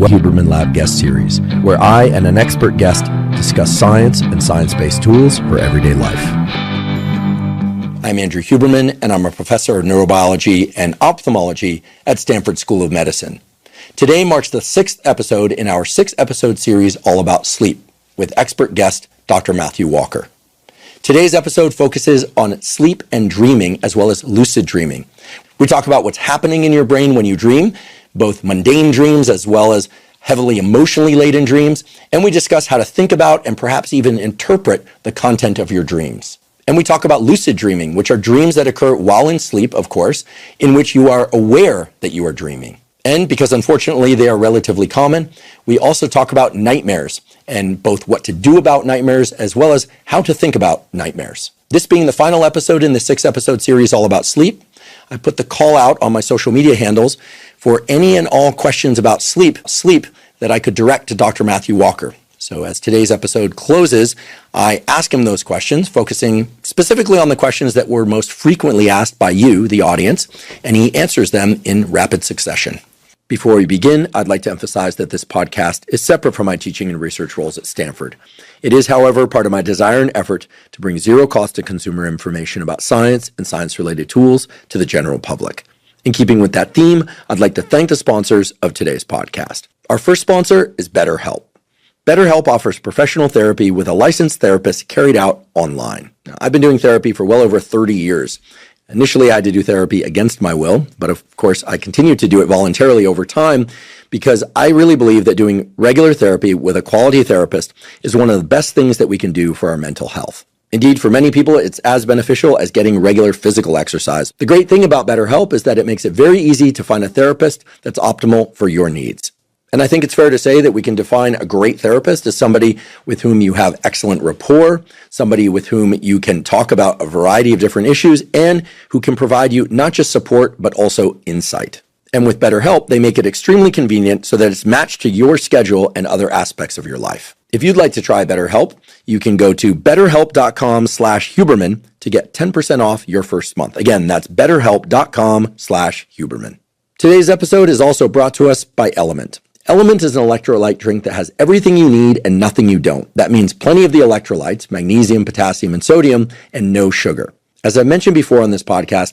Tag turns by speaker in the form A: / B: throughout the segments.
A: Huberman Lab guest series, where I and an expert guest discuss science and science-based tools for everyday life. I'm Andrew Huberman, and I'm a professor of neurobiology and ophthalmology at Stanford School of Medicine. Today marks the 6th episode in our 6-episode series all about sleep, with expert guest Dr. Matthew Walker. Today's episode focuses on sleep and dreaming, as well as lucid dreaming. We talk about what's happening in your brain when you dream, both mundane dreams as well as heavily emotionally laden dreams, and we discuss how to think about and perhaps even interpret the content of your dreams. And we talk about lucid dreaming, which are dreams that occur while in sleep, of course, in which you are aware that you are dreaming. And because unfortunately they are relatively common, we also talk about nightmares and both what to do about nightmares as well as how to think about nightmares. This being the final episode in the 6-episode series all about sleep, I put the call out on my social media handles for any and all questions about sleep that I could direct to Dr. Matthew Walker. So as today's episode closes, I ask him those questions, focusing specifically on the questions that were most frequently asked by you, the audience, and he answers them in rapid succession. Before we begin, I'd like to emphasize that this podcast is separate from my teaching and research roles at Stanford. It is, however, part of my desire and effort to bring zero cost to consumer information about science and science-related tools to the general public. In keeping with that theme, I'd like to thank the sponsors of today's podcast. Our first sponsor is BetterHelp. BetterHelp offers professional therapy with a licensed therapist carried out online. Now, I've been doing therapy for well over 30 years. Initially, I had to do therapy against my will, but of course, I continued to do it voluntarily over time because I really believe that doing regular therapy with a quality therapist is one of the best things that we can do for our mental health. Indeed, for many people, it's as beneficial as getting regular physical exercise. The great thing about BetterHelp is that it makes it very easy to find a therapist that's optimal for your needs. And I think it's fair to say that we can define a great therapist as somebody with whom you have excellent rapport, somebody with whom you can talk about a variety of different issues, and who can provide you not just support, but also insight. And with BetterHelp, they make it extremely convenient so that it's matched to your schedule and other aspects of your life. If you'd like to try BetterHelp, you can go to betterhelp.com/Huberman to get 10% off your first month. Again, that's betterhelp.com/Huberman. Today's episode is also brought to us by Element. Element is an electrolyte drink that has everything you need and nothing you don't. That means plenty of the electrolytes, magnesium, potassium, and sodium, and no sugar. As I mentioned before on this podcast,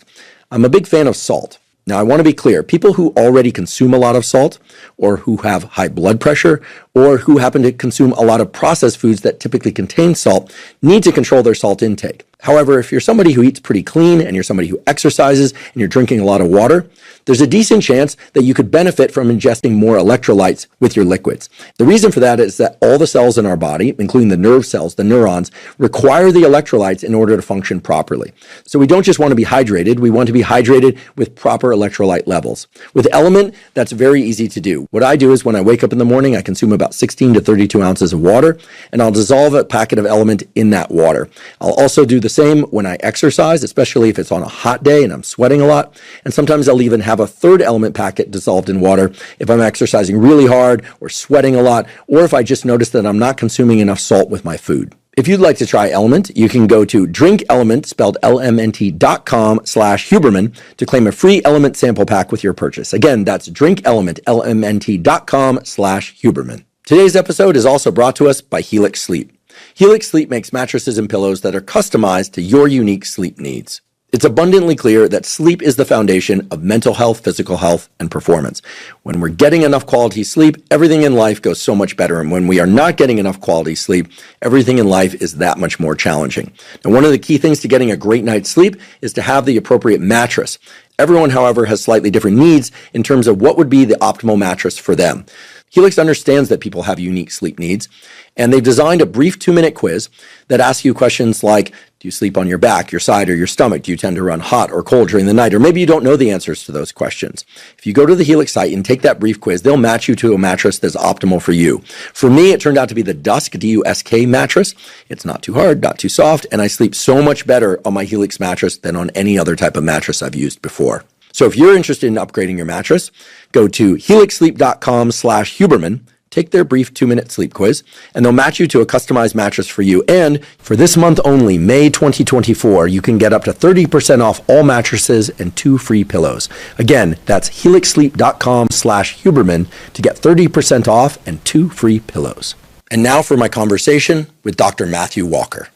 A: I'm a big fan of salt. Now, I want to be clear, people who already consume a lot of salt, or who have high blood pressure, or who happen to consume a lot of processed foods that typically contain salt, need to control their salt intake. However, if you're somebody who eats pretty clean and you're somebody who exercises and you're drinking a lot of water, there's a decent chance that you could benefit from ingesting more electrolytes with your liquids. The reason for that is that all the cells in our body, including the nerve cells, the neurons, require the electrolytes in order to function properly. So we don't just want to be hydrated, we want to be hydrated with proper electrolyte levels. With Element, that's very easy to do. What I do is when I wake up in the morning, I consume about 16 to 32 ounces of water, and I'll dissolve a packet of Element in that water. I'll also do the same when I exercise, especially if it's on a hot day and I'm sweating a lot. And sometimes I'll even have a third Element packet dissolved in water if I'm exercising really hard or sweating a lot, or if I just notice that I'm not consuming enough salt with my food. If you'd like to try Element, you can go to drinkelement, spelled LMNT.com/Huberman to claim a free Element sample pack with your purchase. Again, that's drinkelement, LMNT.com/Huberman. Today's episode is also brought to us by Helix Sleep. Helix Sleep makes mattresses and pillows that are customized to your unique sleep needs. It's abundantly clear that sleep is the foundation of mental health, physical health, and performance. When we're getting enough quality sleep, everything in life goes so much better. And when we are not getting enough quality sleep, everything in life is that much more challenging. And one of the key things to getting a great night's sleep is to have the appropriate mattress. Everyone, however, has slightly different needs in terms of what would be the optimal mattress for them. Helix understands that people have unique sleep needs, and they've designed a brief 2-minute quiz that asks you questions like, do you sleep on your back, your side, or your stomach? Do you tend to run hot or cold during the night? Or maybe you don't know the answers to those questions. If you go to the Helix site and take that brief quiz, they'll match you to a mattress that's optimal for you. For me, it turned out to be the Dusk, D-U-S-K mattress. It's not too hard, not too soft, and I sleep so much better on my Helix mattress than on any other type of mattress I've used before. So if you're interested in upgrading your mattress, go to helixsleep.com/Huberman Take their brief 2-minute sleep quiz, and they'll match you to a customized mattress for you. And for this month only, May 2024, you can get up to 30% off all mattresses and 2 free pillows. Again, that's helixsleep.com/Huberman to get 30% off and 2 free pillows. And now for my conversation with Dr. Matthew Walker.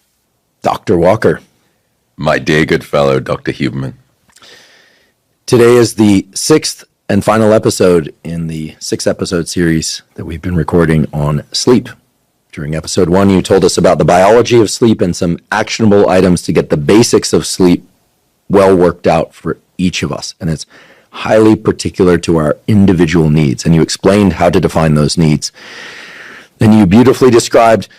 A: Dr. Walker.
B: My dear good fellow, Dr. Huberman.
A: Today is the 6th and final episode in the 6-episode series that we've been recording on sleep. During episode 1, you told us about the biology of sleep and some actionable items to get the basics of sleep well worked out for each of us. And it's highly particular to our individual needs. And you explained how to define those needs. Then you beautifully described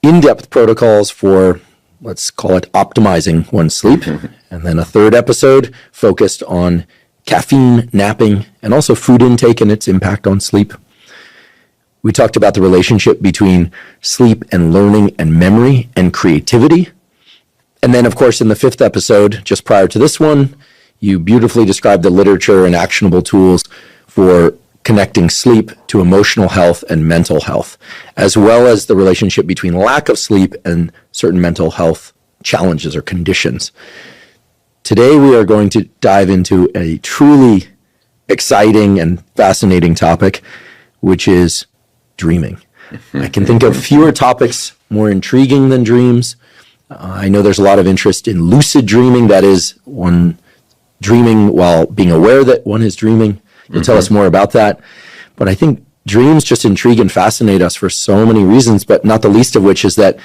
A: in-depth protocols for, let's call it, optimizing one's sleep. And then a 3rd episode focused on caffeine, napping, and also food intake and its impact on sleep. We talked about the relationship between sleep and learning and memory and creativity. And then, of course, in the 5th episode, just prior to this one, you beautifully described the literature and actionable tools for connecting sleep to emotional health and mental health, as well as the relationship between lack of sleep and certain mental health challenges or conditions. Today, we are going to dive into a truly exciting and fascinating topic, which is dreaming. I can think of fewer topics more intriguing than dreams. I know there's a lot of interest in lucid dreaming, that is, one dreaming while being aware that one is dreaming. You'll tell us more about that. But I think dreams just intrigue and fascinate us for so many reasons, but not the least of which is that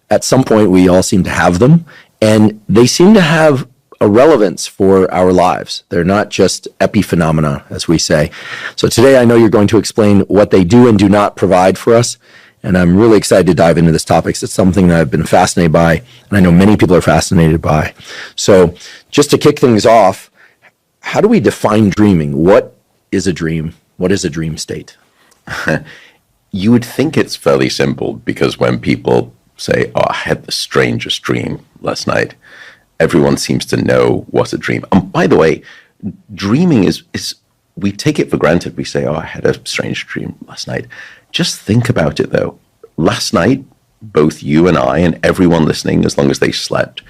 A: at some point we all seem to have them. And they seem to have a relevance for our lives. They're not just epiphenomena, as we say. So today I know you're going to explain what they do and do not provide for us. And I'm really excited to dive into this topic. It's something that I've been fascinated by, and I know many people are fascinated by. So just to kick things off, how do we define dreaming? What is a dream? What is a dream state?
B: You would think it's fairly simple, because when people say, "Oh, I had the strangest dream last night," everyone seems to know what a dream. And by the way, dreaming is we take it for granted. We say, "Oh, I had a strange dream last night." Just think about it, though. Last night, both you and I and everyone listening, as long as they slept,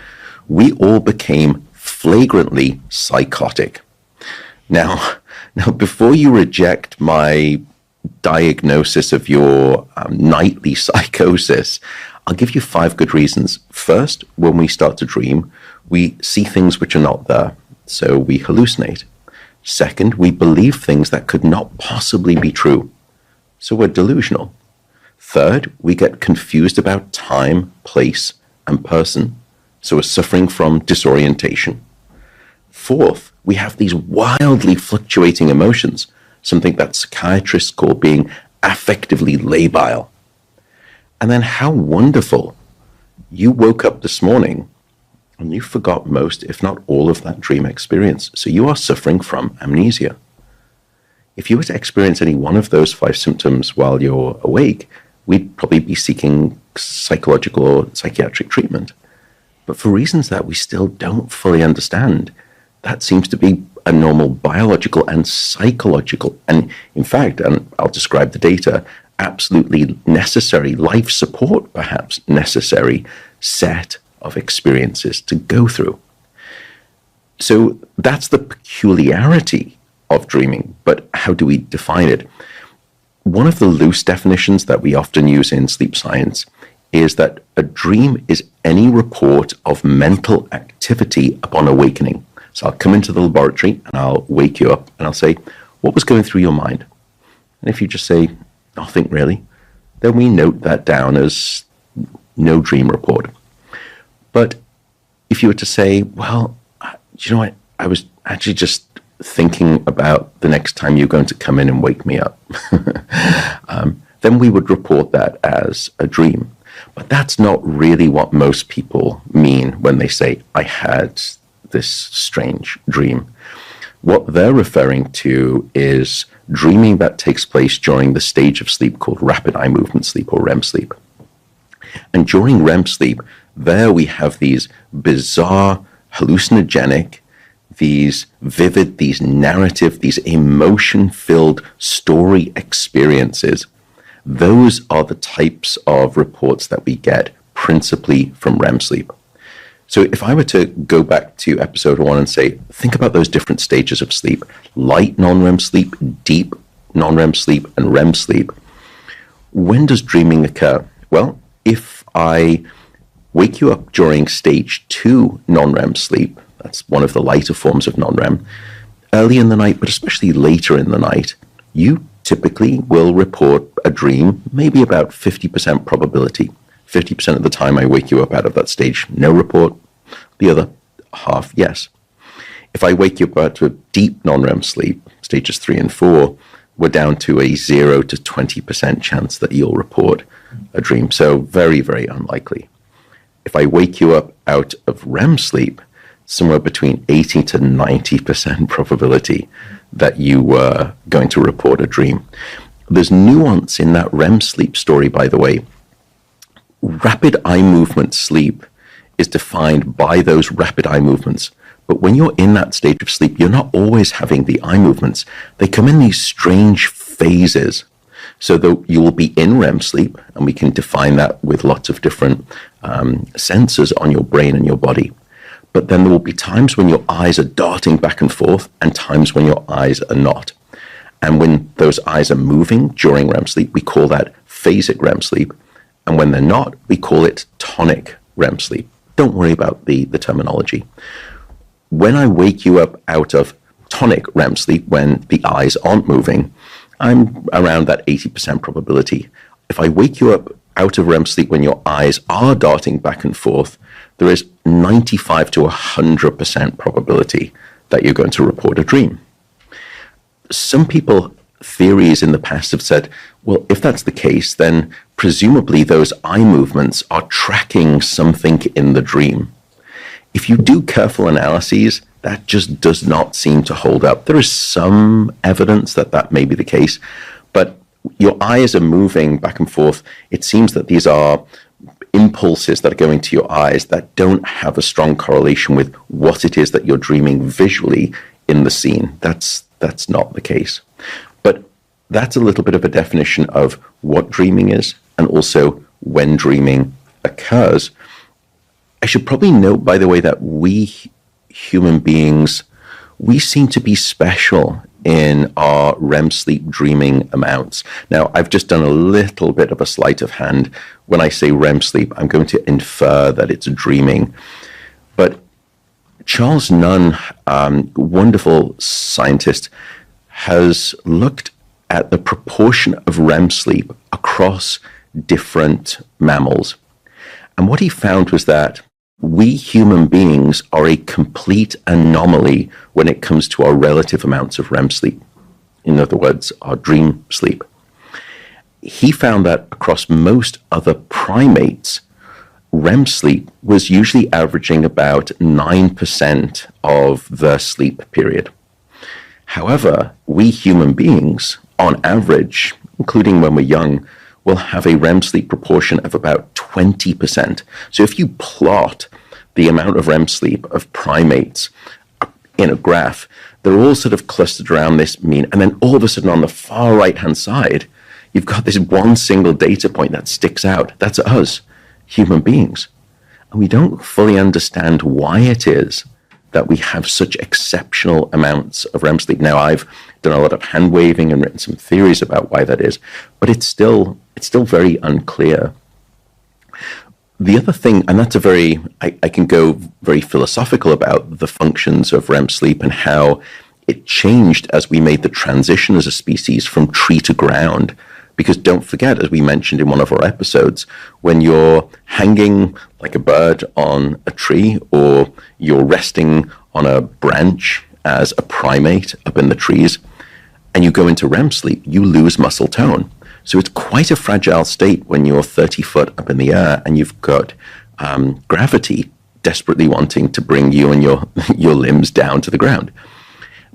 B: we all became flagrantly psychotic. Now, before you reject my diagnosis of your nightly psychosis, I'll give you 5 good reasons. First, when we start to dream, we see things which are not there, so we hallucinate. Second, we believe things that could not possibly be true, so we're delusional. Third, we get confused about time, place, and person, so we're suffering from disorientation. Fourth, we have these wildly fluctuating emotions, something that psychiatrists call being affectively labile. And then how wonderful. You woke up this morning and you forgot most, if not all, of that dream experience. So you are suffering from amnesia. If you were to experience any one of those 5 symptoms while you're awake, we'd probably be seeking psychological or psychiatric treatment. But for reasons that we still don't fully understand, that seems to be a normal biological and psychological, and in fact, and I'll describe the data, absolutely necessary, life support perhaps necessary set of experiences to go through. So that's the peculiarity of dreaming, but how do we define it? One of the loose definitions that we often use in sleep science is that a dream is any report of mental activity upon awakening. So I'll come into the laboratory and I'll wake you up and I'll say, "What was going through your mind?" And if you just say, "Nothing really," then we note that down as no dream report. But if you were to say, "Well, you know what, I was actually just thinking about the next time you're going to come in and wake me up," then we would report that as a dream. But that's not really what most people mean when they say, "I had this strange dream." What they're referring to is dreaming that takes place during the stage of sleep called rapid eye movement sleep, or REM sleep. And during REM sleep, there we have these bizarre, hallucinogenic, these vivid, these narrative, these emotion-filled story experiences, those are the types of reports that we get principally from REM sleep. So if I were to go back to episode 1 and say, think about those different stages of sleep: light non-REM sleep, deep non-REM sleep, and REM sleep. When does dreaming occur? Well, if I wake you up during stage 2 non-REM sleep, that's one of the lighter forms of non-REM, early in the night, but especially later in the night, you typically will report a dream, maybe about 50% probability. 50% of the time I wake you up out of that stage, no report. The other half, yes. If I wake you up out of deep non-REM sleep, stages 3 and 4, we're down to a 0 to 20% chance that you'll report a dream. So very, very unlikely. If I wake you up out of REM sleep, somewhere between 80 to 90% probability that you were going to report a dream. There's nuance in that REM sleep story, by the way. Rapid eye movement sleep is defined by those rapid eye movements. But when you're in that state of sleep, you're not always having the eye movements. They come in these strange phases. So though you will be in REM sleep, and we can define that with lots of different sensors on your brain and your body. But then there will be times when your eyes are darting back and forth and times when your eyes are not. And when those eyes are moving during REM sleep, we call that phasic REM sleep. And when they're not, we call it tonic REM sleep. Don't worry about the terminology. When I wake you up out of tonic REM sleep, when the eyes aren't moving, I'm around that 80% probability. If I wake you up out of REM sleep when your eyes are darting back and forth, there is 95 to 100% probability that you're going to report a dream. Some people, theories in the past have said, well, if that's the case, then presumably those eye movements are tracking something in the dream. If you do careful analyses, that just does not seem to hold up. There is some evidence that that may be the case, but your eyes are moving back and forth. It seems that these are impulses that are going to your eyes that don't have a strong correlation with what it is that you're dreaming visually in the scene. That's not the case. But that's a little bit of a definition of what dreaming is and also when dreaming occurs. I should probably note, by the way, that we human beings, we seem to be special in our REM sleep dreaming amounts. Now, I've just done a little bit of a sleight of hand. When I say REM sleep, I'm going to infer that it's dreaming. But Charles Nunn, wonderful scientist, has looked at the proportion of REM sleep across different mammals. And what he found was that we human beings are a complete anomaly when it comes to our relative amounts of REM sleep. In other words, our dream sleep. He found that across most other primates, REM sleep was usually averaging about 9% of the sleep period. However, we human beings, on average, including when we're young, will have a REM sleep proportion of about 20%. So if you plot the amount of REM sleep of primates in a graph, they're all sort of clustered around this mean. And then all of a sudden on the far right-hand side, you've got this one single data point that sticks out. That's us, human beings. And we don't fully understand why it is that we have such exceptional amounts of REM sleep. Now, I've done a lot of hand waving and written some theories about why that is, but it's still very unclear. The other thing, and that's I can go very philosophical about the functions of REM sleep and how it changed as we made the transition as a species from tree to ground. Because don't forget, as we mentioned in one of our episodes, when you're hanging like a bird on a tree or you're resting on a branch as a primate up in the trees and you go into REM sleep, you lose muscle tone. So it's quite a fragile state when you're 30 foot up in the air and you've got gravity desperately wanting to bring you and your limbs down to the ground.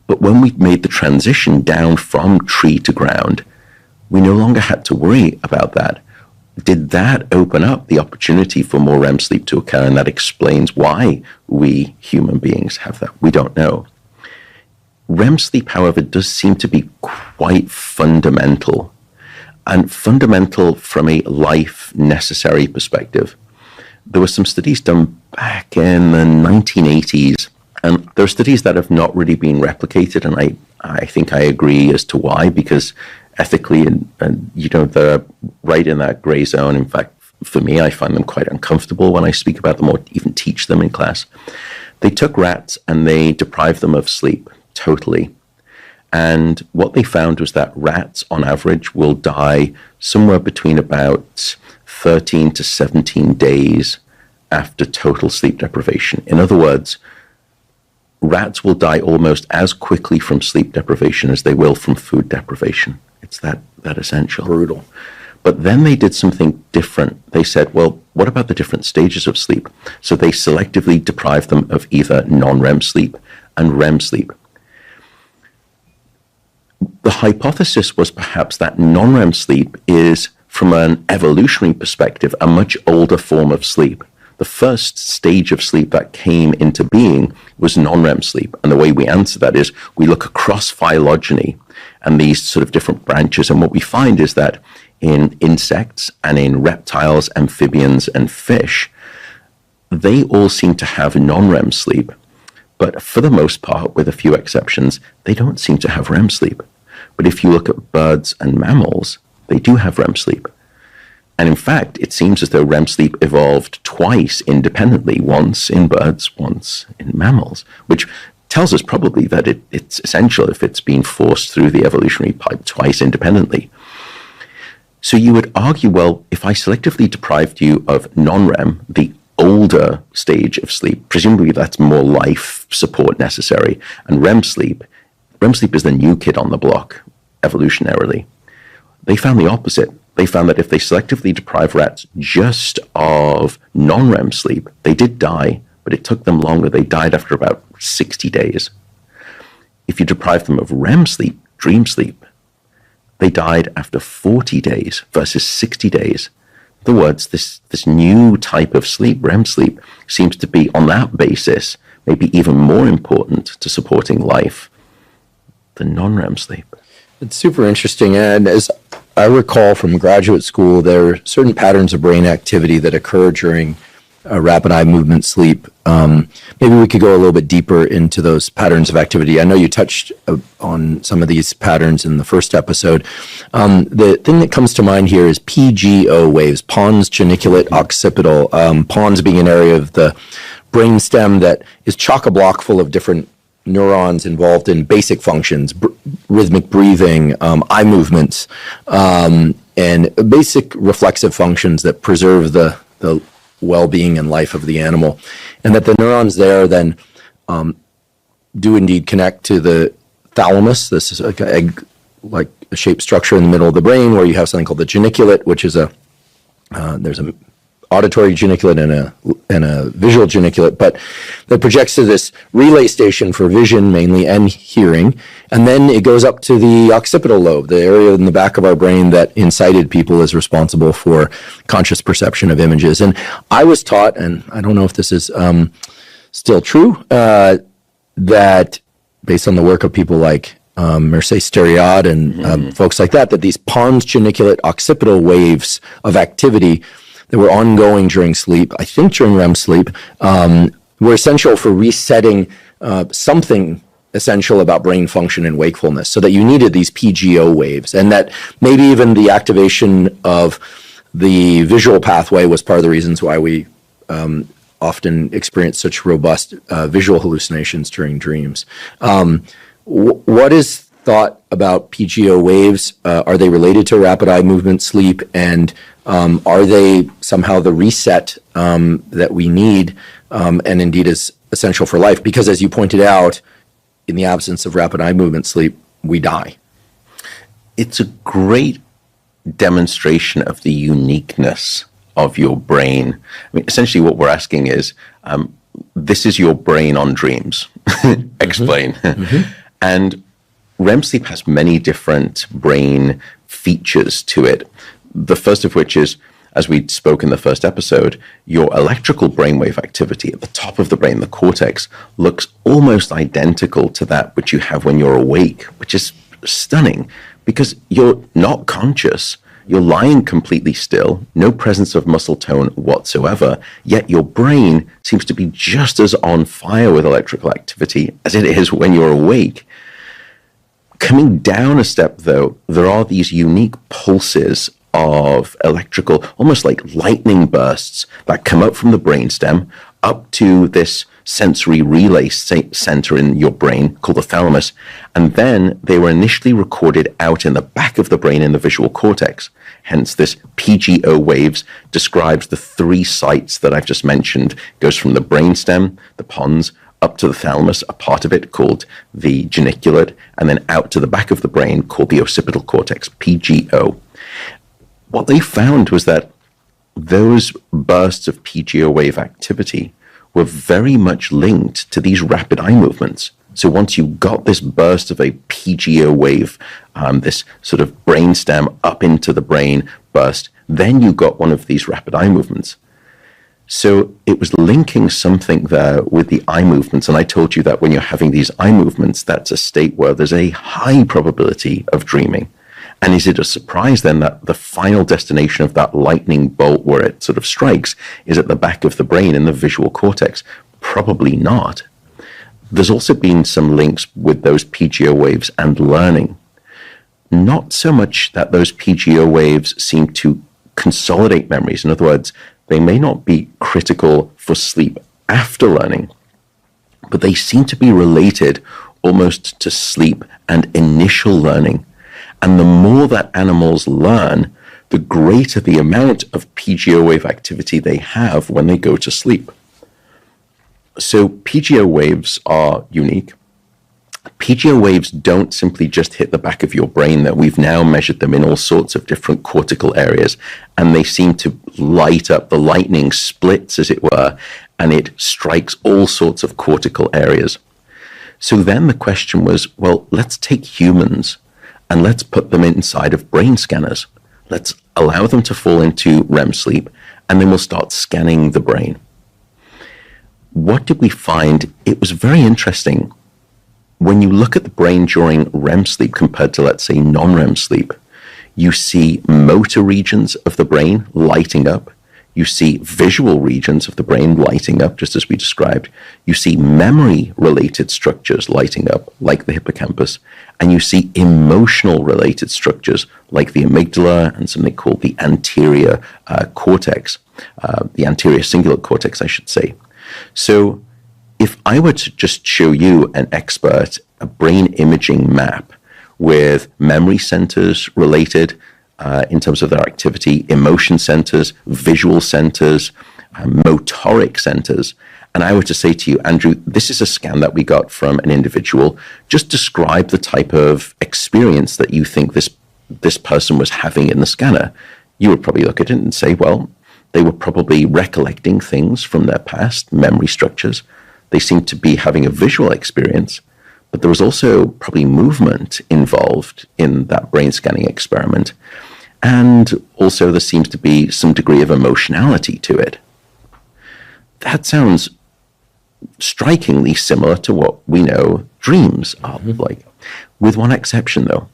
B: But when we made the transition down from tree to ground, we no longer had to worry about that. did that open up the opportunity for more REM sleep to occur? And that explains why we human beings have that. We don't know. REM sleep, however, does seem to be quite fundamental, and fundamental from a life necessary perspective. There were some studies done back in the 1980s, and there are studies that have not really been replicated, and I think I agree as to why, because ethically, and they're right in that gray zone. In fact, for me, I find them quite uncomfortable when I speak about them or even teach them in class. They took rats and they deprived them of sleep totally. And what they found was that rats, on average, will die somewhere between about 13 to 17 days after total sleep deprivation. In other words, rats will die almost as quickly from sleep deprivation as they will from food deprivation. It's that essential.
A: Brutal.
B: But then they did something different. They said, well, what about the different stages of sleep? So they selectively deprived them of either non-REM sleep and REM sleep. The hypothesis was perhaps that non-REM sleep is, from an evolutionary perspective, a much older form of sleep. The first stage of sleep that came into being was non-REM sleep. And the way we answer that is we look across phylogeny and these sort of different branches. And what we find is that in insects and in reptiles, amphibians, and fish, they all seem to have non-REM sleep. But for the most part, with a few exceptions, they don't seem to have REM sleep. But if you look at birds and mammals, they do have REM sleep. And in fact, it seems as though REM sleep evolved twice independently, once in birds, once in mammals, which tells us probably that it's essential if it's been forced through the evolutionary pipe twice independently. So you would argue, well, if I selectively deprived you of non-REM, the older stage of sleep, presumably that's more life support necessary, and REM sleep is the new kid on the block, evolutionarily. They found the opposite. They found that if they selectively deprive rats just of non-REM sleep, they did die, but it took them longer. They died after about 60 days. If you deprive them of REM sleep, dream sleep, they died after 40 days versus 60 days. In other words, this new type of sleep, REM sleep, seems to be, on that basis, maybe even more important to supporting life than non-REM sleep.
A: It's super interesting. And as I recall from graduate school, there are certain patterns of brain activity that occur during rapid eye movement sleep. Maybe we could go a little bit deeper into those patterns of activity. I know you touched on some of these patterns in the first episode. The thing that comes to mind here is PGO waves, pons geniculate occipital, pons being an area of the brainstem that is chock-a-block full of different neurons involved in basic functions, rhythmic breathing, eye movements, and basic reflexive functions that preserve the well-being and life of the animal. And that the neurons there then do indeed connect to the thalamus. This is like a shaped structure in the middle of the brain where you have something called the geniculate, which is there's a auditory geniculate and a visual geniculate, but that projects to this relay station for vision mainly and hearing. And then it goes up to the occipital lobe, the area in the back of our brain that in sighted people is responsible for conscious perception of images. And I was taught, and I don't know if this is still true, that based on the work of people like Mircea Steriad and folks like that these pons geniculate occipital waves of activity that were ongoing during sleep, I think during REM sleep, were essential for resetting something essential about brain function and wakefulness, so that you needed these PGO waves, and that maybe even the activation of the visual pathway was part of the reasons why we often experience such robust visual hallucinations during dreams. What is thought about PGO waves? Are they related to rapid eye movement sleep, and are they somehow the reset that we need and indeed is essential for life? Because as you pointed out, in the absence of rapid eye movement sleep, we die.
B: It's a great demonstration of the uniqueness of your brain. I mean, essentially what we're asking is, this is your brain on dreams. Explain. Mm-hmm. And REM sleep has many different brain features to it. The first of which is as we spoke in the first episode, your electrical brainwave activity at the top of the brain, the cortex, looks almost identical to that which you have when you're awake, which is stunning because you're not conscious. You're lying completely still, no presence of muscle tone whatsoever, yet your brain seems to be just as on fire with electrical activity as it is when you're awake. Coming down a step, though, there are these unique pulses of electrical, almost like lightning bursts that come up from the brainstem up to this sensory relay center in your brain called the thalamus. And then they were initially recorded out in the back of the brain in the visual cortex. Hence, this PGO waves describes the three sites that I've just mentioned. It goes from the brainstem, the pons, up to the thalamus, a part of it called the geniculate, and then out to the back of the brain called the occipital cortex, PGO. What they found was that those bursts of PGO wave activity were very much linked to these rapid eye movements. So once you got this burst of a PGO wave, this sort of brainstem up into the brain burst, then you got one of these rapid eye movements. So it was linking something there with the eye movements. And I told you that when you're having these eye movements, that's a state where there's a high probability of dreaming. And is it a surprise then that the final destination of that lightning bolt where it sort of strikes is at the back of the brain in the visual cortex? Probably not. There's also been some links with those PGO waves and learning. Not so much that those PGO waves seem to consolidate memories. In other words, they may not be critical for sleep after learning, but they seem to be related almost to sleep and initial learning. And the more that animals learn, the greater the amount of PGO wave activity they have when they go to sleep. So PGO waves are unique. PGO waves don't simply just hit the back of your brain, that we've now measured them in all sorts of different cortical areas, and they seem to light up. The lightning splits, as it were, and it strikes all sorts of cortical areas. So then the question was, well, let's take humans and let's put them inside of brain scanners. Let's allow them to fall into REM sleep, and then we'll start scanning the brain. What did we find? It was very interesting. When you look at the brain during REM sleep compared to, let's say, non-REM sleep, you see motor regions of the brain lighting up. You see visual regions of the brain lighting up, just as we described. You see memory-related structures lighting up, like the hippocampus. And you see emotional-related structures, like the amygdala and something called the anterior cortex, the anterior cingulate cortex, I should say. So if I were to just show you, an expert, a brain imaging map with memory centers related in terms of their activity, emotion centers, visual centers, motoric centers, and I were to say to you, Andrew, this is a scan that we got from an individual, just describe the type of experience that you think this person was having in the scanner, you would probably look at it and say, well, they were probably recollecting things from their past, memory structures. They seemed to be having a visual experience, but there was also probably movement involved in that brain scanning experiment. And also there seems to be some degree of emotionality to it. That sounds strikingly similar to what we know dreams are like, with one exception though.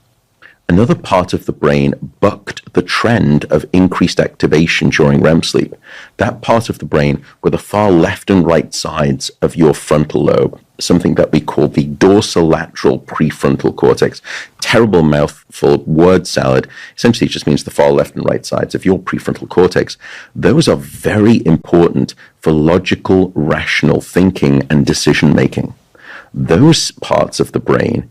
B: Another part of the brain bucked the trend of increased activation during REM sleep. That part of the brain were the far left and right sides of your frontal lobe, something that we call the dorsolateral prefrontal cortex. Terrible mouthful, word salad. Essentially, it just means the far left and right sides of your prefrontal cortex. Those are very important for logical, rational thinking and decision making. Those parts of the brain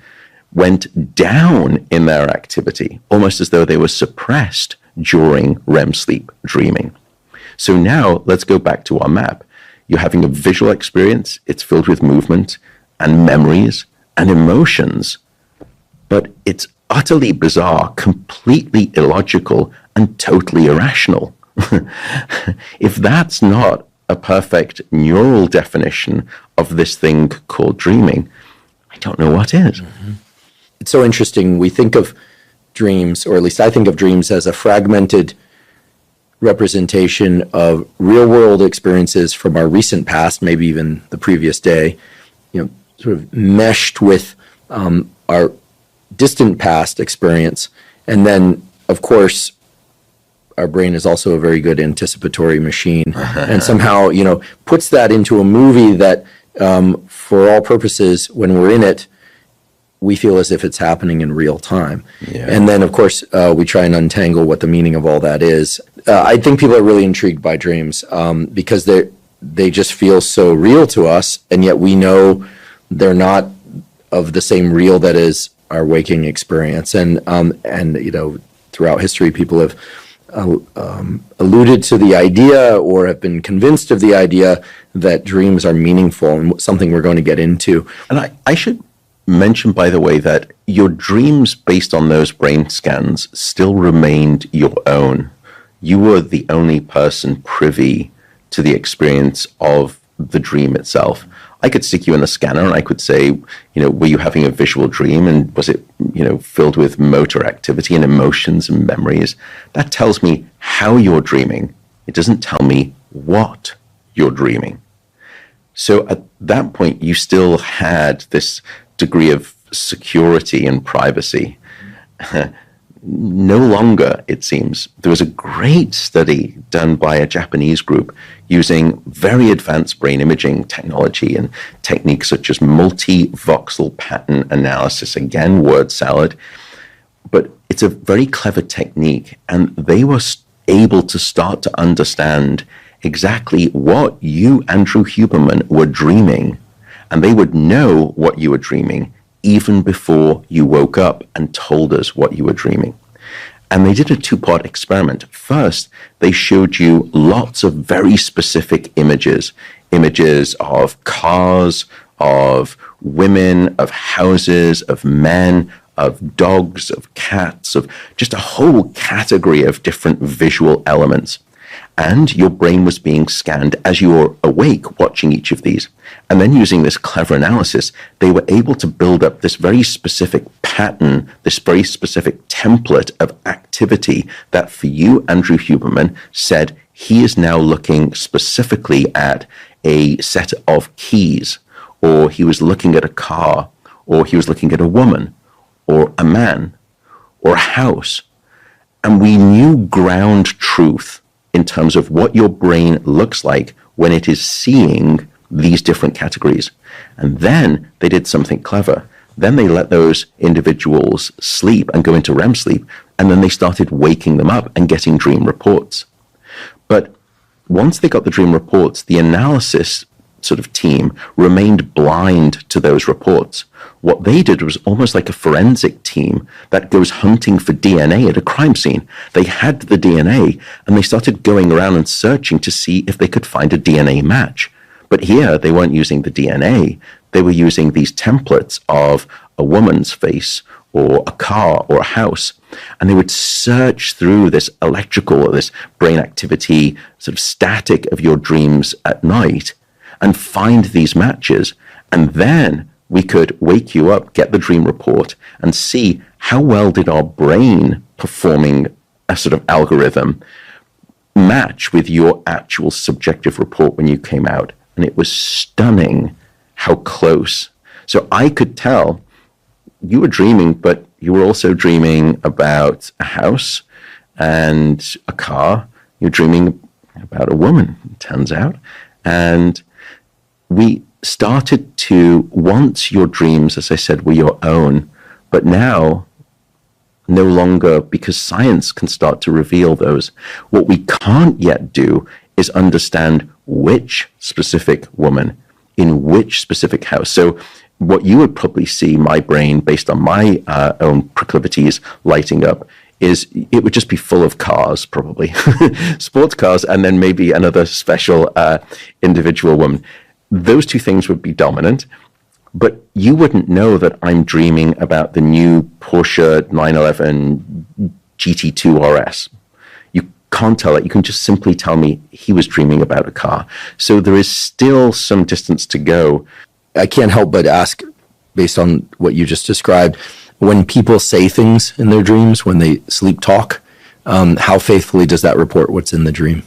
B: went down in their activity, almost as though they were suppressed during REM sleep dreaming. So now let's go back to our map. You're having a visual experience. It's filled with movement and memories and emotions, but it's utterly bizarre, completely illogical, and totally irrational. If that's not a perfect neural definition of this thing called dreaming, I don't know what is.
A: Mm-hmm. It's so interesting. We think of dreams, or at least I think of dreams, as a fragmented representation of real world experiences from our recent past, maybe even the previous day, sort of meshed with our distant past experience. And then, of course, our brain is also a very good anticipatory machine, and somehow, puts that into a movie that, for all purposes, when we're in it, we feel as if it's happening in real time. Yeah. And then, of course, we try and untangle what the meaning of all that is. I think people are really intrigued by dreams because they just feel so real to us, and yet we know they're not of the same real that is our waking experience. And throughout history, people have alluded to the idea or have been convinced of the idea that dreams are meaningful and something we're going to get into.
B: And I should mention, by the way, that your dreams based on those brain scans still remained your own. You were the only person privy to the experience of the dream itself. I could stick you in a scanner and I could say, were you having a visual dream, and was it, filled with motor activity and emotions and memories? That tells me how you're dreaming. It doesn't tell me what you're dreaming. So at that point, you still had this degree of security and privacy. No longer, it seems. There was a great study done by a Japanese group using very advanced brain imaging technology and techniques such as multi-voxel pattern analysis. Again, word salad. But it's a very clever technique, and they were able to start to understand exactly what you, Andrew Huberman, were dreaming. And they would know what you were dreaming even before you woke up and told us what you were dreaming. And they did a two-part experiment. First, they showed you lots of very specific images of cars, of women, of houses, of men, of dogs, of cats, of just a whole category of different visual elements. And your brain was being scanned as you were awake watching each of these. And then using this clever analysis, they were able to build up this very specific pattern, this very specific template of activity that for you, Andrew Huberman, said he is now looking specifically at a set of keys, or he was looking at a car, or he was looking at a woman, or a man, or a house. And we knew ground truth in terms of what your brain looks like when it is seeing these different categories. And then they did something clever. Then they let those individuals sleep and go into REM sleep, and then they started waking them up and getting dream reports. But once they got the dream reports, the analysis sort of team remained blind to those reports. What they did was almost like a forensic team that goes hunting for DNA at a crime scene. They had the DNA and they started going around and searching to see if they could find a DNA match. But here they weren't using the DNA. They were using these templates of a woman's face or a car or a house. And they would search through this electrical or this brain activity sort of static of your dreams at night and find these matches. And then we could wake you up, get the dream report, and see how well did our brain performing a sort of algorithm match with your actual subjective report when you came out. And it was stunning how close. So I could tell you were dreaming, but you were also dreaming about a house and a car. You're dreaming about a woman, it turns out. And we started to want your dreams, as I said, were your own, but now no longer, because science can start to reveal those. What we can't yet do is understand which specific woman in which specific house. So what you would probably see my brain, based on my own proclivities, lighting up is it would just be full of cars, probably sports cars, and then maybe another special individual woman. Those two things would be dominant, but you wouldn't know that I'm dreaming about the new Porsche 911 GT2 RS. You can't tell it. You can just simply tell me he was dreaming about a car. So there is still some distance to go.
A: I can't help but ask, based on what you just described, when people say things in their dreams, when they sleep talk, how faithfully does that report what's in the dream?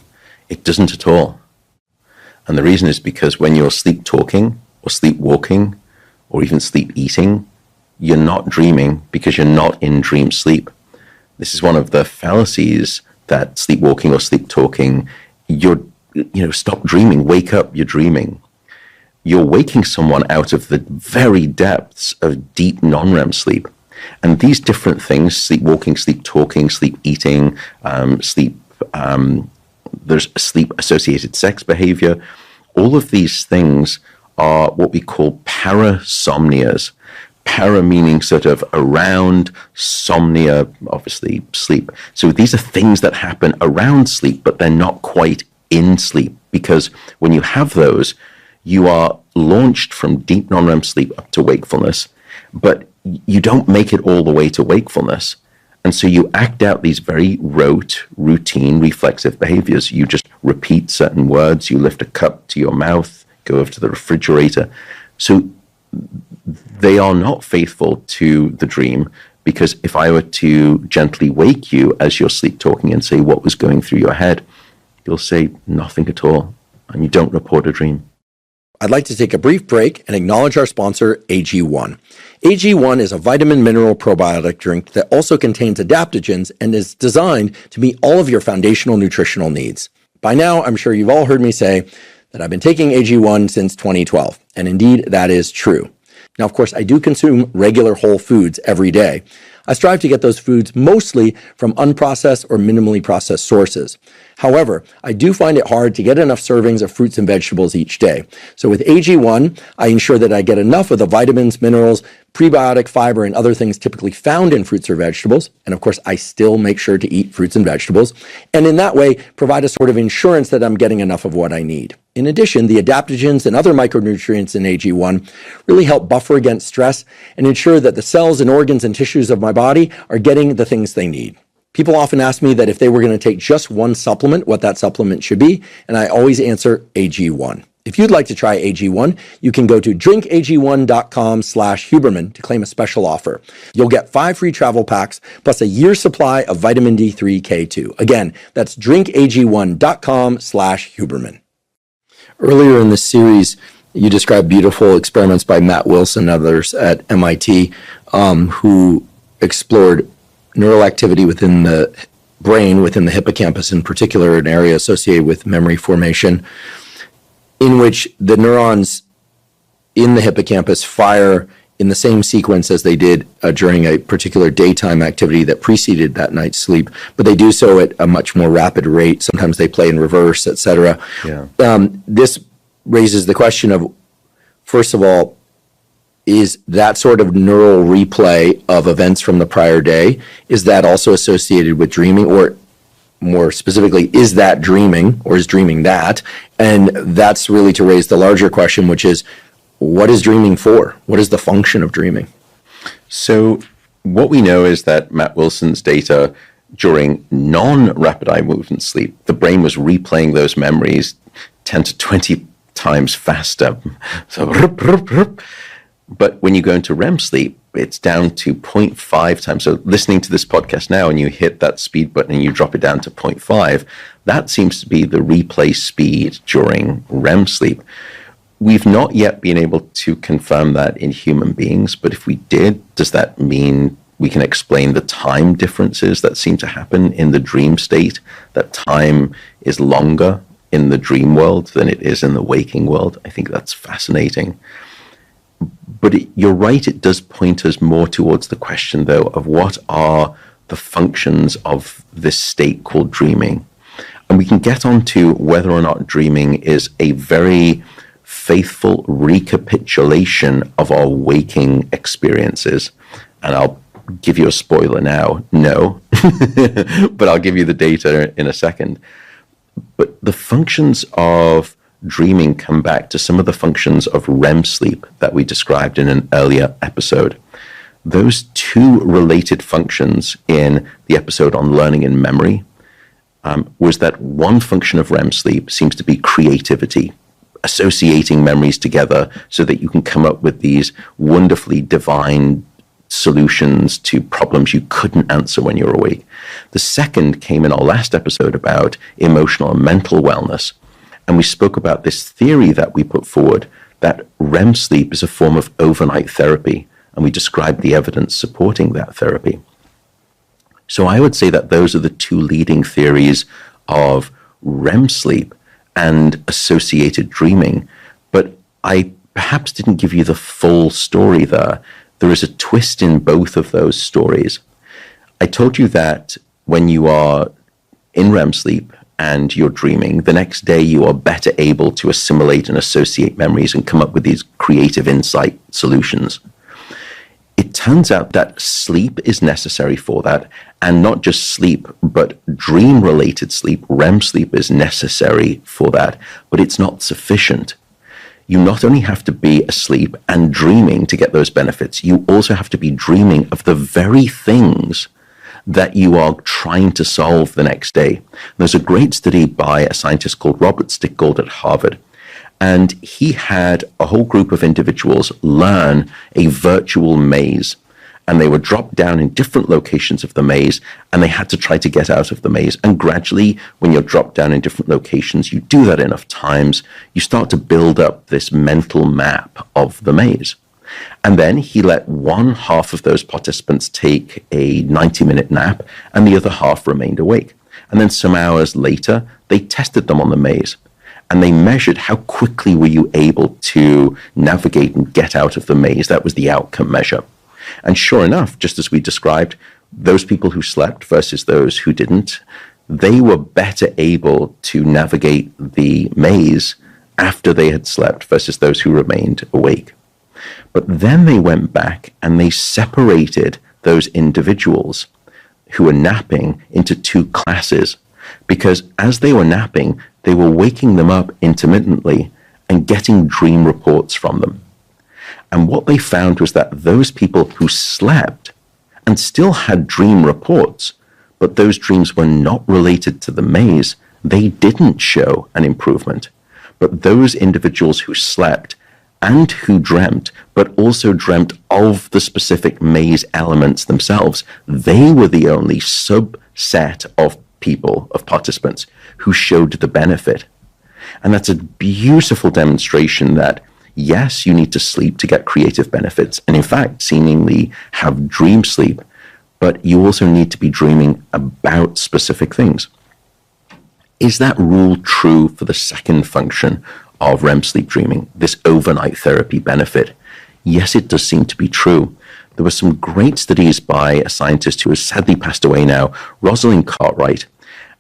B: It doesn't at all. And the reason is because when you're sleep talking or sleep walking or even sleep eating, you're not dreaming because you're not in dream sleep. This is one of the fallacies that sleepwalking or sleep talking, stop dreaming, wake up, you're dreaming. You're waking someone out of the very depths of deep non-REM sleep. And these different things, sleepwalking, sleep talking, sleep eating, there's sleep-associated sex behavior. All of these things are what we call parasomnias. Para meaning sort of around, somnia, obviously sleep. So these are things that happen around sleep, but they're not quite in sleep, because when you have those, you are launched from deep non-REM sleep up to wakefulness, but you don't make it all the way to wakefulness. And so you act out these very rote, routine, reflexive behaviors. You just repeat certain words. You lift a cup to your mouth, go over to the refrigerator. So they are not faithful to the dream, because if I were to gently wake you as you're sleep talking and say what was going through your head, you'll say nothing at all, and you don't report a dream.
A: I'd like to take a brief break and acknowledge our sponsor, AG1. AG1 is a vitamin mineral probiotic drink that also contains adaptogens and is designed to meet all of your foundational nutritional needs. By now, I'm sure you've all heard me say that I've been taking AG1 since 2012, and indeed that is true. Now, of course, I do consume regular whole foods every day. I strive to get those foods mostly from unprocessed or minimally processed sources. However, I do find it hard to get enough servings of fruits and vegetables each day. So with AG1, I ensure that I get enough of the vitamins, minerals, prebiotic fiber, and other things typically found in fruits or vegetables. And of course, I still make sure to eat fruits and vegetables. And in that way, provide a sort of insurance that I'm getting enough of what I need. In addition, the adaptogens and other micronutrients in AG1 really help buffer against stress and ensure that the cells and organs and tissues of my body are getting the things they need. People often ask me that if they were going to take just one supplement, what that supplement should be, and I always answer AG1. If you'd like to try AG1, you can go to drinkag1.com/Huberman to claim a special offer. You'll get 5 free travel packs plus a year's supply of vitamin D3 K2. Again, that's drinkag1.com/Huberman. Earlier in this series, you described beautiful experiments by Matt Wilson and others at MIT who explored neural activity within the brain, within the hippocampus in particular, an area associated with memory formation, in which the neurons in the hippocampus fire in the same sequence as they did during a particular daytime activity that preceded that night's sleep, but they do so at a much more rapid rate. Sometimes they play in reverse, etc.
B: Yeah.
A: This raises the question of, first of all, is that sort of neural replay of events from the prior day, is that also associated with dreaming? Or more specifically, is that dreaming, or is dreaming that? And that's really to raise the larger question, which is, what is dreaming for? What is the function of dreaming?
B: So what we know is that Matt Wilson's data during non-rapid eye movement sleep, the brain was replaying those memories 10 to 20 times faster. So, but when you go into REM sleep, it's down to 0.5 times. So listening to this podcast now and you hit that speed button and you drop it down to 0.5, that seems to be the replay speed during REM sleep. We've not yet been able to confirm that in human beings, but if we did, does that mean we can explain the time differences that seem to happen in the dream state, that time is longer in the dream world than it is in the waking world? I think that's fascinating. But you're right, it does point us more towards the question, though, of what are the functions of this state called dreaming. And we can get on to whether or not dreaming is a very faithful recapitulation of our waking experiences. And I'll give you a spoiler now, no, but I'll give you the data in a second. But the functions of dreaming come back to some of the functions of REM sleep that we described in an earlier episode. Those two related functions in the episode on learning and memory was that one function of REM sleep seems to be creativity, associating memories together so that you can come up with these wonderfully divine solutions to problems you couldn't answer when you were awake. The second came in our last episode about emotional and mental wellness. And we spoke about this theory that we put forward that REM sleep is a form of overnight therapy. And we described the evidence supporting that therapy. So I would say that those are the two leading theories of REM sleep and associated dreaming. But I perhaps didn't give you the full story there. There is a twist in both of those stories. I told you that when you are in REM sleep and you're dreaming, the next day you are better able to assimilate and associate memories and come up with these creative insight solutions. It turns out that sleep is necessary for that, and not just sleep, but dream-related sleep, REM sleep, is necessary for that, but it's not sufficient. You not only have to be asleep and dreaming to get those benefits, you also have to be dreaming of the very things that you are trying to solve the next day. There's a great study by a scientist called Robert Stickgold at Harvard, and he had a whole group of individuals learn a virtual maze. And they were dropped down in different locations of the maze, and they had to try to get out of the maze. And gradually, when you're dropped down in different locations, you do that enough times, you start to build up this mental map of the maze. And then he let one half of those participants take a 90-minute nap, and the other half remained awake. And then some hours later, they tested them on the maze. And they measured how quickly were you able to navigate and get out of the maze. That was the outcome measure. And sure enough, just as we described, those people who slept versus those who didn't, they were better able to navigate the maze after they had slept versus those who remained awake. But then they went back and they separated those individuals who were napping into two classes, because as they were napping, they were waking them up intermittently and getting dream reports from them. And what they found was that those people who slept and still had dream reports, but those dreams were not related to the maze, they didn't show an improvement. But those individuals who slept and who dreamt, but also dreamt of the specific maze elements themselves, they were the only subset of people, of participants, who showed the benefit. And that's a beautiful demonstration that, yes, you need to sleep to get creative benefits, and in fact, seemingly have dream sleep, but you also need to be dreaming about specific things. Is that rule true for the second function of REM sleep dreaming, this overnight therapy benefit? Yes, it does seem to be true. There were some great studies by a scientist who has sadly passed away now, Rosalind Cartwright,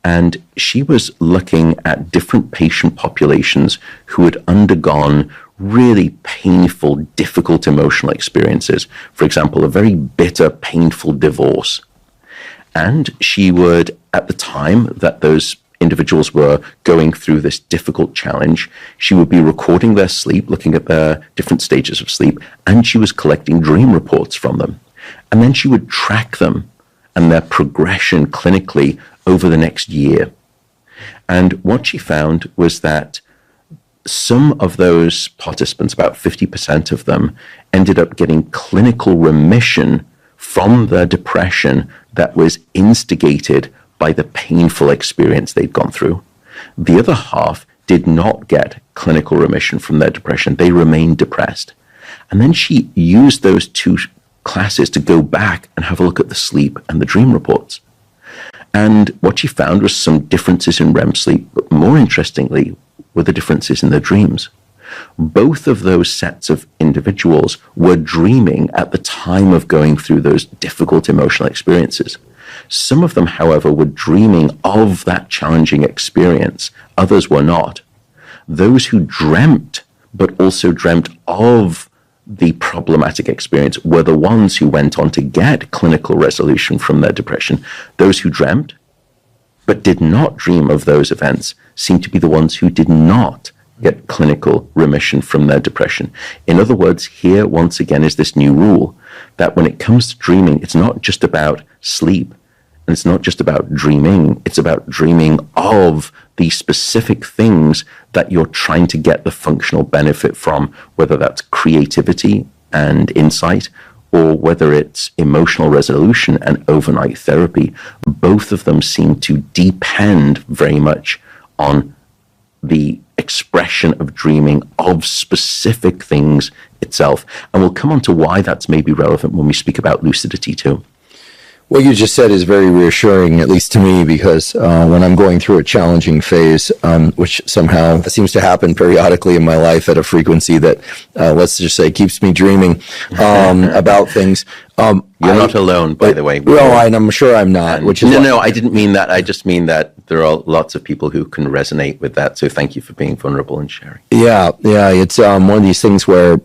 B: and she was looking at different patient populations who had undergone really painful, difficult emotional experiences. For example, a very bitter, painful divorce. And she would, at the time that those individuals were going through this difficult challenge, she would be recording their sleep, looking at their different stages of sleep, and she was collecting dream reports from them. And then she would track them and their progression clinically over the next year. And what she found was that some of those participants, about 50% of them, ended up getting clinical remission from their depression that was instigated by the painful experience they'd gone through. The other half did not get clinical remission from their depression. They remained depressed. And then she used those two classes to go back and have a look at the sleep and the dream reports. And what she found was some differences in REM sleep, but more interestingly, were the differences in their dreams. Both of those sets of individuals were dreaming at the time of going through those difficult emotional experiences. Some of them, however, were dreaming of that challenging experience. Others were not. Those who dreamt, but also dreamt of the problematic experience, were the ones who went on to get clinical resolution from their depression. Those who dreamt, but did not dream of those events, seemed to be the ones who did not get clinical remission from their depression. In other words, here once again is this new rule that when it comes to dreaming, it's not just about sleep, and it's not just about dreaming, it's about dreaming of the specific things that you're trying to get the functional benefit from, whether that's creativity and insight, or whether it's emotional resolution and overnight therapy, both of them seem to depend very much on the expression of dreaming of specific things itself. And we'll come on to why that's maybe relevant when we speak about lucidity too.
A: What you just said is very reassuring, at least to me, because when I'm going through a challenging phase, which somehow seems to happen periodically in my life at a frequency that, let's just say, keeps me dreaming about things.
B: You're not alone, by the way.
A: Well, and I'm sure I'm not. Which is
B: no, I didn't mean that. I just mean that there are lots of people who can resonate with that. So thank you for being vulnerable and sharing.
A: Yeah. It's one of these things where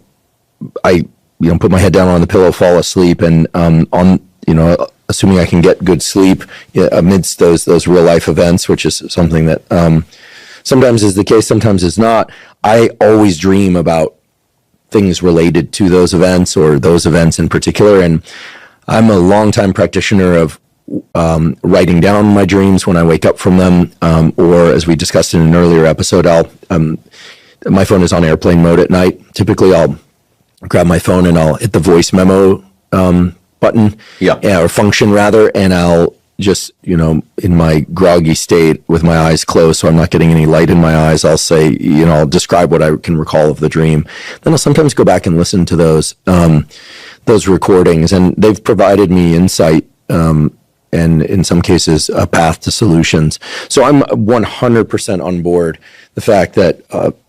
A: I, put my head down on the pillow, fall asleep, and assuming I can get good sleep amidst those real life events, which is something that sometimes is the case, sometimes is not. I always dream about things related to those events or those events in particular. And I'm a longtime practitioner of writing down my dreams when I wake up from them, or as we discussed in an earlier episode, my phone is on airplane mode at night. Typically, I'll grab my phone and I'll hit the voice memo button, or function rather, and I'll just, in my groggy state with my eyes closed, so I'm not getting any light in my eyes, I'll say, I'll describe what I can recall of the dream. Then I'll sometimes go back and listen to those recordings, and they've provided me insight, and in some cases, a path to solutions. So I'm 100% on board the fact that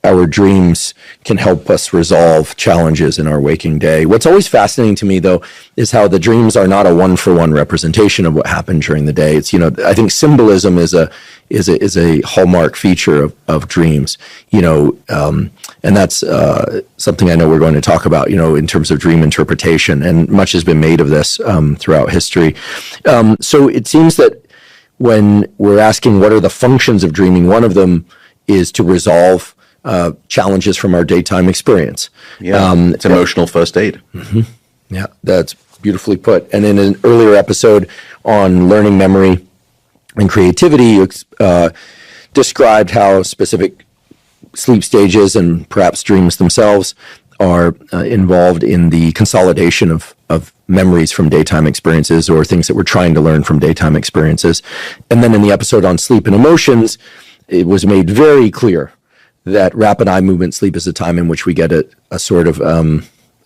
A: our dreams can help us resolve challenges in our waking day. What's always fascinating to me, though, is how the dreams are not a one-for-one representation of what happened during the day. It's, I think symbolism is a hallmark feature of dreams, and that's something I know we're going to talk about, in terms of dream interpretation, and much has been made of this throughout history. So it seems that when we're asking what are the functions of dreaming, one of them is to resolve challenges from our daytime experience.
B: It's emotional first aid.
A: Mm-hmm. Yeah, that's beautifully put. And in an earlier episode on learning, memory, and creativity, you described how specific sleep stages and perhaps dreams themselves are involved in the consolidation of memories from daytime experiences or things that we're trying to learn from daytime experiences. And then in the episode on sleep and emotions, it was made very clear that rapid eye movement sleep is a time in which we get a sort of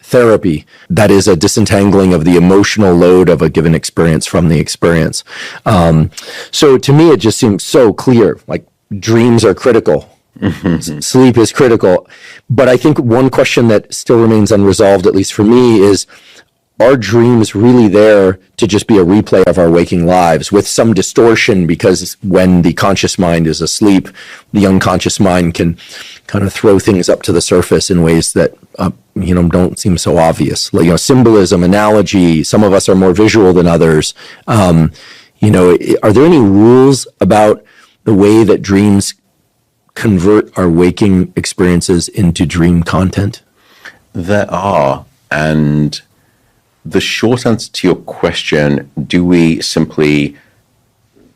A: therapy that is a disentangling of the emotional load of a given experience from the experience. So to me, it just seems so clear, like dreams are critical. Sleep is critical. But I think one question that still remains unresolved, at least for me, is are dreams really there to just be a replay of our waking lives with some distortion? Because when the conscious mind is asleep, the unconscious mind can kind of throw things up to the surface in ways that don't seem so obvious. Symbolism, analogy. Some of us are more visual than others. Are there any rules about the way that dreams convert our waking experiences into dream content?
B: There are, and the short answer to your question, do we simply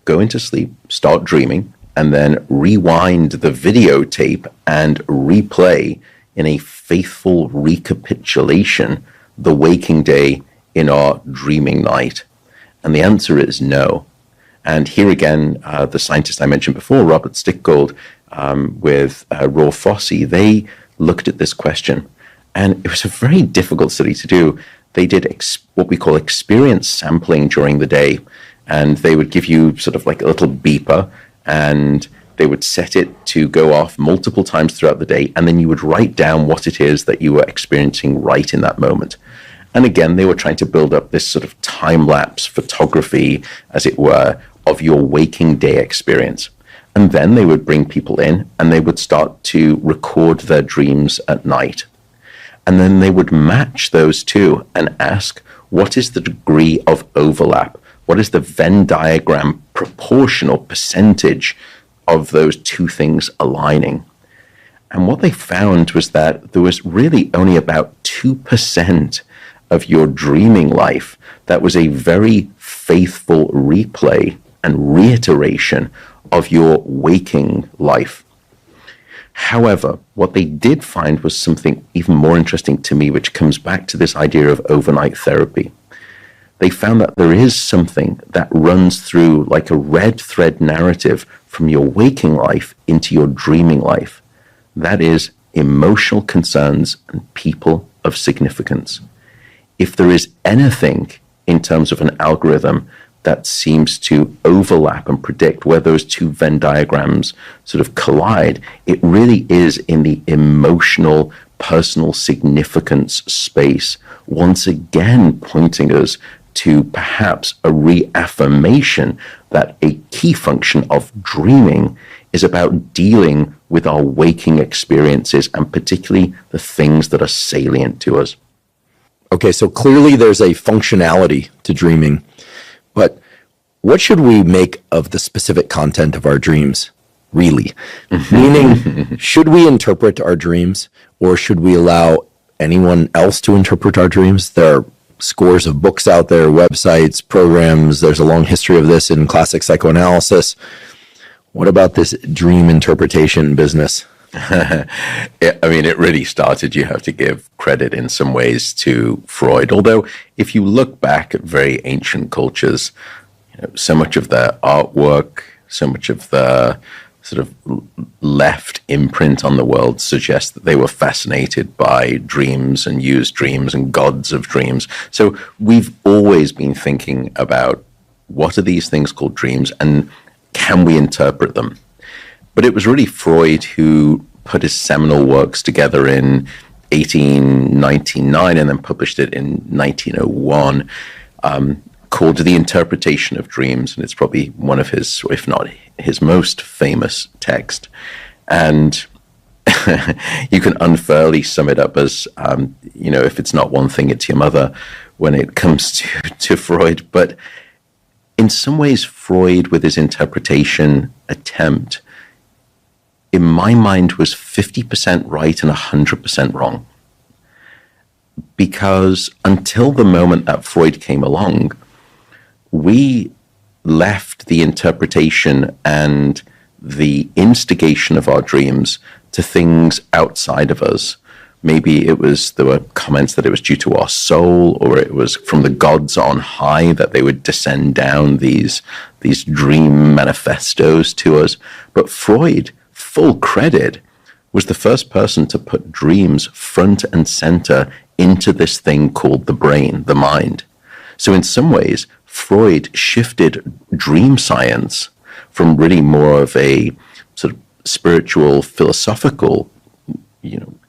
B: go into sleep, start dreaming, and then rewind the videotape and replay in a faithful recapitulation the waking day in our dreaming night? And the answer is no. And here again, the scientist I mentioned before, Robert Stickgold, with Raw Fossey, they looked at this question. And it was a very difficult study to do. They did what we call experience sampling during the day. And they would give you sort of like a little beeper, and they would set it to go off multiple times throughout the day. And then you would write down what it is that you were experiencing right in that moment. And again, they were trying to build up this sort of time-lapse photography, as it were, of your waking day experience. And then they would bring people in and they would start to record their dreams at night. And then they would match those two and ask, what is the degree of overlap? What is the Venn diagram proportional percentage of those two things aligning? And what they found was that there was really only about 2% of your dreaming life that was a very faithful replay and reiteration of your waking life. However, what they did find was something even more interesting to me, which comes back to this idea of overnight therapy. They found that there is something that runs through like a red thread narrative from your waking life into your dreaming life. That is emotional concerns and people of significance. If there is anything in terms of an algorithm that seems to overlap and predict where those two Venn diagrams sort of collide, it really is in the emotional, personal significance space, once again pointing us to perhaps a reaffirmation that a key function of dreaming is about dealing with our waking experiences, and particularly the things that are salient to us.
A: Okay, so clearly there's a functionality to dreaming, but what should we make of the specific content of our dreams, really? Meaning, should we interpret our dreams, or should we allow anyone else to interpret our dreams? There are scores of books out there, websites, programs. There's a long history of this in classic psychoanalysis. What about this dream interpretation business?
B: It really started, you have to give credit in some ways to Freud. Although, if you look back at very ancient cultures, so much of their artwork, so much of the sort of left imprint on the world suggests that they were fascinated by dreams and used dreams and gods of dreams. So we've always been thinking about what are these things called dreams and can we interpret them? But it was really Freud who put his seminal works together in 1899 and then published it in 1901, called The Interpretation of Dreams. And it's probably one of his, if not his most famous text. And you can unfairly sum it up as, if it's not one thing, it's your mother when it comes to Freud. But in some ways, Freud, with his interpretation attempt, in my mind, was 50% right and 100% wrong. Because until the moment that Freud came along, we left the interpretation and the instigation of our dreams to things outside of us. Maybe there were comments that it was due to our soul, or it was from the gods on high that they would descend down these dream manifestos to us. But Freud, full credit, was the first person to put dreams front and center into this thing called the brain, the mind. So in some ways, Freud shifted dream science from really more of a sort of spiritual, philosophical,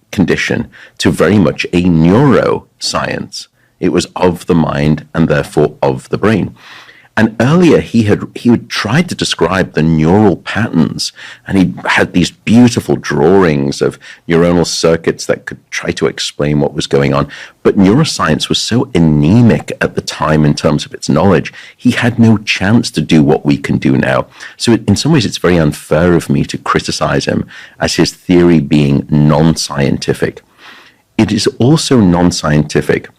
B: condition to very much a neuroscience. It was of the mind and therefore of the brain. And earlier he had tried to describe the neural patterns, and he had these beautiful drawings of neuronal circuits that could try to explain what was going on. But neuroscience was so anemic at the time in terms of its knowledge, he had no chance to do what we can do now. So in some ways, it's very unfair of me to criticize him as his theory being non-scientific. It is also non-scientific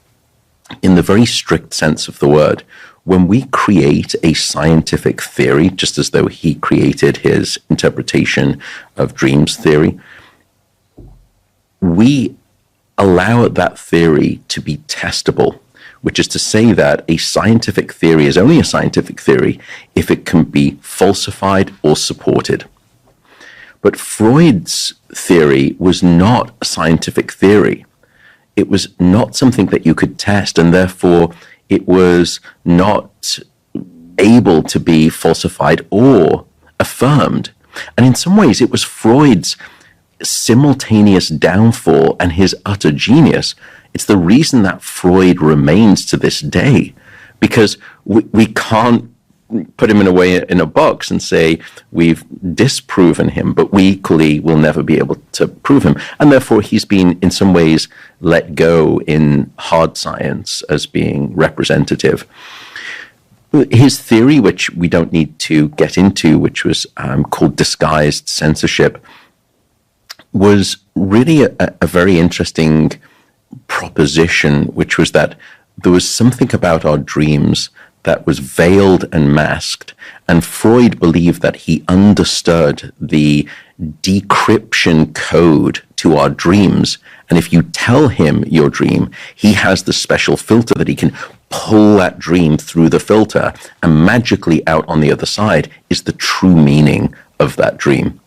B: in the very strict sense of the word. When we create a scientific theory, just as though he created his interpretation of dreams theory, we allow that theory to be testable, which is to say that a scientific theory is only a scientific theory if it can be falsified or supported. But Freud's theory was not a scientific theory. It was not something that you could test, and therefore it was not able to be falsified or affirmed. And in some ways, it was Freud's simultaneous downfall and his utter genius. It's the reason that Freud remains to this day, because we can't put him in a box and say we've disproven him, but we equally will never be able to prove him. And therefore, he's been, in some ways, let go in hard science as being representative. His theory, which we don't need to get into, which was called disguised censorship, was really a very interesting proposition, which was that there was something about our dreams that was veiled and masked. And Freud believed that he understood the decryption code to our dreams. And if you tell him your dream, he has the special filter that he can pull that dream through the filter, and magically out on the other side is the true meaning of that dream.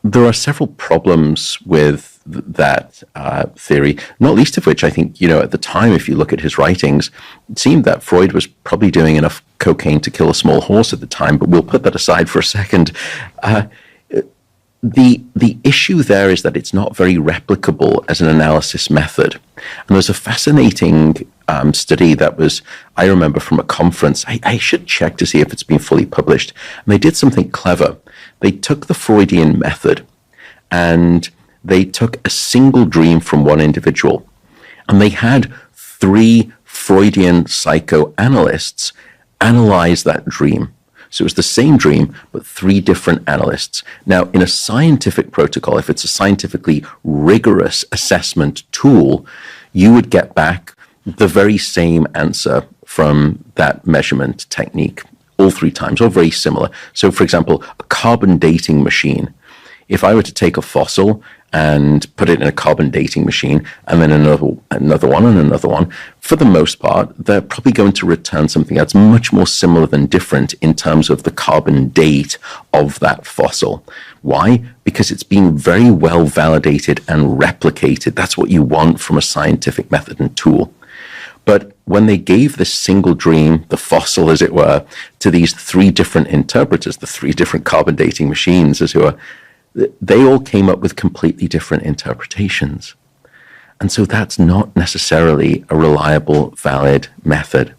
B: There are several problems with that theory, not least of which I think, at the time, if you look at his writings, it seemed that Freud was probably doing enough cocaine to kill a small horse at the time, but we'll put that aside for a second. The issue there is that it's not very replicable as an analysis method. And there's a fascinating study that was, I remember from a conference, I should check to see if it's been fully published. And they did something clever. They took the Freudian method and they took a single dream from one individual. And they had 3 Freudian psychoanalysts analyze that dream. So it was the same dream, but 3 different analysts. Now, in a scientific protocol, if it's a scientifically rigorous assessment tool, you would get back the very same answer from that measurement technique all 3 times, or very similar. So, for example, a carbon dating machine. If I were to take a fossil and put it in a carbon dating machine, and then another one and another one, for the most part, they're probably going to return something that's much more similar than different in terms of the carbon date of that fossil. Why? Because it's been very well validated and replicated. That's what you want from a scientific method and tool. But when they gave this single dream, the fossil, as it were, to these 3 different interpreters, the 3 different carbon dating machines, as it were, they all came up with completely different interpretations. And so that's not necessarily a reliable, valid method.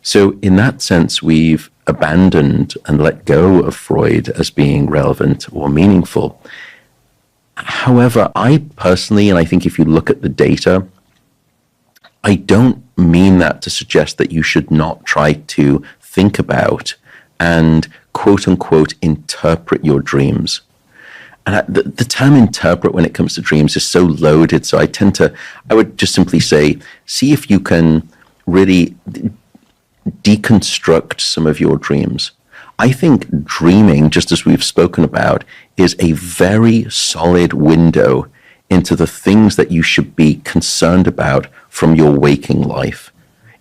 B: So in that sense, we've abandoned and let go of Freud as being relevant or meaningful. However, I personally, and I think if you look at the data, I don't mean that to suggest that you should not try to think about and quote unquote interpret your dreams. And the term interpret when it comes to dreams is so loaded. So I would just simply say, see if you can really deconstruct some of your dreams. I think dreaming, just as we've spoken about, is a very solid window into the things that you should be concerned about from your waking life.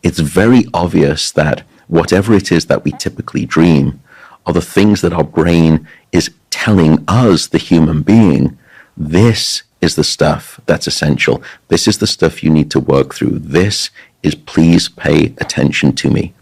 B: It's very obvious that whatever it is that we typically dream are the things that our brain is telling us, the human being, this is the stuff that's essential. This is the stuff you need to work through. This is, please pay attention to me.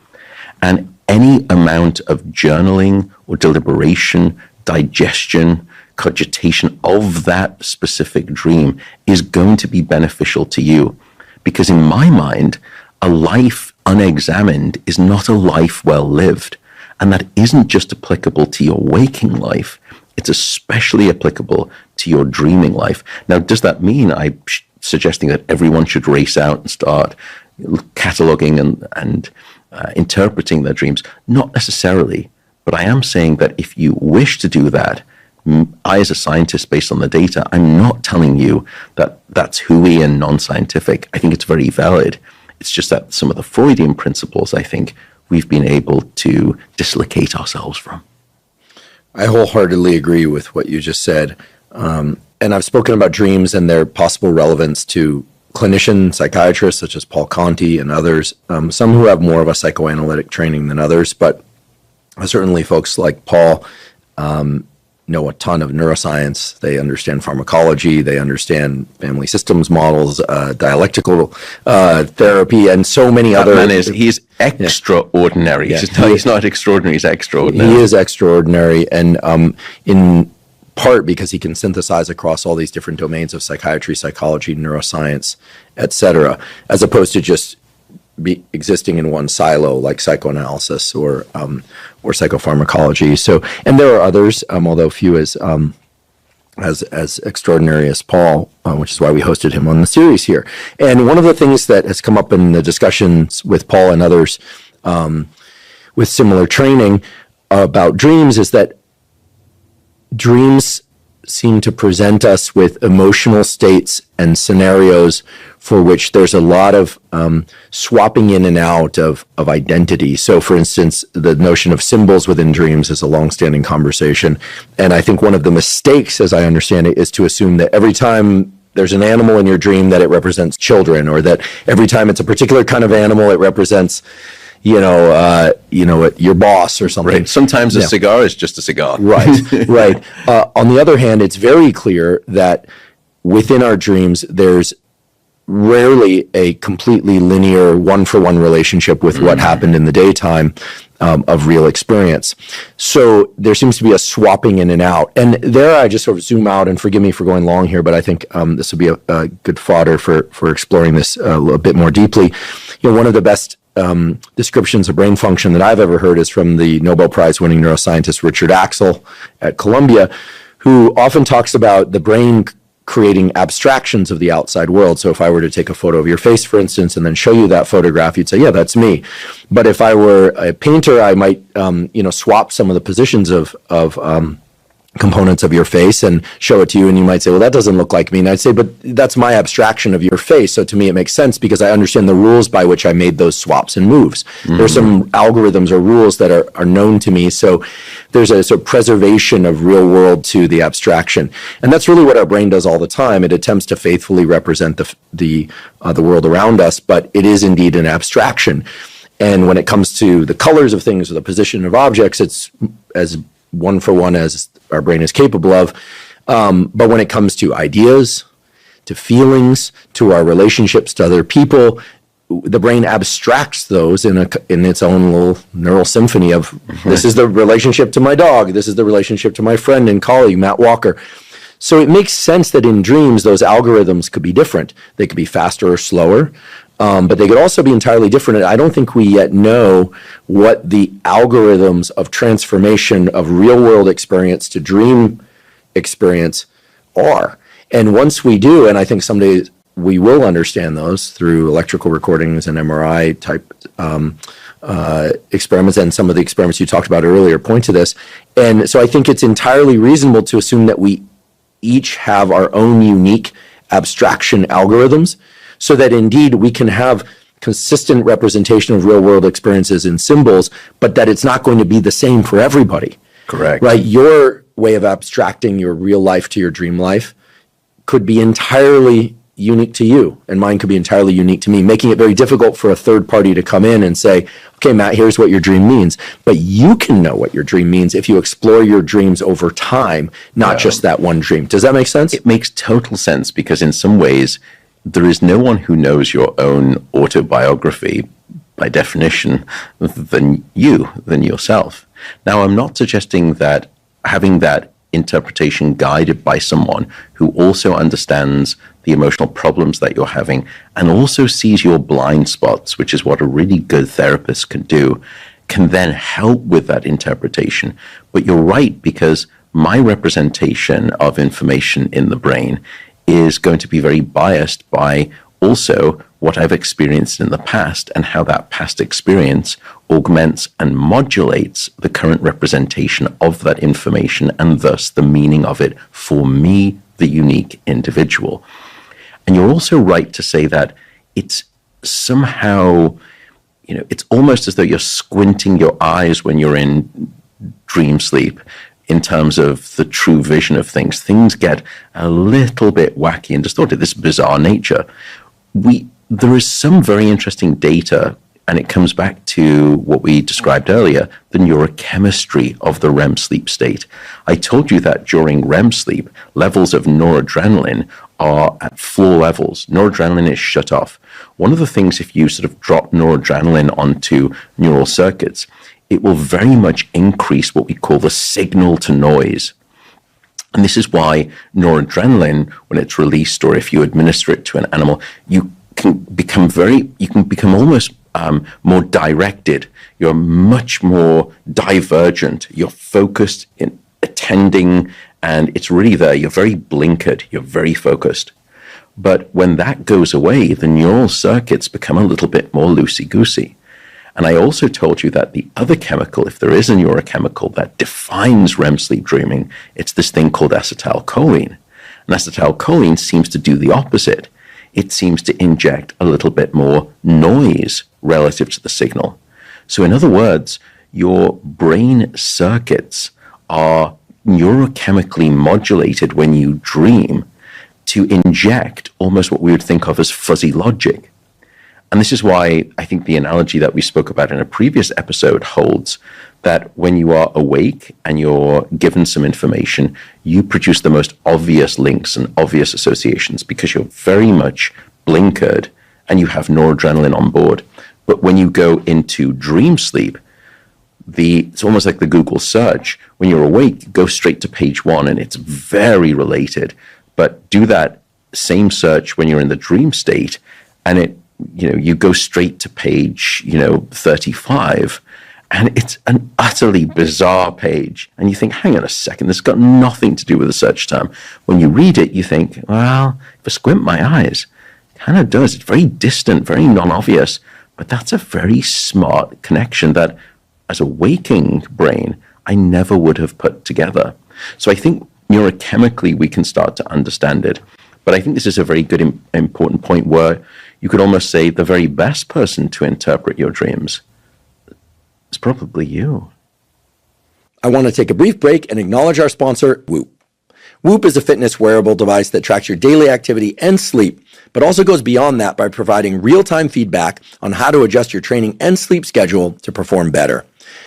B: And any amount of journaling or deliberation, digestion, cogitation of that specific dream is going to be beneficial to you. Because in my mind, a life unexamined is not a life well lived. And that isn't just applicable to your waking life. It's especially applicable to your dreaming life. Now, does that mean I'm suggesting that everyone should race out and start cataloging and interpreting their dreams? Not necessarily. But I am saying that if you wish to do that, I, as a scientist, based on the data, I'm not telling you that that's hooey and non-scientific. I think it's very valid. It's just that some of the Freudian principles, I think, we've been able to dislocate ourselves from.
A: I wholeheartedly agree with what you just said. And I've spoken about dreams and their possible relevance to clinicians, psychiatrists such as Paul Conti and others, some who have more of a psychoanalytic training than others, but certainly folks like Paul know a ton of neuroscience. They understand pharmacology. They understand family systems models, dialectical therapy, and so many other.
B: That man he's extraordinary. Yeah. He's not extraordinary. He's extraordinary.
A: He is extraordinary, and in part because he can synthesize across all these different domains of psychiatry, psychology, neuroscience, etc., as opposed to just be existing in one silo like psychoanalysis or psychopharmacology. So, and there are others, although few as extraordinary as Paul, which is why we hosted him on the series here. And one of the things that has come up in the discussions with Paul and others with similar training about dreams is that dreams seem to present us with emotional states and scenarios for which there's a lot of swapping in and out of identity. So, for instance, the notion of symbols within dreams is a longstanding conversation. And I think one of the mistakes, as I understand it, is to assume that every time there's an animal in your dream that it represents children, or that every time it's a particular kind of animal, it represents your boss or something.
B: Right. Sometimes a cigar is just a cigar.
A: Right, right. On the other hand, it's very clear that within our dreams, there's rarely a completely linear one-for-one relationship with what happened in the daytime of real experience. So there seems to be a swapping in and out. And there I just sort of zoom out, and forgive me for going long here, but I think this will be a good fodder for exploring this a little bit more deeply. One of the best descriptions of brain function that I've ever heard is from the Nobel Prize winning neuroscientist Richard Axel at Columbia, who often talks about the brain creating abstractions of the outside world. So if I were to take a photo of your face, for instance, and then show you that photograph, you'd say, yeah, that's me. But if I were a painter, I might, swap some of the positions of components of your face and show it to you, and you might say, well, that doesn't look like me. And I'd say, but that's my abstraction of your face. So to me, it makes sense because I understand the rules by which I made those swaps and moves. There's some algorithms or rules that are known to me. So there's a sort of preservation of real world to the abstraction. And that's really what our brain does all the time. It attempts to faithfully represent the world around us, but it is indeed an abstraction. And when it comes to the colors of things or the position of objects, it's as one for one as our brain is capable of. But when it comes to ideas, to feelings, to our relationships to other people, the brain abstracts those in its own little neural symphony of this is the relationship to my dog, this is the relationship to my friend and colleague, Matt Walker. So it makes sense that in dreams, those algorithms could be different. They could be faster or slower. But they could also be entirely different. I don't think we yet know what the algorithms of transformation of real-world experience to dream experience are. And once we do, and I think someday we will understand those through electrical recordings and MRI type experiments, and some of the experiments you talked about earlier point to this. And so I think it's entirely reasonable to assume that we each have our own unique abstraction algorithms, so that indeed we can have consistent representation of real world experiences in symbols, but that it's not going to be the same for everybody.
B: Correct.
A: Right? Your way of abstracting your real life to your dream life could be entirely unique to you, and mine could be entirely unique to me, making it very difficult for a third party to come in and say, okay, Matt, here's what your dream means. But you can know what your dream means if you explore your dreams over time, not just that one dream. Does that make sense?
B: It makes total sense, because in some ways, there is no one who knows your own autobiography, by definition, than yourself. Now, I'm not suggesting that having that interpretation guided by someone who also understands the emotional problems that you're having and also sees your blind spots, which is what a really good therapist can do, can then help with that interpretation. But you're right, because my representation of information in the brain is going to be very biased by also what I've experienced in the past and how that past experience augments and modulates the current representation of that information and thus the meaning of it for me, the unique individual. And you're also right to say that it's somehow, it's almost as though you're squinting your eyes when you're in dream sleep. In terms of the true vision of things, things get a little bit wacky and distorted, this bizarre nature. There is some very interesting data, and it comes back to what we described earlier, the neurochemistry of the REM sleep state. I told you that during REM sleep, levels of noradrenaline are at floor levels. Noradrenaline is shut off. One of the things, if you sort of drop noradrenaline onto neural circuits, it will very much increase what we call the signal to noise. And this is why noradrenaline, when it's released or if you administer it to an animal, you can become almost more directed. You're much more divergent. You're focused in attending, and it's really there. You're very blinkered. You're very focused. But when that goes away, the neural circuits become a little bit more loosey-goosey. And I also told you that the other chemical, if there is a neurochemical that defines REM sleep dreaming, it's this thing called acetylcholine. And acetylcholine seems to do the opposite. It seems to inject a little bit more noise relative to the signal. So in other words, your brain circuits are neurochemically modulated when you dream to inject almost what we would think of as fuzzy logic. And this is why I think the analogy that we spoke about in a previous episode holds, that when you are awake and you're given some information, you produce the most obvious links and obvious associations because you're very much blinkered and you have noradrenaline on board. But when you go into dream sleep, it's almost like the Google search. When you're awake, go straight to page 1 and it's very related. But do that same search when you're in the dream state and you go straight to page 35, and it's an utterly bizarre page, and you think, hang on a second, this has got nothing to do with the search term. When you read it, you think, well, if I squint my eyes, it kind of does. It's very distant, very non-obvious, but that's a very smart connection that as a waking brain I never would have put together. So I think neurochemically we can start to understand it. But I think this is a very good, important point where you could almost say the very best person to interpret your dreams is probably you.
A: I want to take a brief break and acknowledge our sponsor, Whoop. Whoop is a fitness wearable device that tracks your daily activity and sleep, but also goes beyond that by providing real-time feedback on how to adjust your training and sleep schedule to perform better.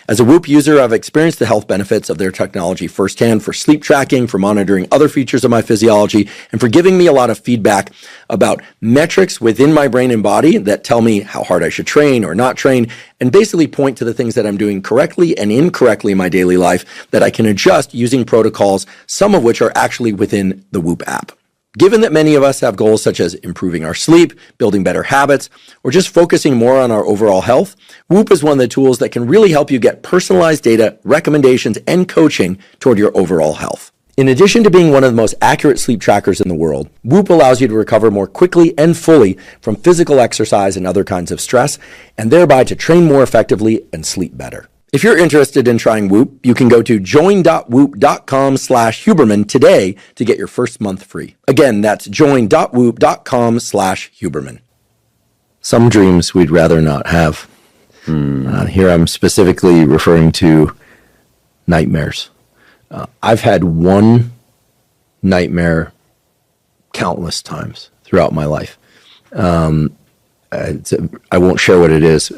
A: As a Whoop user, I've experienced the health benefits of their technology firsthand for sleep tracking, for monitoring other features of my physiology, and for giving me a lot of feedback about metrics within my brain and body that tell me how hard I should train or not train, and basically point to the things that I'm doing correctly and incorrectly in my daily life that I can adjust using protocols, some of which are actually within the Whoop app. Given that many of us have goals such as improving our sleep, building better habits, or just focusing more on our overall health, Whoop is one of the tools that can really help you get personalized data, recommendations, and coaching toward your overall health. In addition to being one of the most accurate sleep trackers in the world, Whoop allows you to recover more quickly and fully from physical exercise and other kinds of stress, and thereby to train more effectively and sleep better. If you're interested in trying Whoop, you can go to join.whoop.com/Huberman today to get your first month free. Again, that's join.whoop.com/Huberman. Some dreams we'd rather not have. Here I'm specifically referring to nightmares. I've had one nightmare countless times throughout my life. I won't share what it is.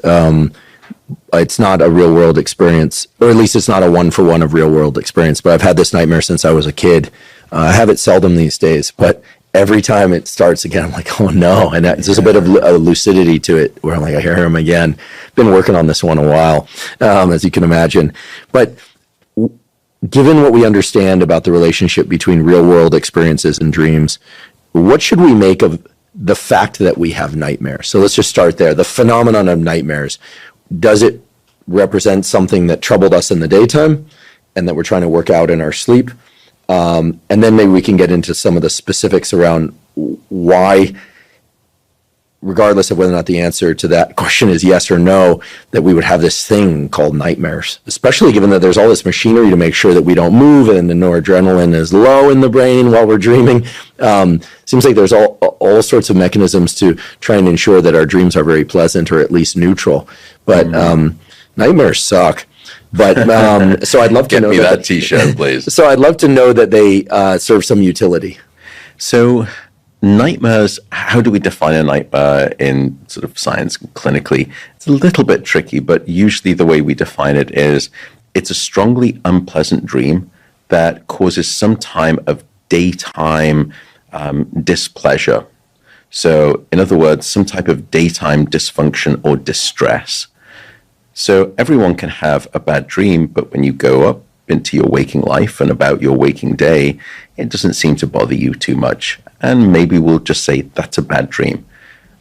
A: It's not a real world experience, or at least it's not a one-for-one of real world experience, but I've had this nightmare since I was a kid. I have it seldom these days, but every time it starts again, I'm like, oh no. And there's a bit of lucidity to it where I'm like, I hear him again. Been working on this one a while, as you can imagine. But given what we understand about the relationship between real world experiences and dreams, what should we make of the fact that we have nightmares? So let's just start there. The phenomenon of nightmares. Does it represent something that troubled us in the daytime and that we're trying to work out in our sleep? And then maybe we can get into some of the specifics around why, regardless of whether or not the answer to that question is yes or no, that we would have this thing called nightmares, especially given that there's all this machinery to make sure that we don't move and the noradrenaline is low in the brain while we're dreaming. Seems like there's all sorts of mechanisms to try and ensure that our dreams are very pleasant or at least neutral. But nightmares suck. But so I'd love to know
B: that T-shirt, please.
A: So I'd love to know that they serve some utility.
B: So nightmares, how do we define a nightmare in sort of science clinically? It's a little bit tricky, but usually the way we define it is it's a strongly unpleasant dream that causes some time of daytime displeasure. So in other words, some type of daytime dysfunction or distress. So everyone can have a bad dream, but when you go up into your waking life and about your waking day, it doesn't seem to bother you too much. And maybe we'll just say that's a bad dream.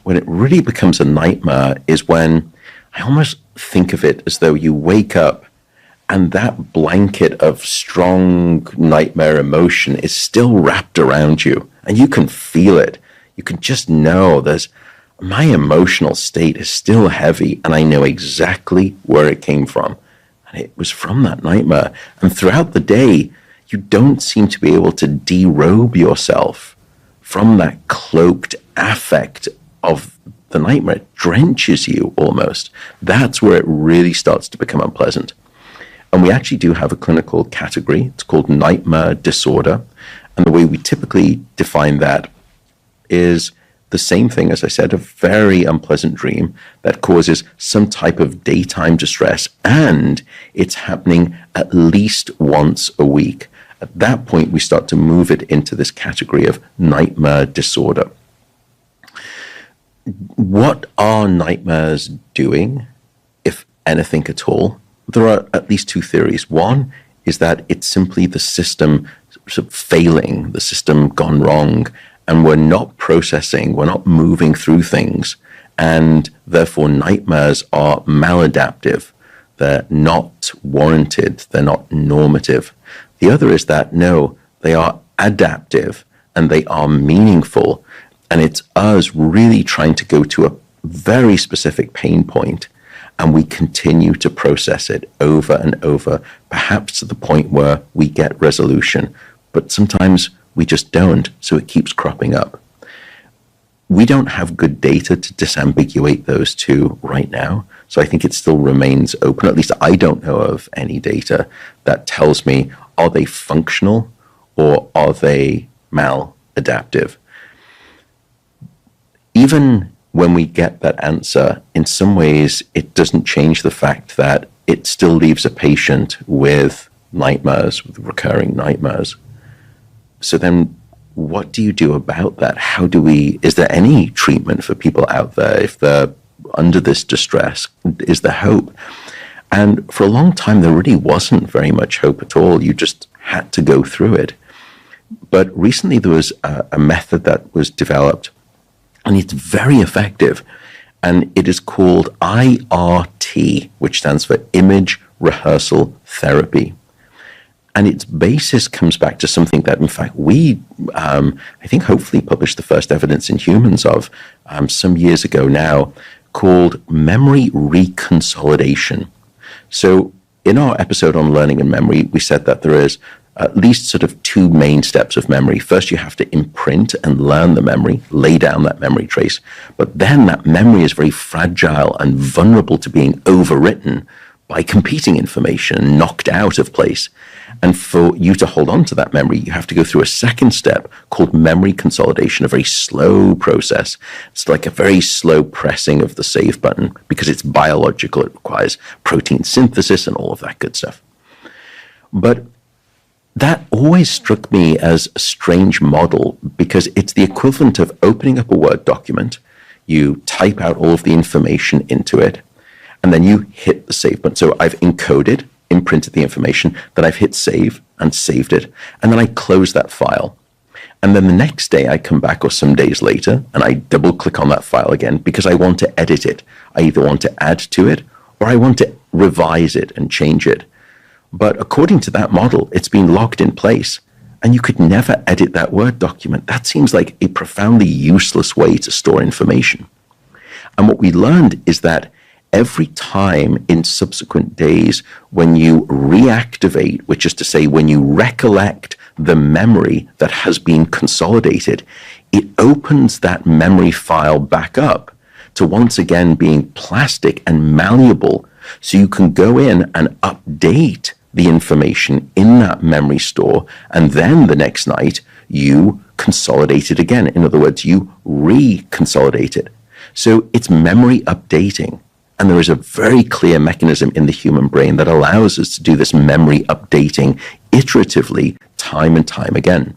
B: When it really becomes a nightmare is when I almost think of it as though you wake up and that blanket of strong nightmare emotion is still wrapped around you and you can feel it. You can just know there's my emotional state is still heavy, and I know exactly where it came from. And it was from that nightmare. And throughout the day, you don't seem to be able to derobe yourself from that cloaked affect of the nightmare. It drenches you almost. That's where it really starts to become unpleasant. And we actually do have a clinical category. It's called nightmare disorder. And the way we typically define that is the same thing, as I said, a very unpleasant dream that causes some type of daytime distress, and it's happening at least once a week. At that point, we start to move it into this category of nightmare disorder. What are nightmares doing, if anything at all? There are at least two theories. One is that it's simply the system sort of failing, the system gone wrong, and we're not processing, we're not moving through things, and therefore nightmares are maladaptive. They're not warranted, they're not normative. The other is that, no, they are adaptive and they are meaningful, and it's us really trying to go to a very specific pain point, and we continue to process it over and over, perhaps to the point where we get resolution, but sometimes we just don't, so it keeps cropping up. We don't have good data to disambiguate those two right now, so I think it still remains open. At least I don't know of any data that tells me, are they functional or are they maladaptive? Even when we get that answer, in some ways, it doesn't change the fact that it still leaves a patient with nightmares, with recurring nightmares. So then what do you do about that? Is there any treatment for people out there if they're under this distress? Is there hope? And for a long time, there really wasn't very much hope at all. You just had to go through it. But recently there was a method that was developed, and it's very effective. And it is called IRT, which stands for Image Rehearsal Therapy. And its basis comes back to something that, in fact, we, I think, hopefully published the first evidence in humans of some years ago now, called memory reconsolidation. So in our episode on learning and memory, we said that there is at least sort of two main steps of memory. First, you have to imprint and learn the memory, lay down that memory trace. But then that memory is very fragile and vulnerable to being overwritten by competing information, knocked out of place. And for you to hold on to that memory, you have to go through a second step called memory consolidation, a very slow process. It's like a very slow pressing of the save button because it's biological. It requires protein synthesis and all of that good stuff. But that always struck me as a strange model because it's the equivalent of opening up a Word document. You type out all of the information into it, and then you hit the save button. So I've imprinted the information, then I've hit save and saved it, and then I close that file. And then the next day I come back, or some days later, and I double click on that file again because I want to edit it. I either want to add to it or I want to revise it and change it. But according to that model, it's been locked in place, and you could never edit that Word document. That seems like a profoundly useless way to store information. And what we learned is that every time in subsequent days when you reactivate, which is to say when you recollect the memory that has been consolidated, it opens that memory file back up to once again being plastic and malleable, so you can go in and update the information in that memory store, and then the next night you consolidate it again. In other words, you reconsolidate it. So it's memory updating. And there is a very clear mechanism in the human brain that allows us to do this memory updating iteratively, time and time again.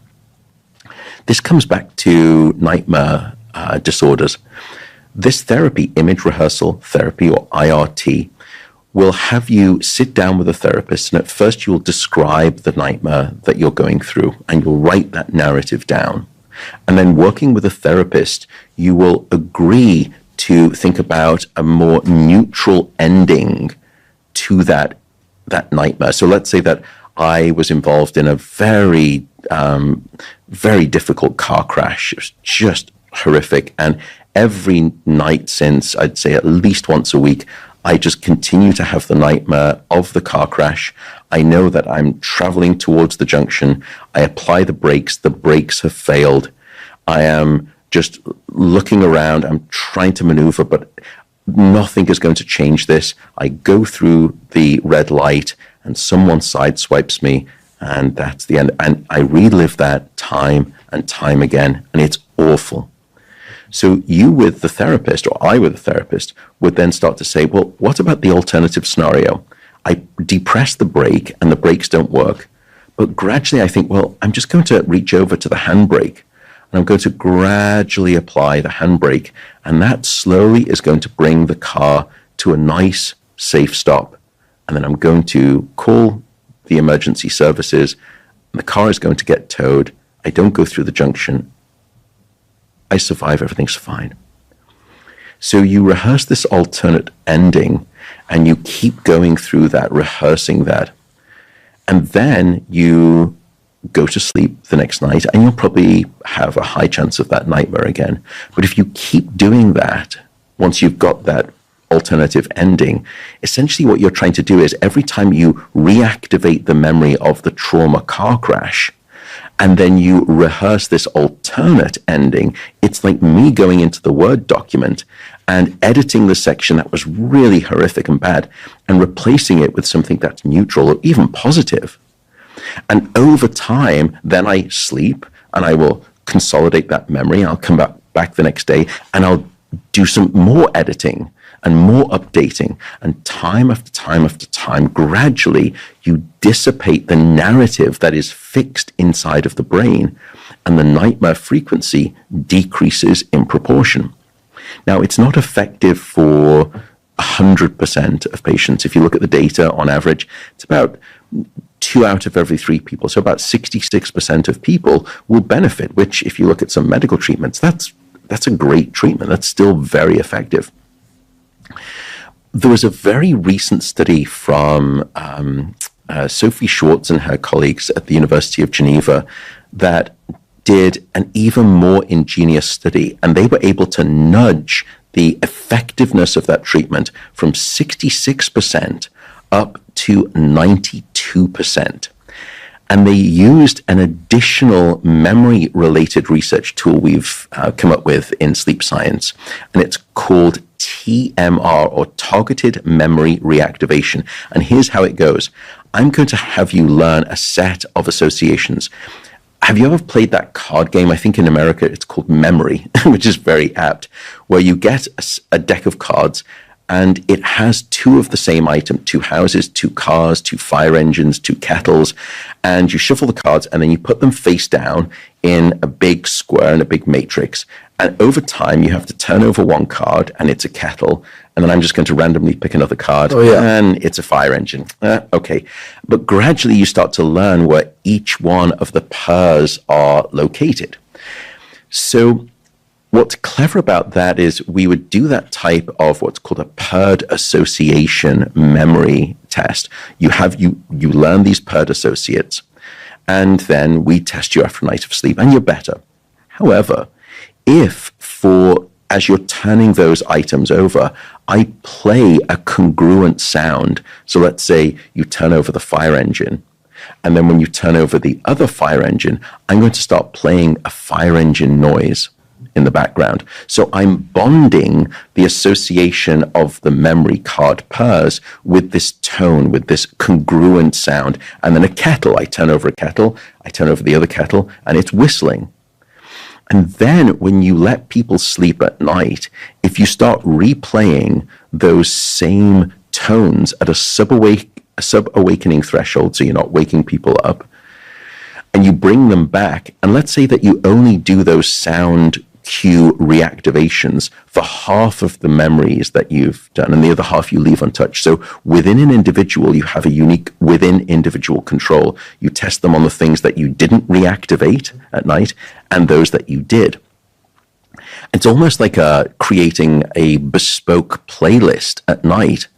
B: This comes back to nightmare disorders. This therapy, image rehearsal therapy, or IRT, will have you sit down with a therapist, and at first you'll describe the nightmare that you're going through, and you'll write that narrative down. And then working with a therapist, you will agree to think about a more neutral ending to that nightmare. So let's say that I was involved in a very, very difficult car crash. It was just horrific. And every night since, I'd say at least once a week, I just continue to have the nightmare of the car crash. I know that I'm traveling towards the junction. I apply the brakes have failed. I am just looking around. I'm trying to maneuver, but nothing is going to change this. I go through the red light and someone sideswipes me, and that's the end. And I relive that time and time again, and it's awful. So you with the therapist, or I with the therapist, would then start to say, well, what about the alternative scenario? I depress the brake and the brakes don't work. But gradually I think, well, I'm just going to reach over to the handbrake and I'm going to gradually apply the handbrake. And that slowly is going to bring the car to a nice, safe stop. And then I'm going to call the emergency services. And the car is going to get towed. I don't go through the junction. I survive, everything's fine. So you rehearse this alternate ending and you keep going through that, rehearsing that. And then you go to sleep the next night and you'll probably have a high chance of that nightmare again. But if you keep doing that, once you've got that alternative ending, essentially what you're trying to do is every time you reactivate the memory of the trauma car crash, and then you rehearse this alternate ending, it's like me going into the Word document and editing the section that was really horrific and bad and replacing it with something that's neutral or even positive. And over time, then I sleep and I will consolidate that memory. I'll come back the next day and I'll do some more editing and more updating. And time after time after time, gradually you dissipate the narrative that is fixed inside of the brain, and the nightmare frequency decreases in proportion. Now, it's not effective for 100% of patients. If you look at the data on average, it's about 2 out of every 3 people. So about 66% of people will benefit, which if you look at some medical treatments, that's a great treatment. That's still very effective. There was a very recent study from Sophie Schwartz and her colleagues at the University of Geneva that did an even more ingenious study, and they were able to nudge the effectiveness of that treatment from 66% up to 92%. And they used an additional memory-related research tool we've come up with in sleep science, and it's called TMR, or Targeted Memory Reactivation. And here's how it goes. I'm going to have you learn a set of associations. Have you ever played that card game? I think in America it's called Memory, which is very apt, where you get a deck of cards and it has 2 of the same item, 2 houses, 2 cars, 2 fire engines, 2 kettles, and you shuffle the cards and then you put them face down in a big square in a big matrix. And over time, you have to turn over 1 card and it's a kettle. And then I'm just going to randomly pick another card and it's a fire engine. Okay. But gradually you start to learn where each one of the pairs are located. So what's clever about that is we would do that type of what's called a paired association memory test. You learn these paired associates, and then we test you after a night of sleep, and you're better. However, if as you're turning those items over, I play a congruent sound. So let's say you turn over the fire engine, and then when you turn over the other fire engine, I'm going to start playing a fire engine noise in the background. So I'm bonding the association of the memory card pairs with this tone, with this congruent sound. And then a kettle, I turn over a kettle, I turn over the other kettle, and it's whistling. And then when you let people sleep at night, if you start replaying those same tones at a sub-awakening threshold, so you're not waking people up, and you bring them back, and let's say that you only do those sound cue reactivations for half of the memories that you've done, and the other half you leave untouched. So within an individual, you have a unique within individual control. You test them on the things that you didn't reactivate at night and those that you did. It's almost like creating a bespoke playlist at night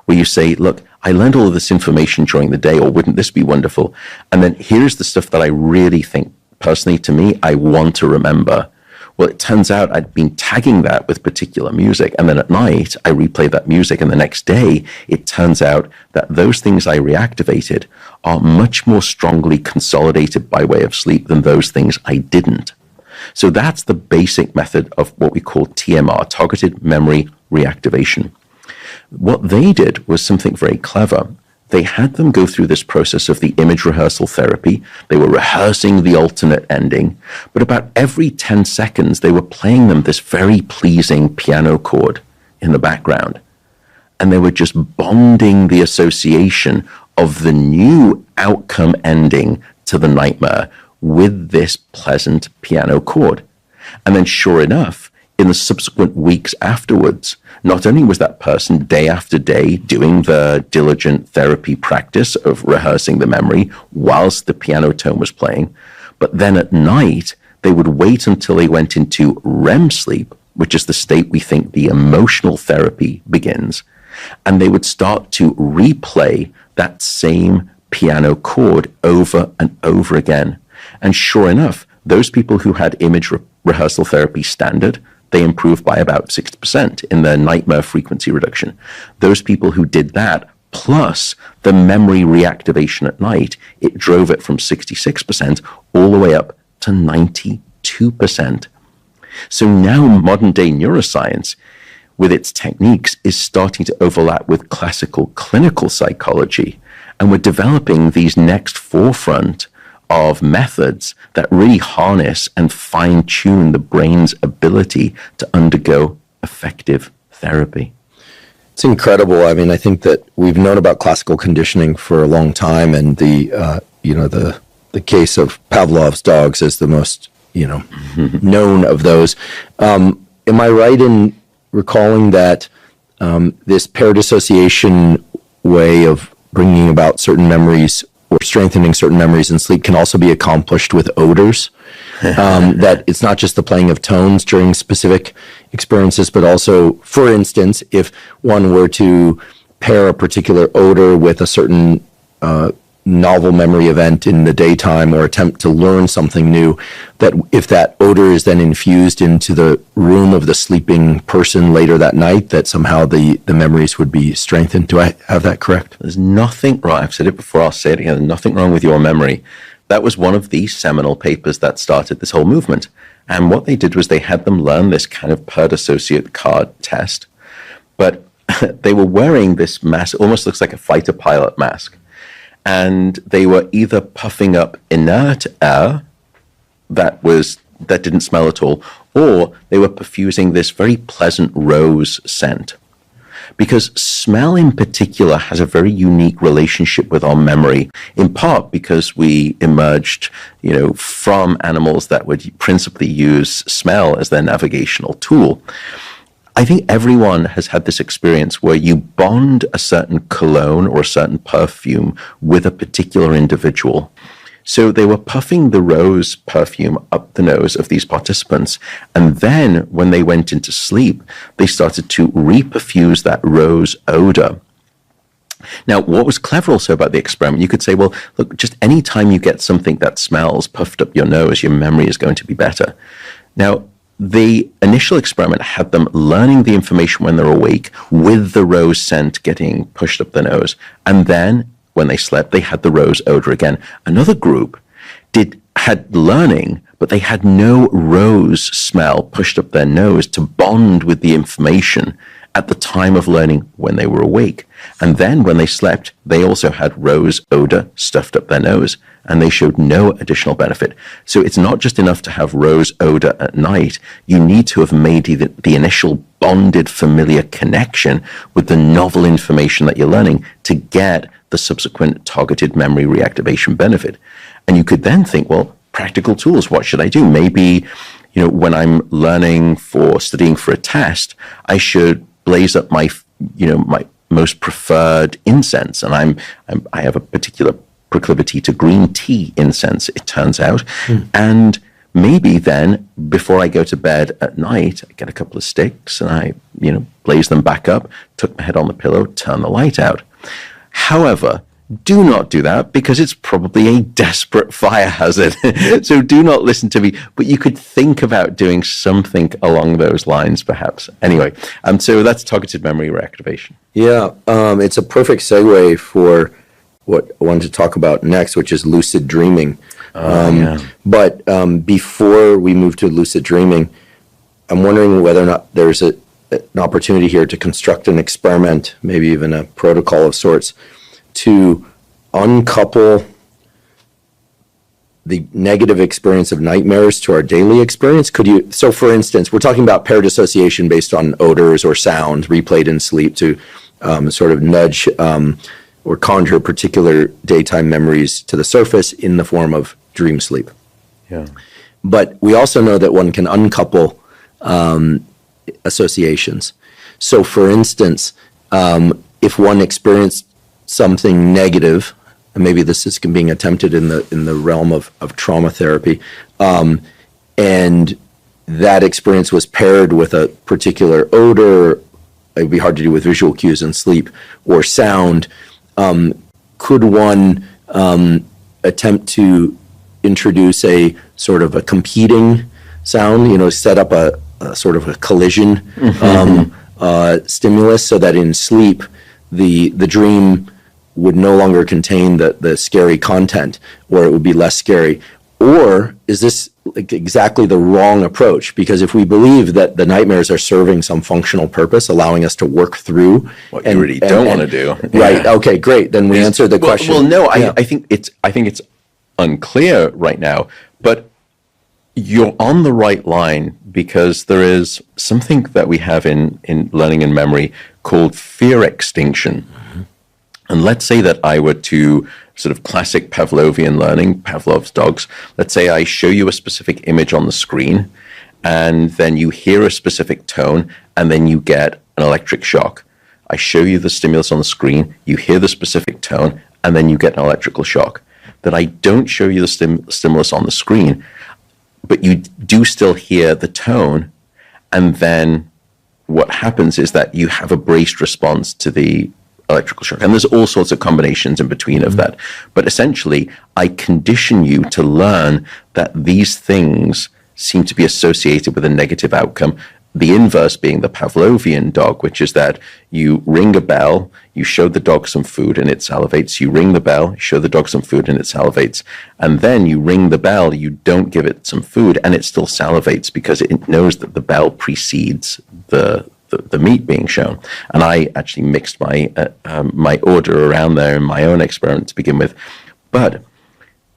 B: where you say, look, I learned all of this information during the day, or wouldn't this be wonderful? And then here's the stuff that I really think, personally to me, I want to remember. Well, it turns out I'd been tagging that with particular music. And then at night, I replay that music. And the next day, it turns out that those things I reactivated are much more strongly consolidated by way of sleep than those things I didn't. So that's the basic method of what we call TMR, targeted memory reactivation. What they did was something very clever. They had them go through this process of the image rehearsal therapy. They were rehearsing the alternate ending, but about every 10 seconds, they were playing them this very pleasing piano chord in the background. And they were just bonding the association of the new outcome ending to the nightmare with this pleasant piano chord. And then sure enough, in the subsequent weeks afterwards, not only was that person day after day doing the diligent therapy practice of rehearsing the memory whilst the piano tone was playing, but then at night, they would wait until they went into REM sleep, which is the state we think the emotional therapy begins, and they would start to replay that same piano chord over and over again. And sure enough, those people who had image rehearsal therapy standard, they improved by about 60% in their nightmare frequency reduction. Those people who did that, plus the memory reactivation at night, it drove it from 66% all the way up to 92%. So now modern day neuroscience, with its techniques, is starting to overlap with classical clinical psychology. And we're developing these next forefront of methods that really harness and fine-tune the brain's ability to undergo effective therapy.
A: It's incredible. I mean, I think that we've known about classical conditioning for a long time, and the case of Pavlov's dogs is the most known of those. Am I right in recalling that this pair dissociation way of bringing about certain memories or strengthening certain memories in sleep can also be accomplished with odors? That it's not just the playing of tones during specific experiences, but also, for instance, if one were to pair a particular odor with a certain novel memory event in the daytime or attempt to learn something new, that if that odor is then infused into the room of the sleeping person later that night, that somehow the memories would be strengthened. Do I have that correct?
B: There's nothing wrong. I've said it before, I'll say it again. There's nothing wrong with your memory. That was one of the seminal papers that started this whole movement. And what they did was they had them learn this kind of per dissociate card test. But they were wearing this mask, almost looks like a fighter pilot mask. And they were either puffing up inert air that didn't smell at all, or they were perfusing this very pleasant rose scent. Because smell in particular has a very unique relationship with our memory, in part because we emerged, from animals that would principally use smell as their navigational tool. I think everyone has had this experience where you bond a certain cologne or a certain perfume with a particular individual. So they were puffing the rose perfume up the nose of these participants. And then when they went into sleep, they started to reperfuse that rose odor. Now, what was clever also about the experiment, you could say, well, look, just any time you get something that smells puffed up your nose, your memory is going to be better. Now, the initial experiment had them learning the information when they're awake with the rose scent getting pushed up their nose. And then when they slept, they had the rose odor again. Another group had learning, but they had no rose smell pushed up their nose to bond with the information at the time of learning when they were awake. And then when they slept, they also had rose odor stuffed up their nose, and they showed no additional benefit. So it's not just enough to have rose odor at night. You need to have made the initial bonded familiar connection with the novel information that you're learning to get the subsequent targeted memory reactivation benefit. And you could then think, well, practical tools, what should I do? Maybe, when I'm studying for a test, I should blaze up my most preferred incense. And I have a particular proclivity to green tea incense, it turns out. And maybe then, before I go to bed at night, I get a couple of sticks and I, blaze them back up, tuck my head on the pillow, turn the light out. However, Do not do that, because it's probably a desperate fire hazard. So do not listen to me. But you could think about doing something along those lines, perhaps. Anyway, so that's targeted memory reactivation.
A: Yeah, it's a perfect segue for what I wanted to talk about next, which is lucid dreaming. But before we move to lucid dreaming, I'm wondering whether or not there's an opportunity here to construct an experiment, maybe even a protocol of sorts, to uncouple the negative experience of nightmares to our daily experience. So for instance, we're talking about paired association based on odors or sounds replayed in sleep to sort of nudge or conjure particular daytime memories to the surface in the form of dream sleep.
B: Yeah.
A: But we also know that one can uncouple associations. So for instance, if one experienced something negative, and maybe this is being attempted in the realm of trauma therapy, and that experience was paired with a particular odor, it'd be hard to do with visual cues in sleep, or sound, could one attempt to introduce a sort of a competing sound, set up a sort of a collision stimulus, so that in sleep the dream would no longer contain the scary content, or it would be less scary? Or is this exactly the wrong approach? Because if we believe that the nightmares are serving some functional purpose, allowing us to work through
B: what you really don't want to do,
A: right? Yeah. Okay, great. Then we answered the question.
B: Well, no, I think it's unclear right now, but you're on the right line, because there is something that we have in learning and memory called fear extinction. Mm-hmm. And let's say that I were to sort of classic Pavlovian learning, Pavlov's dogs. Let's say I show you a specific image on the screen, and then you hear a specific tone, and then you get an electric shock. I show you the stimulus on the screen, you hear the specific tone, and then you get an electrical shock. That I don't show you the stimulus on the screen, but you do still hear the tone, and then what happens is that you have a braced response to the electrical shock. And there's all sorts of combinations in between of that. But essentially, I condition you to learn that these things seem to be associated with a negative outcome. The inverse being the Pavlovian dog, which is that you ring a bell, you show the dog some food and it salivates. You ring the bell, you show the dog some food and it salivates. And then you ring the bell, you don't give it some food, and it still salivates, because it knows that the bell precedes the meat being shown. And I actually mixed my order around there in my own experiment to begin with. But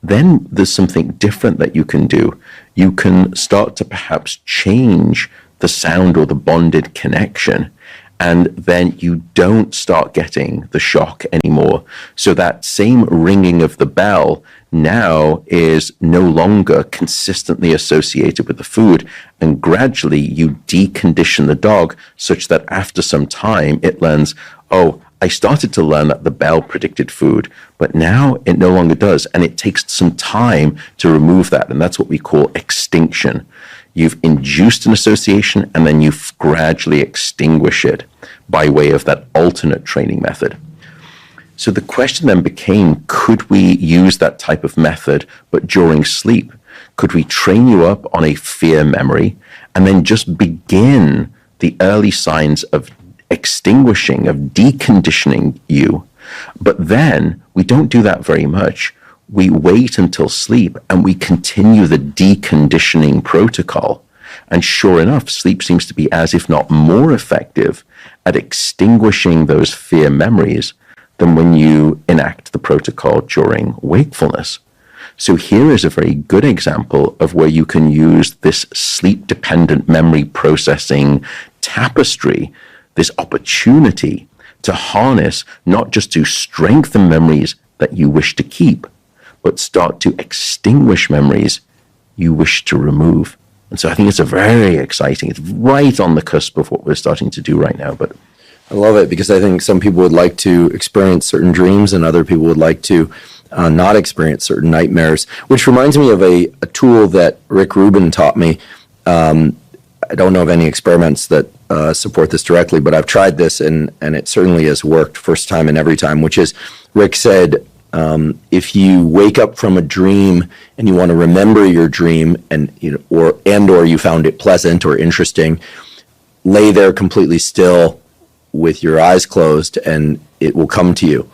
B: then there's something different that you can do. You can start to perhaps change the sound or the bonded connection, and then you don't start getting the shock anymore. So that same ringing of the bell now is no longer consistently associated with the food, and gradually you decondition the dog such that after some time it learns, oh, I started to learn that the bell predicted food, but now it no longer does, and it takes some time to remove that, and that's what we call extinction. You've induced an association, and then you gradually extinguish it by way of that alternate training method. So the question then became, could we use that type of method, but during sleep? Could we train you up on a fear memory and then just begin the early signs of extinguishing, of deconditioning you? But then we don't do that very much. We wait until sleep and we continue the deconditioning protocol. And sure enough, sleep seems to be as if not more effective at extinguishing those fear memories than when you enact the protocol during wakefulness. So here is a very good example of where you can use this sleep-dependent memory processing tapestry, this opportunity to harness, not just to strengthen memories that you wish to keep, but start to extinguish memories you wish to remove. And so I think it's a very exciting, it's right on the cusp of what we're starting to do right now. But
A: I love it, because I think some people would like to experience certain dreams and other people would like to not experience certain nightmares, which reminds me of a tool that Rick Rubin taught me. I don't know of any experiments that support this directly, but I've tried this and it certainly has worked first time and every time, which is, Rick said, if you wake up from a dream and you want to remember your dream and or you found it pleasant or interesting, lay there completely still with your eyes closed and it will come to you.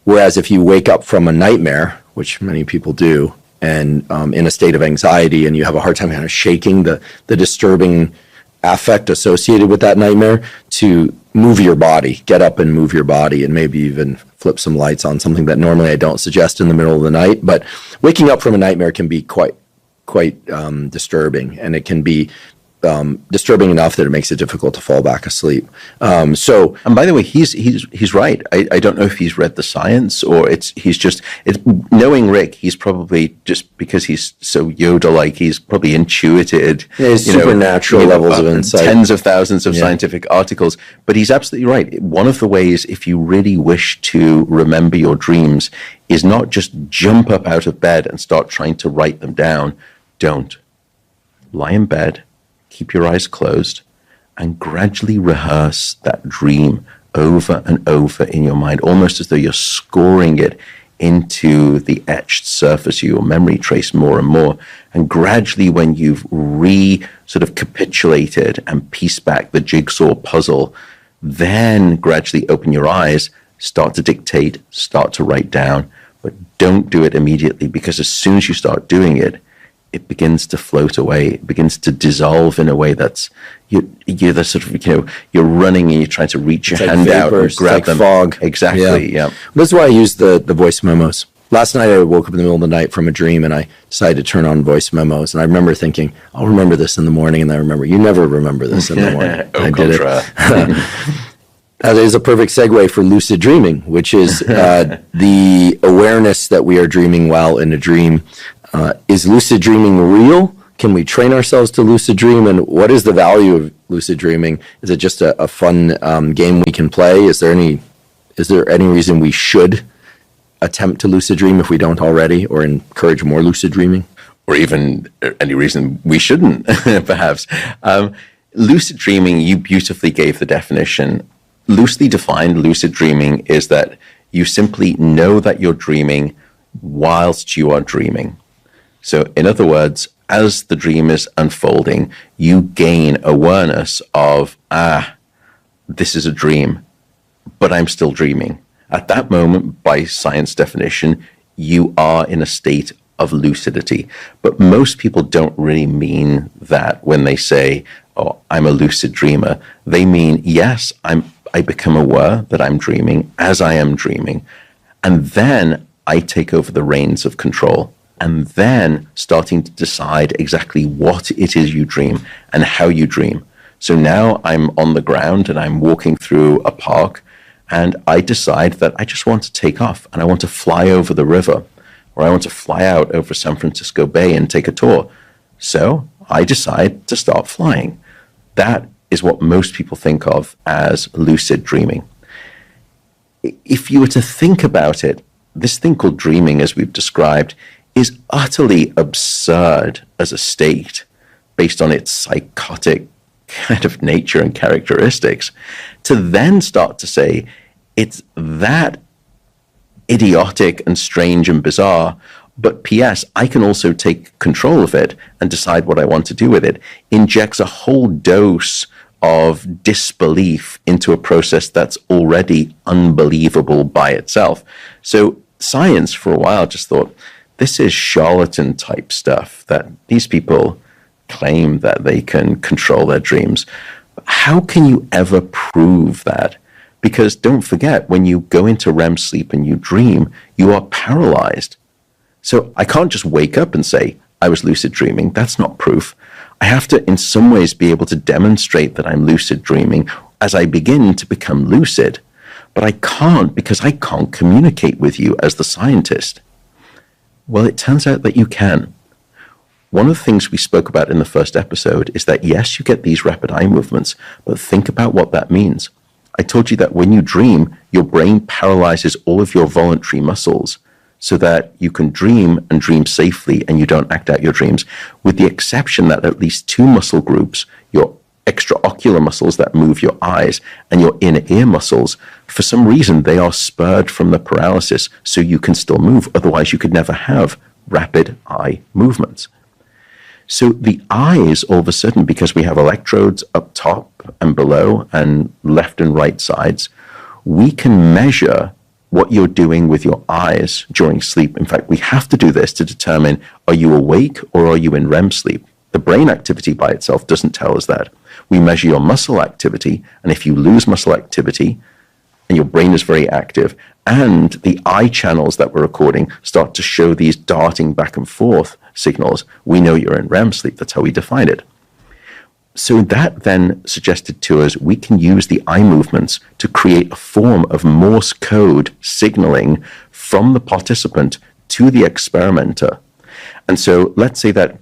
A: Whereas if you wake up from a nightmare, which many people do, and in a state of anxiety, and you have a hard time kind of shaking the disturbing affect associated with that nightmare, to move your body, get up and move your body, and maybe even flip some lights on, something that normally I don't suggest in the middle of the night. But waking up from a nightmare can be quite disturbing, and it can be disturbing enough that it makes it difficult to fall back asleep. And
B: by the way, he's right. I don't know if he's read the science or he's just knowing Rick. He's probably, just because he's so Yoda-like, he's probably intuited
A: supernatural levels of insight,
B: tens of thousands of scientific articles. But he's absolutely right. One of the ways, if you really wish to remember your dreams, is not just jump up out of bed and start trying to write them down. Don't. Lie in bed. Keep your eyes closed and gradually rehearse that dream over and over in your mind, almost as though you're scoring it into the etched surface of your memory trace more and more. And gradually, when you've sort of capitulated and pieced back the jigsaw puzzle, then gradually open your eyes, start to dictate, start to write down, but don't do it immediately, because as soon as you start doing it, it begins to float away. It begins to dissolve in a way that's you're the sort of you're running and you're trying to reach your hand out and grab them.
A: Fog.
B: Exactly. Yeah.
A: That's why I use the voice memos. Last night I woke up in the middle of the night from a dream and I decided to turn on voice memos, and I remember thinking, I'll remember this in the morning, and I remember, you never remember this in the morning. I did it. That is a perfect segue for lucid dreaming, which is the awareness that we are dreaming while in a dream. Is lucid dreaming real? Can we train ourselves to lucid dream? And what is the value of lucid dreaming? Is it just a fun game we can play? Is there any reason we should attempt to lucid dream if we don't already, or encourage more lucid dreaming?
B: Or even any reason we shouldn't, perhaps. Lucid dreaming, you beautifully gave the definition. Loosely defined, lucid dreaming is that you simply know that you're dreaming whilst you are dreaming. So, in other words, as the dream is unfolding, you gain awareness of, this is a dream, but I'm still dreaming. At that moment, by science definition, you are in a state of lucidity. But most people don't really mean that when they say, oh, I'm a lucid dreamer. They mean, yes, I become aware that I'm dreaming as I am dreaming. And then I take over the reins of control, and then starting to decide exactly what it is you dream and how you dream. So now I'm on the ground and I'm walking through a park, and I decide that I just want to take off and I want to fly over the river, or I want to fly out over San Francisco Bay and take a tour. So I decide to start flying. That is what most people think of as lucid dreaming. If you were to think about it, this thing called dreaming, as we've described, is utterly absurd as a state based on its psychotic kind of nature and characteristics. To then start to say it's that idiotic and strange and bizarre, but P.S., I can also take control of it and decide what I want to do with it, injects a whole dose of disbelief into a process that's already unbelievable by itself. So science for a while just thought, this is charlatan type stuff, that these people claim that they can control their dreams. How can you ever prove that? Because don't forget, when you go into REM sleep and you dream, you are paralyzed. So I can't just wake up and say, I was lucid dreaming. That's not proof. I have to, in some ways, be able to demonstrate that I'm lucid dreaming as I begin to become lucid. But I can't, because I can't communicate with you as the scientist. Well, it turns out that you can. One of the things we spoke about in the first episode is that, yes, you get these rapid eye movements, but think about what that means. I told you that when you dream, your brain paralyzes all of your voluntary muscles. so that you can dream and dream safely and you don't act out your dreams, with the exception that at least two muscle groups, your extraocular muscles that move your eyes and your inner ear muscles, for some reason they are spurred from the paralysis so you can still move. Otherwise you could never have rapid eye movements. So the eyes, all of a sudden, because we have electrodes up top and below and left and right sides, we can measure what you're doing with your eyes during sleep. In fact, we have to do this to determine, are you awake or are you in REM sleep? The brain activity by itself doesn't tell us that. We measure your muscle activity, and if you lose muscle activity and your brain is very active, and the eye channels that we're recording start to show these darting back and forth signals, we know you're in REM sleep. That's how we define it. So that then suggested to us we can use the eye movements to create a form of Morse code signaling from the participant to the experimenter. And so let's say that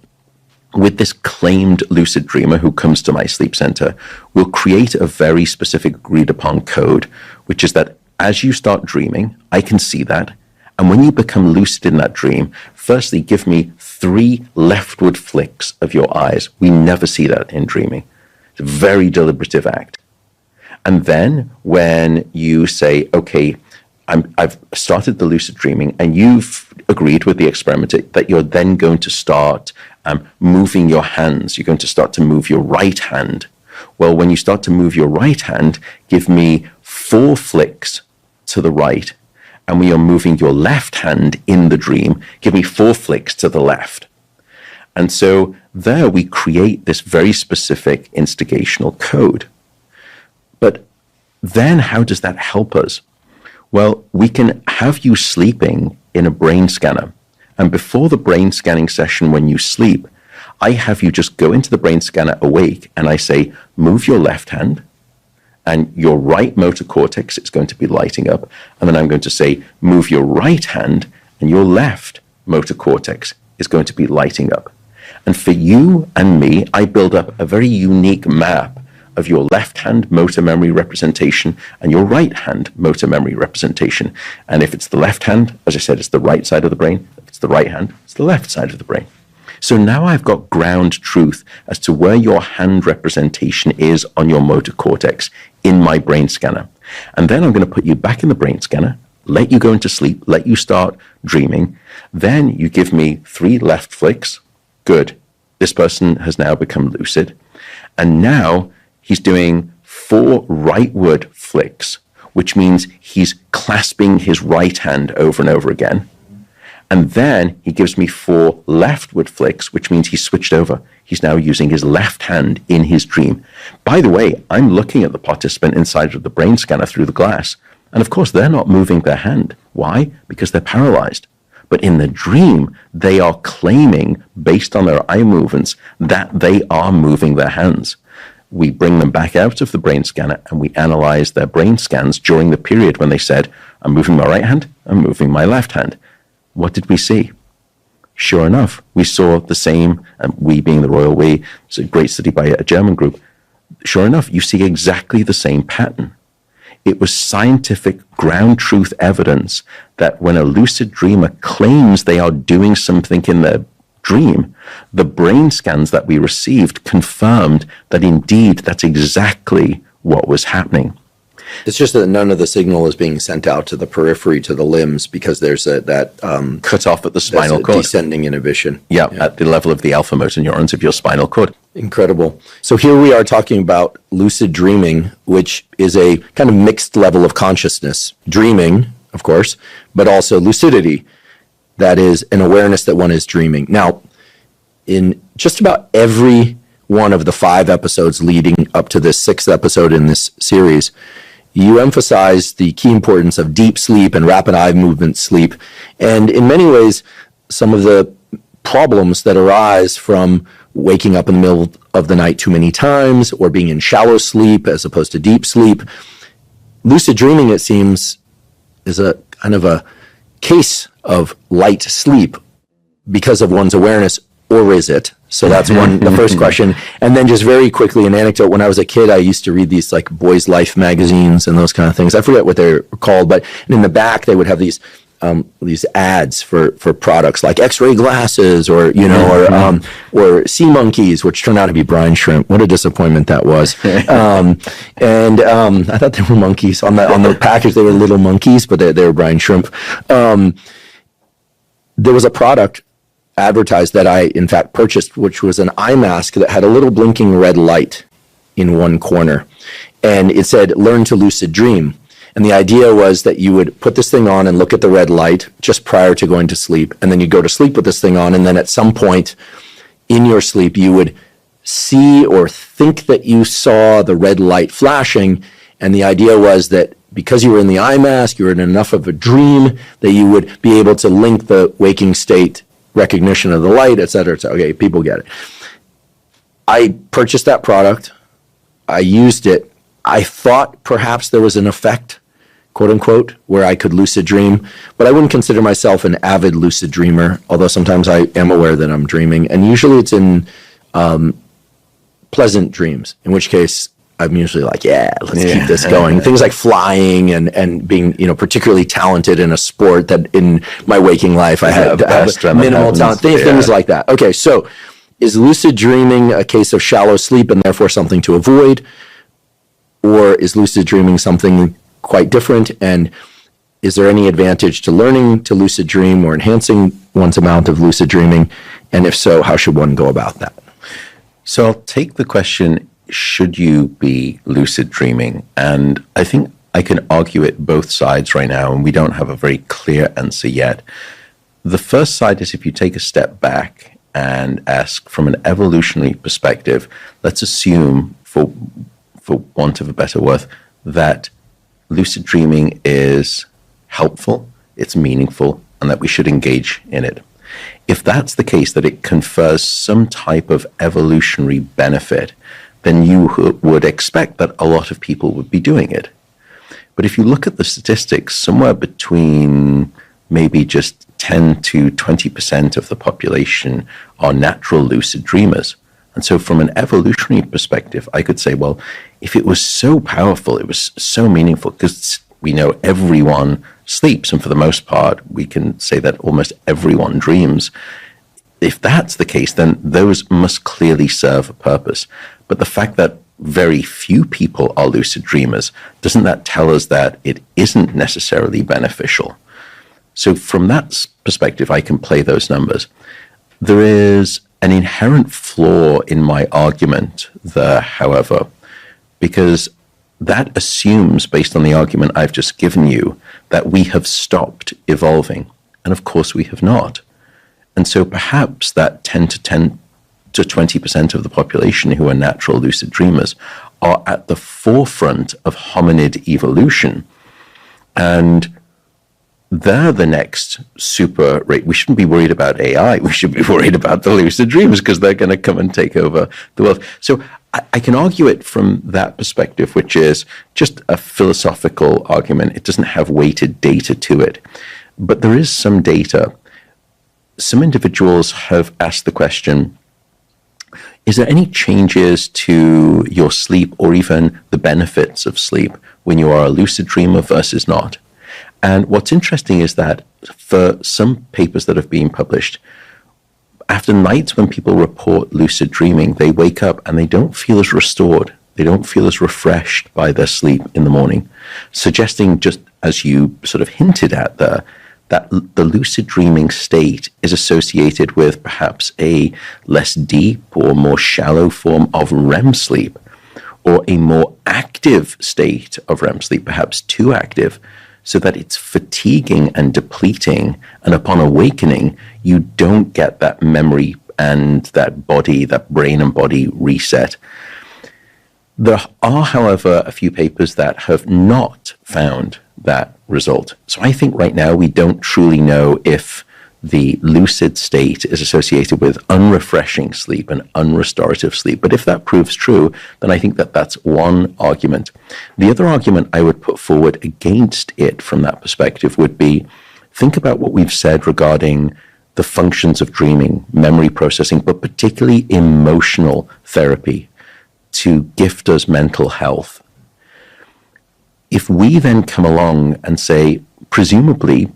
B: with this claimed lucid dreamer who comes to my sleep center, we'll create a very specific agreed upon code, which is that as you start dreaming, I can see that. And when you become lucid in that dream, firstly, give me 3 leftward flicks of your eyes. We never see that in dreaming. It's a very deliberative act. And then when you say, okay, I've started the lucid dreaming, and you've agreed with the experimenter that you're then going to start moving your hands. You're going to start to move your right hand. Well, when you start to move your right hand, give me 4 flicks to the right. And when you're moving your left hand in the dream, give me 4 flicks to the left. And so there we create this very specific instigational code. But then how does that help us? Well, we can have you sleeping in a brain scanner. And before the brain scanning session, when you sleep, I have you just go into the brain scanner awake, and I say, move your left hand, and your right motor cortex is going to be lighting up. And then I'm going to say, move your right hand, and your left motor cortex is going to be lighting up. And for you and me, I build up a very unique map of your left hand motor memory representation and your right hand motor memory representation. And if it's the left hand, as I said, it's the right side of the brain. If it's the right hand, it's the left side of the brain. So now I've got ground truth as to where your hand representation is on your motor cortex in my brain scanner. And then I'm going to put you back in the brain scanner, let you go into sleep, let you start dreaming. Then you give me 3 left flicks. Good. This person has now become lucid. And now he's doing 4 rightward flicks, which means he's clasping his right hand over and over again. And then he gives me 4 leftward flicks, which means he's switched over. He's now using his left hand in his dream. By the way, I'm looking at the participant inside of the brain scanner through the glass. And of course, they're not moving their hand. Why? Because they're paralyzed. But in the dream, they are claiming, based on their eye movements, that they are moving their hands. We bring them back out of the brain scanner and we analyze their brain scans during the period when they said, I'm moving my right hand, I'm moving my left hand. What did we see? Sure enough, we saw the same, and we being the royal we, it's a great study by a German group. Sure enough, you see exactly the same pattern. It was scientific ground truth evidence that when a lucid dreamer claims they are doing something in their dream, the brain scans that we received confirmed that indeed that's exactly what was happening.
A: It's just that none of the signal is being sent out to the periphery, to the limbs, because there's that
B: cut off at the spinal cord.
A: Descending inhibition.
B: Yeah, at the level of the alpha motor neurons of your spinal cord.
A: Incredible. So here we are talking about lucid dreaming, which is a kind of mixed level of consciousness. Dreaming, of course, but also lucidity. That is an awareness that one is dreaming. Now, in just about every one of the 5 episodes leading up to this 6th episode in this series, you emphasize the key importance of deep sleep and rapid eye movement sleep. And in many ways, some of the problems that arise from waking up in the middle of the night too many times or being in shallow sleep as opposed to deep sleep. Lucid dreaming, it seems, is a kind of a case of light sleep because of one's awareness, or is it? So that's the first question. And then just very quickly, an anecdote. When I was a kid, I used to read these like Boys Life magazines and those kind of things. I forget what they're called, but in the back, they would have these these ads for products like X-ray glasses or or sea monkeys, which turned out to be brine shrimp. What a disappointment that was. I thought they were monkeys on the package. They were little monkeys, but they were brine shrimp. There was a product advertised that I in fact purchased, which was an eye mask that had a little blinking red light in one corner, and it said "Learn to lucid dream." And the idea was that you would put this thing on and look at the red light just prior to going to sleep. And then you go to sleep with this thing on. And then at some point in your sleep, you would see or think that you saw the red light flashing. And the idea was that because you were in the eye mask, you were in enough of a dream that you would be able to link the waking state recognition of the light, et cetera, et cetera. Okay, people get it. I purchased that product. I used it. I thought perhaps there was an effect, quote unquote, where I could lucid dream, but I wouldn't consider myself an avid lucid dreamer, although sometimes I am aware that I'm dreaming, and usually it's in pleasant dreams, in which case I'm usually like, let's keep this going. Things like flying and being, particularly talented in a sport that in my waking life I had minimal talent, things like that. Okay, so is lucid dreaming a case of shallow sleep and therefore something to avoid, or is lucid dreaming something quite different? And is there any advantage to learning to lucid dream or enhancing one's amount of lucid dreaming? And if so, how should one go about that?
B: So I'll take the question, should you be lucid dreaming? And I think I can argue it both sides right now, and we don't have a very clear answer yet. The first side is if you take a step back and ask from an evolutionary perspective, let's assume, for want of a better word, that lucid dreaming is helpful, it's meaningful, and that we should engage in it. If that's the case, that it confers some type of evolutionary benefit, then you would expect that a lot of people would be doing it. But if you look at the statistics, somewhere between maybe just 10 to 20% of the population are natural lucid dreamers. And so from an evolutionary perspective, I could say, well, if it was so powerful, it was so meaningful, because we know everyone sleeps, and for the most part, we can say that almost everyone dreams. If that's the case, then those must clearly serve a purpose. But the fact that very few people are lucid dreamers, doesn't that tell us that it isn't necessarily beneficial? So from that perspective, I can play those numbers. There is an inherent flaw in my argument there, however, because that assumes, based on the argument I've just given you, that we have stopped evolving. And of course we have not. And so perhaps that 10 to 20% of the population who are natural lucid dreamers are at the forefront of hominid evolution. And they're the next super rate. We shouldn't be worried about AI. We should be worried about the lucid dreamers, because they're going to come and take over the world. So I can argue it from that perspective, which is just a philosophical argument. It doesn't have weighted data to it. But there is some data. Some individuals have asked the question, is there any changes to your sleep or even the benefits of sleep when you are a lucid dreamer versus not? And what's interesting is that for some papers that have been published, after nights when people report lucid dreaming, they wake up and they don't feel as restored. They don't feel as refreshed by their sleep in the morning, suggesting, just as you sort of hinted at there, that the lucid dreaming state is associated with perhaps a less deep or more shallow form of REM sleep, or a more active state of REM sleep, perhaps too active, so that it's fatiguing and depleting, and upon awakening, you don't get that memory and that body, that brain and body reset. There are, however, a few papers that have not found that result. So I think right now we don't truly know if the lucid state is associated with unrefreshing sleep and unrestorative sleep. But if that proves true, then I think that that's one argument. The other argument I would put forward against it from that perspective would be, think about what we've said regarding the functions of dreaming, memory processing, but particularly emotional therapy to gift us mental health. If we then come along and say, presumably,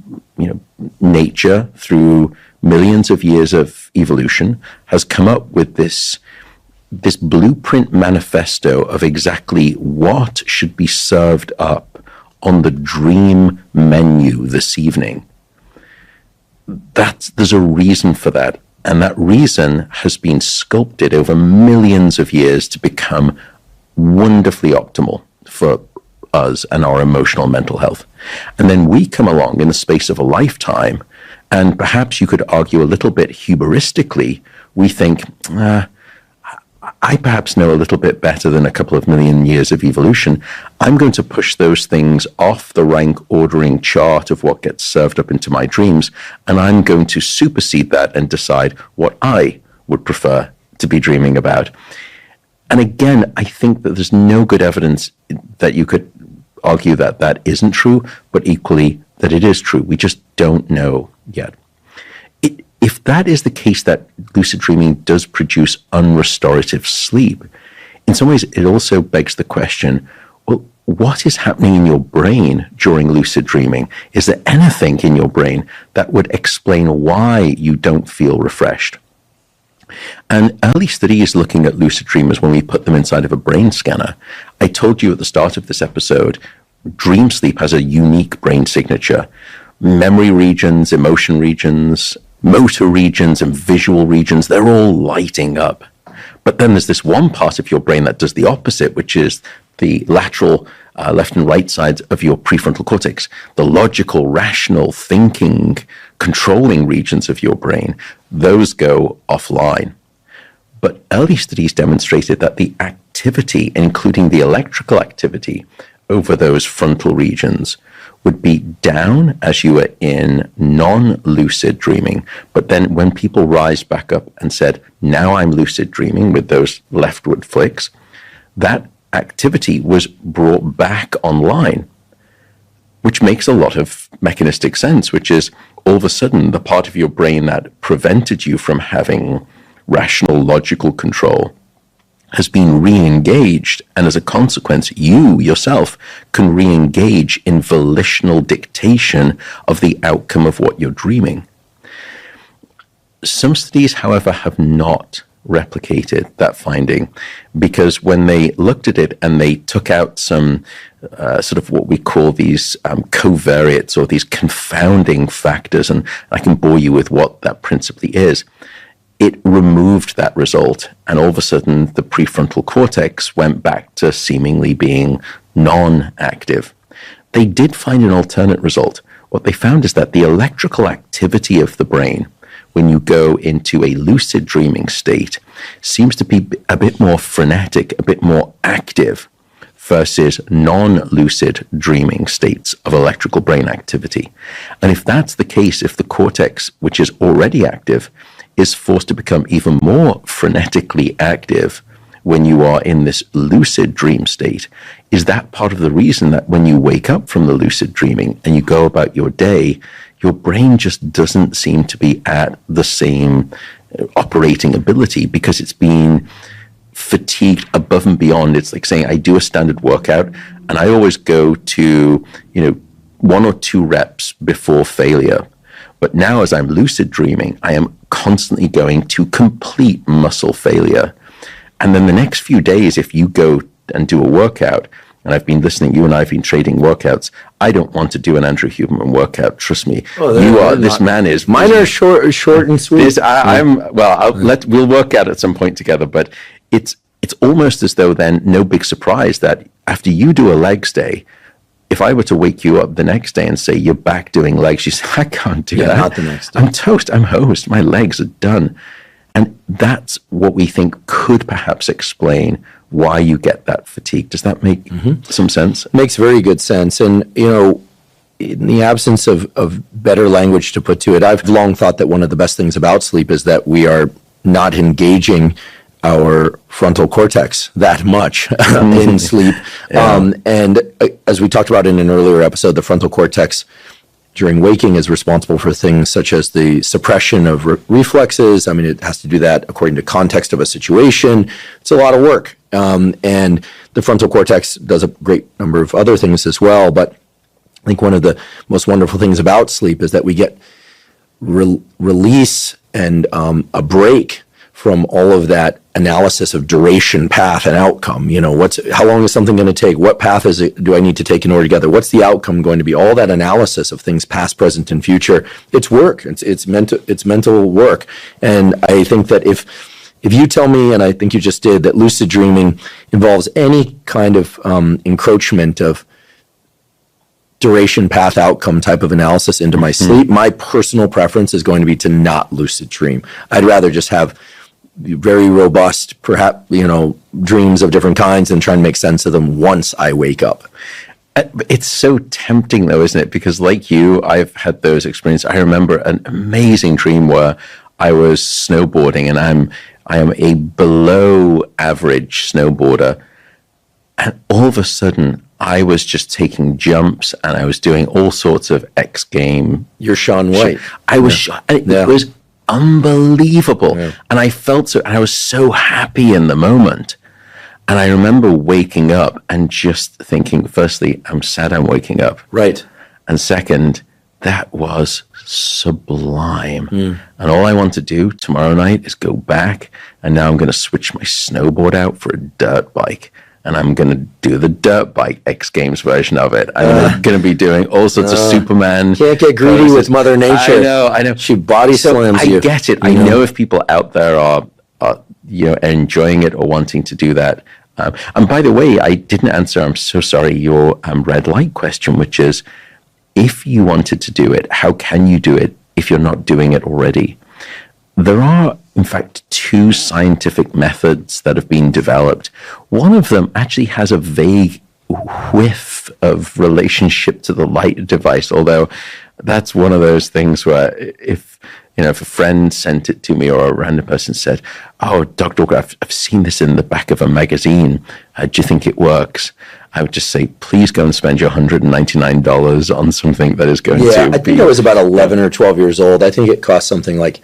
B: nature through millions of years of evolution has come up with this blueprint manifesto of exactly what should be served up on the dream menu this evening. There's a reason for that. And that reason has been sculpted over millions of years to become wonderfully optimal for us and our emotional mental health. And then we come along in the space of a lifetime, and perhaps you could argue a little bit hubristically, we think, I perhaps know a little bit better than a couple of million years of evolution. I'm going to push those things off the rank ordering chart of what gets served up into my dreams, and I'm going to supersede that and decide what I would prefer to be dreaming about. And again, I think that there's no good evidence that you could argue that that isn't true, but equally that it is true. We just don't know yet. If that is the case, that lucid dreaming does produce unrestorative sleep, in some ways it also begs the question, well, what is happening in your brain during lucid dreaming? Is there anything in your brain that would explain why you don't feel refreshed? And early studies looking at lucid dreamers, when we put them inside of a brain scanner, I told you at the start of this episode, dream sleep has a unique brain signature. Memory regions, emotion regions, motor regions, and visual regions, they're all lighting up. But then there's this one part of your brain that does the opposite, which is the lateral left and right sides of your prefrontal cortex, the logical, rational, thinking, controlling regions of your brain. Those go offline. But early studies demonstrated that the activity, including the electrical activity over those frontal regions, would be down as you were in non-lucid dreaming. But then when people rise back up and said, now I'm lucid dreaming with those leftward flicks, that activity was brought back online, which makes a lot of mechanistic sense, which is all of a sudden the part of your brain that prevented you from having rational, logical control has been re-engaged, and as a consequence, you yourself can re-engage in volitional dictation of the outcome of what you're dreaming. Some studies, however, have not replicated that finding, because when they looked at it and they took out some sort of what we call these covariates or these confounding factors, and I can bore you with what that principally is, it removed that result, and all of a sudden the prefrontal cortex went back to seemingly being non-active. They did find an alternate result. What they found is that the electrical activity of the brain when you go into a lucid dreaming state seems to be a bit more frenetic, a bit more active versus non-lucid dreaming states of electrical brain activity. And if that's the case, if the cortex, which is already active, is forced to become even more frenetically active when you are in this lucid dream state, is that part of the reason that when you wake up from the lucid dreaming and you go about your day, your brain just doesn't seem to be at the same operating ability because it's been fatigued above and beyond? It's like saying I do a standard workout and I always go to, 1 or 2 reps before failure. But now as I'm lucid dreaming, I am constantly going to complete muscle failure. And then the next few days, if you go and do a workout, and I've been listening, you and I have been trading workouts, I don't want to do an Andrew Huberman workout. Trust me. This man is.
A: Mine are short and sweet.
B: We'll work out at some point together, but it's almost as though then no big surprise that after you do a legs day, if I were to wake you up the next day and say, you're back doing legs, you say, I can't do that.
A: Not the next day.
B: I'm toast. I'm host. My legs are done. And that's what we think could perhaps explain why you get that fatigue. Does that make some sense?
A: It makes very good sense. And, in the absence of better language to put to it, I've long thought that one of the best things about sleep is that we are not engaging our frontal cortex that much in sleep. Yeah. And as we talked about in an earlier episode, the frontal cortex during waking is responsible for things such as the suppression of reflexes. I mean, it has to do that according to context of a situation. It's a lot of work. And the frontal cortex does a great number of other things as well. But I think one of the most wonderful things about sleep is that we get release and a break from all of that analysis of duration, path, and outcome. How long is something going to take? What path do I need to take in order to get there? What's the outcome going to be? All that analysis of things past, present, and future. It's work. It's mental work. And I think that if you tell me, and I think you just did, that lucid dreaming involves any kind of encroachment of duration, path, outcome type of analysis into my sleep, my personal preference is going to be to not lucid dream. I'd rather just have very robust, perhaps, dreams of different kinds and try and make sense of them once I wake up.
B: It's so tempting, though, isn't it? Because like you, I've had those experiences. I remember an amazing dream where I was snowboarding, and I am a below average snowboarder. And all of a sudden, I was just taking jumps, and I was doing all sorts of X game.
A: You're Shaun White.
B: I was, it was unbelievable. Yeah. And I felt and I was so happy in the moment. And I remember waking up and just thinking, firstly, I'm sad I'm waking up.
A: Right.
B: And second, that was sublime. And all I want to do tomorrow night is go back, and now I'm going to switch my snowboard out for a dirt bike. And I'm going to do the dirt bike X Games version of it. I'm going to be doing all sorts of Superman.
A: Can't get greedy with Mother Nature.
B: I know.
A: She body slams you.
B: I get it. I know if people out there are enjoying it or wanting to do that. And by the way, I didn't answer, I'm so sorry, your red light question, which is, if you wanted to do it, how can you do it if you're not doing it already? There are, in fact, 2 scientific methods that have been developed. One of them actually has a vague whiff of relationship to the light device, although that's one of those things where if a friend sent it to me, or a random person said, "Oh, Dr. Walker, I've seen this in the back of a magazine. Do you think it works?" I would just say, please go and spend your $199 on something that is going to be...
A: Yeah, I think I was about 11 or 12 years old. I think it cost something like,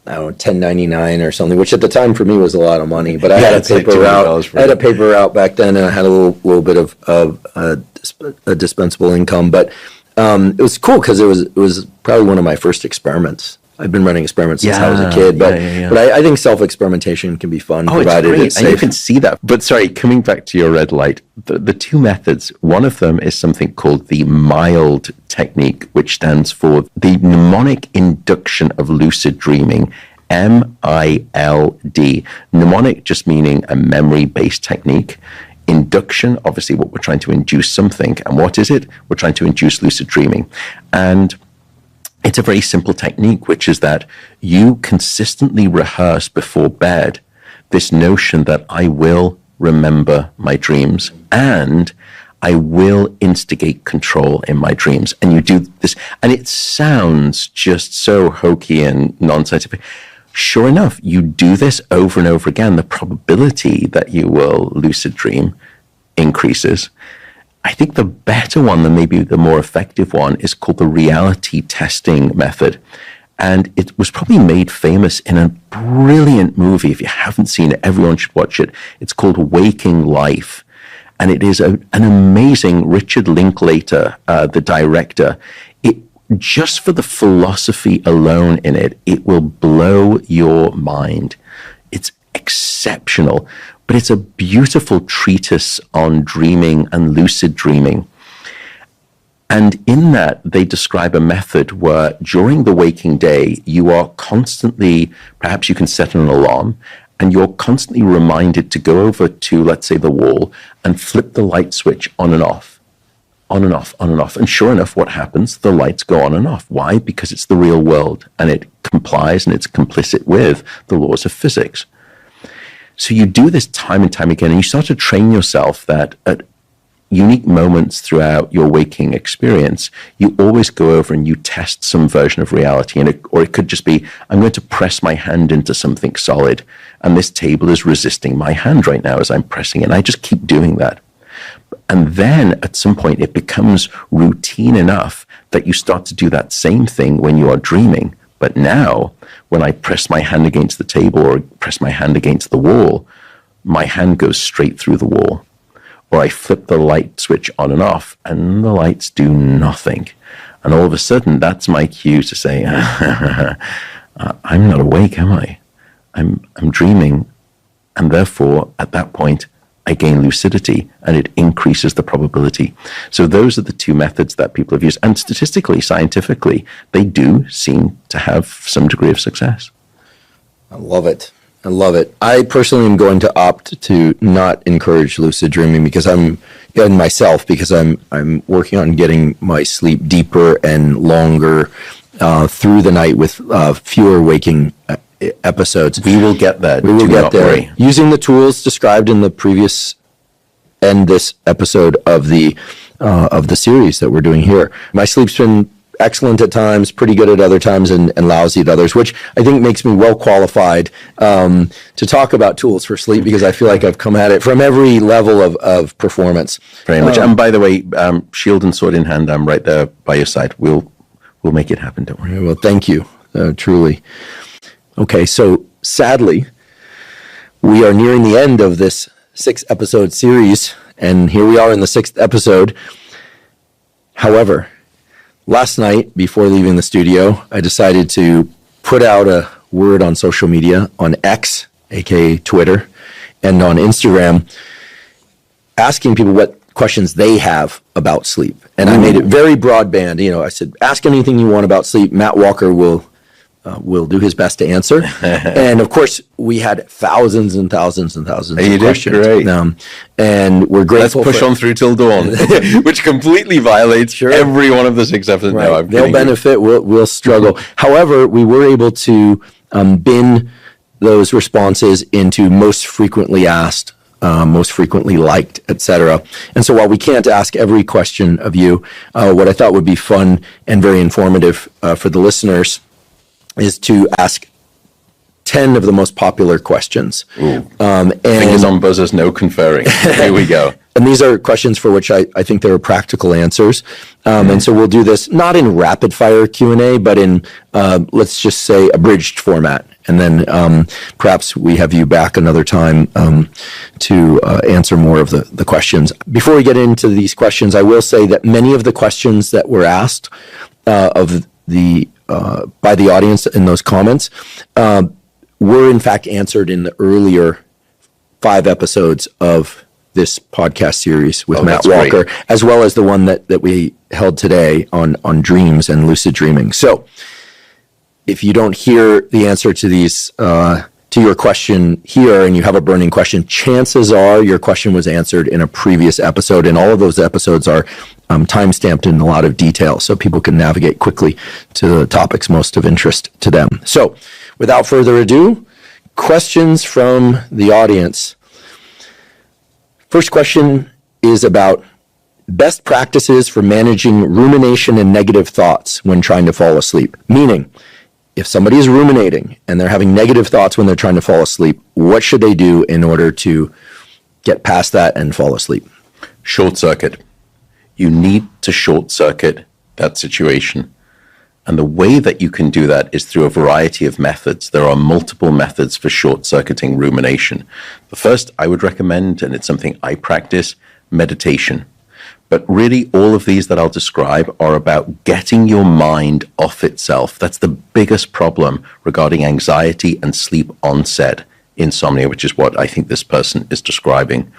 A: I don't know, $10.99 or something, which at the time for me was a lot of money. But I had a paper route. I had a paper route back then, and I had a little bit of a dispensable income. But it was cool because it was probably one of my first experiments. I've been running experiments since I was a kid, but I think self-experimentation can be fun, provided it's safe.
B: And you can see that. But sorry, coming back to your red light, the 2 methods, one of them is something called the MILD technique, which stands for the mnemonic induction of lucid dreaming, MILD. Mnemonic just meaning a memory-based technique. Induction, obviously what we're trying to induce something. And what is it? We're trying to induce lucid dreaming. And it's a very simple technique, which is that you consistently rehearse before bed this notion that I will remember my dreams and I will instigate control in my dreams. And you do this, and it sounds just so hokey and non-scientific. Sure enough, you do this over and over again. The probability that you will lucid dream increases. I think the better one, and maybe the more effective one, is called the reality testing method. And it was probably made famous in a brilliant movie. If you haven't seen it, everyone should watch it. It's called Waking Life. And it is an amazing, Richard Linklater, the director. Just for the philosophy alone in it, it will blow your mind. It's exceptional. But it's a beautiful treatise on dreaming and lucid dreaming. And in that, they describe a method where during the waking day, you are constantly, perhaps you can set an alarm, and you're constantly reminded to go over to, let's say, the wall and flip the light switch on and off, on and off, on and off. And sure enough, what happens? The lights go on and off. Why? Because it's the real world, and it complies and it's complicit with the laws of physics. So you do this time and time again, and you start to train yourself that at unique moments throughout your waking experience, you always go over and you test some version of reality. Or it could just be, I'm going to press my hand into something solid, and this table is resisting my hand right now as I'm pressing it. And I just keep doing that. And then at some point, it becomes routine enough that you start to do that same thing when you are dreaming. But now, when I press my hand against the table or press my hand against the wall, my hand goes straight through the wall. or I flip the light switch on and off, and the lights do nothing. And all of a sudden, that's my cue to say, I'm not awake, am I? I'm dreaming. And therefore, at that point, I gain lucidity, and it increases the probability. So those are the two methods that people have used. And statistically, scientifically, they do seem to have some degree of success.
A: I love it. I love it. I personally am going to opt to not encourage lucid dreaming because I'm working on getting my sleep deeper and longer through the night with fewer waking episodes.
B: We will get there.
A: We will get there. Using the tools described in the previous and this episode of the series that we're doing here. My sleep's been excellent at times, pretty good at other times, and lousy at others, which I think makes me well qualified to talk about tools for sleep because I feel like I've come at it from every level of performance.
B: Very much. And by the way, shield and sword in hand, I'm right there by your side. We'll make it happen, don't worry.
A: Well, thank you, truly. Okay, so sadly, we are nearing the end of this 6-episode series, and here we are in the 6th episode. However, last night, before leaving the studio, I decided to put out a word on social media, on X, aka Twitter, and on Instagram, asking people what questions they have about sleep. And I made it very broadband. I said, ask anything you want about sleep. Matt Walker will do his best to answer. And of course, we had thousands and thousands and thousands of questions.
B: Great.
A: And we're grateful.
B: Let's push on through till dawn, which completely violates every one of the 6 episodes.
A: Right.
B: No,
A: they'll benefit. We'll struggle. However, we were able to bin those responses into most frequently asked, most frequently liked, etc. And so while we can't ask every question of you, what I thought would be fun and very informative for the listeners is to ask 10 of the most popular questions.
B: Fingers on buzzers, no conferring. Here we go.
A: And these are questions for which I think there are practical answers. And so we'll do this not in rapid fire Q&A, but in, let's just say, abridged format. And then perhaps we have you back another time to answer more of the questions. Before we get into these questions, I will say that many of the questions that were asked by the audience in those comments were in fact answered in the earlier 5 episodes of this podcast series with Matt Walker, as well as the one that we held today on dreams and lucid dreaming. So if you don't hear the answer to these, to your question here, and you have a burning question, chances are your question was answered in a previous episode, and all of those episodes are time-stamped in a lot of detail so people can navigate quickly to the topics most of interest to them. So without further ado, questions from the audience. First question is about best practices for managing rumination and negative thoughts when trying to fall asleep. Meaning, if somebody is ruminating and they're having negative thoughts when they're trying to fall asleep, what should they do in order to get past that and fall asleep?
B: Short circuit. You need to short circuit that situation. And the way that you can do that is through a variety of methods. There are multiple methods for short circuiting rumination. The first I would recommend, and it's something I practice, meditation. But really, all of these that I'll describe are about getting your mind off itself. That's the biggest problem regarding anxiety and sleep onset insomnia, which is what I think this person is describing.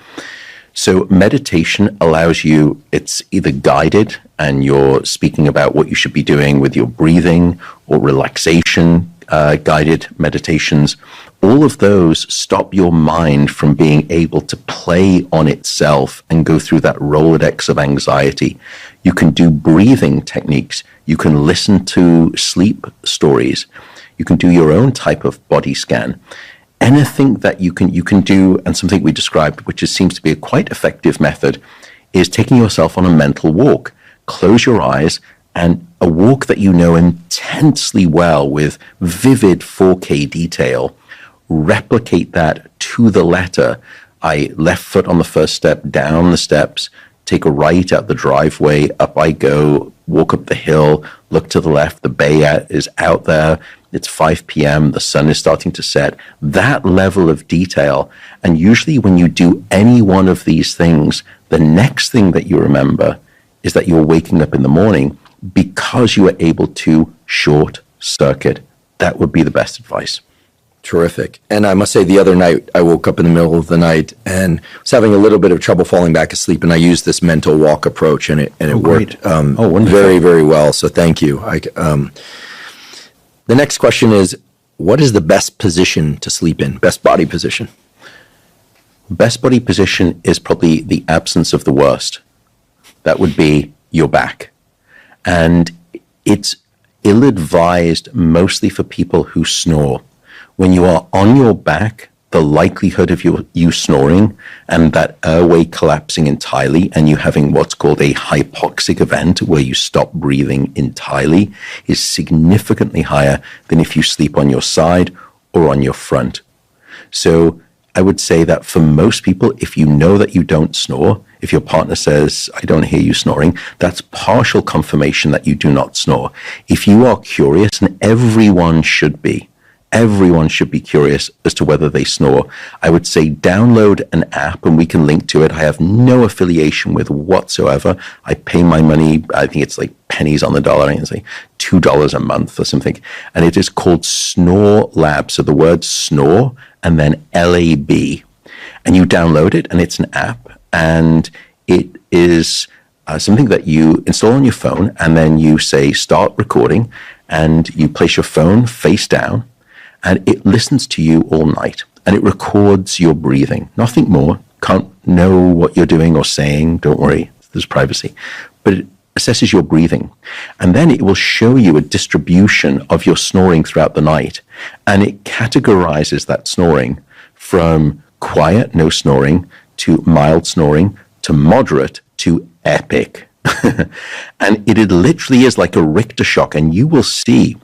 B: So meditation allows you, it's either guided and you're speaking about what you should be doing with your breathing, or relaxation guided meditations. All of those stop your mind from being able to play on itself and go through that Rolodex of anxiety. You can do breathing techniques. You can listen to sleep stories. You can do your own type of body scan. Anything that you can do, and something we described, which seems to be a quite effective method, is taking yourself on a mental walk. Close your eyes, and a walk that you know intensely well with vivid 4K detail. Replicate that to the letter. Left foot on the first step, down the steps, take a right out the driveway, up I go, walk up the hill, look to the left, the bay is out there, it's 5 p.m., the sun is starting to set. That level of detail, and usually when you do any one of these things, The next thing that you remember is that you're waking up in the morning because you are able to short circuit. That would be the best advice.
A: Terrific. And I must say, the other night, I woke up in the middle of the night and was having a little bit of trouble falling back asleep, and I used this mental walk approach, and it worked very, very well. So thank you. The next question is, what is the best position to sleep in, best body position?
B: Best body position is probably the absence of the worst. That would be your back. And it's ill-advised mostly for people who snore. When you are on your back, the likelihood of you snoring and that airway collapsing entirely and you having what's called a hypoxic event where you stop breathing entirely is significantly higher than if you sleep on your side or on your front. So I would say that for most people, if you know that you don't snore, if your partner says, I don't hear you snoring, that's partial confirmation that you do not snore. If you are curious, and everyone should be curious as to whether they snore, I would say download an app, and we can link to it. I have no affiliation with whatsoever. I pay my money, I think it's like pennies on the dollar, I think it's like $2 a month or something. And it is called Snore Lab. So the word snore and then LAB. And you download it, and it's an app, and it is something that you install on your phone, and then you say start recording, and you place your phone face down, and it listens to you all night, and it records your breathing. Nothing more. Can't know what you're doing or saying. Don't worry, there's privacy. But it assesses your breathing. And then it will show you a distribution of your snoring throughout the night. And it categorizes that snoring from quiet, no snoring, to mild snoring, to moderate, to epic. And it literally is like a Richter shock, and you will see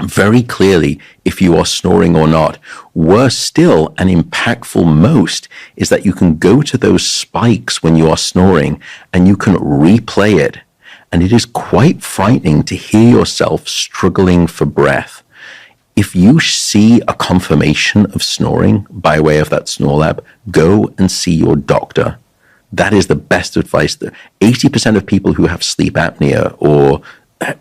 B: very clearly if you are snoring or not. Worse still, and impactful most, is that you can go to those spikes when you are snoring and you can replay it. And it is quite frightening to hear yourself struggling for breath. If you see a confirmation of snoring by way of that Snore Lab, go and see your doctor. That is the best advice. 80% of people who have sleep apnea or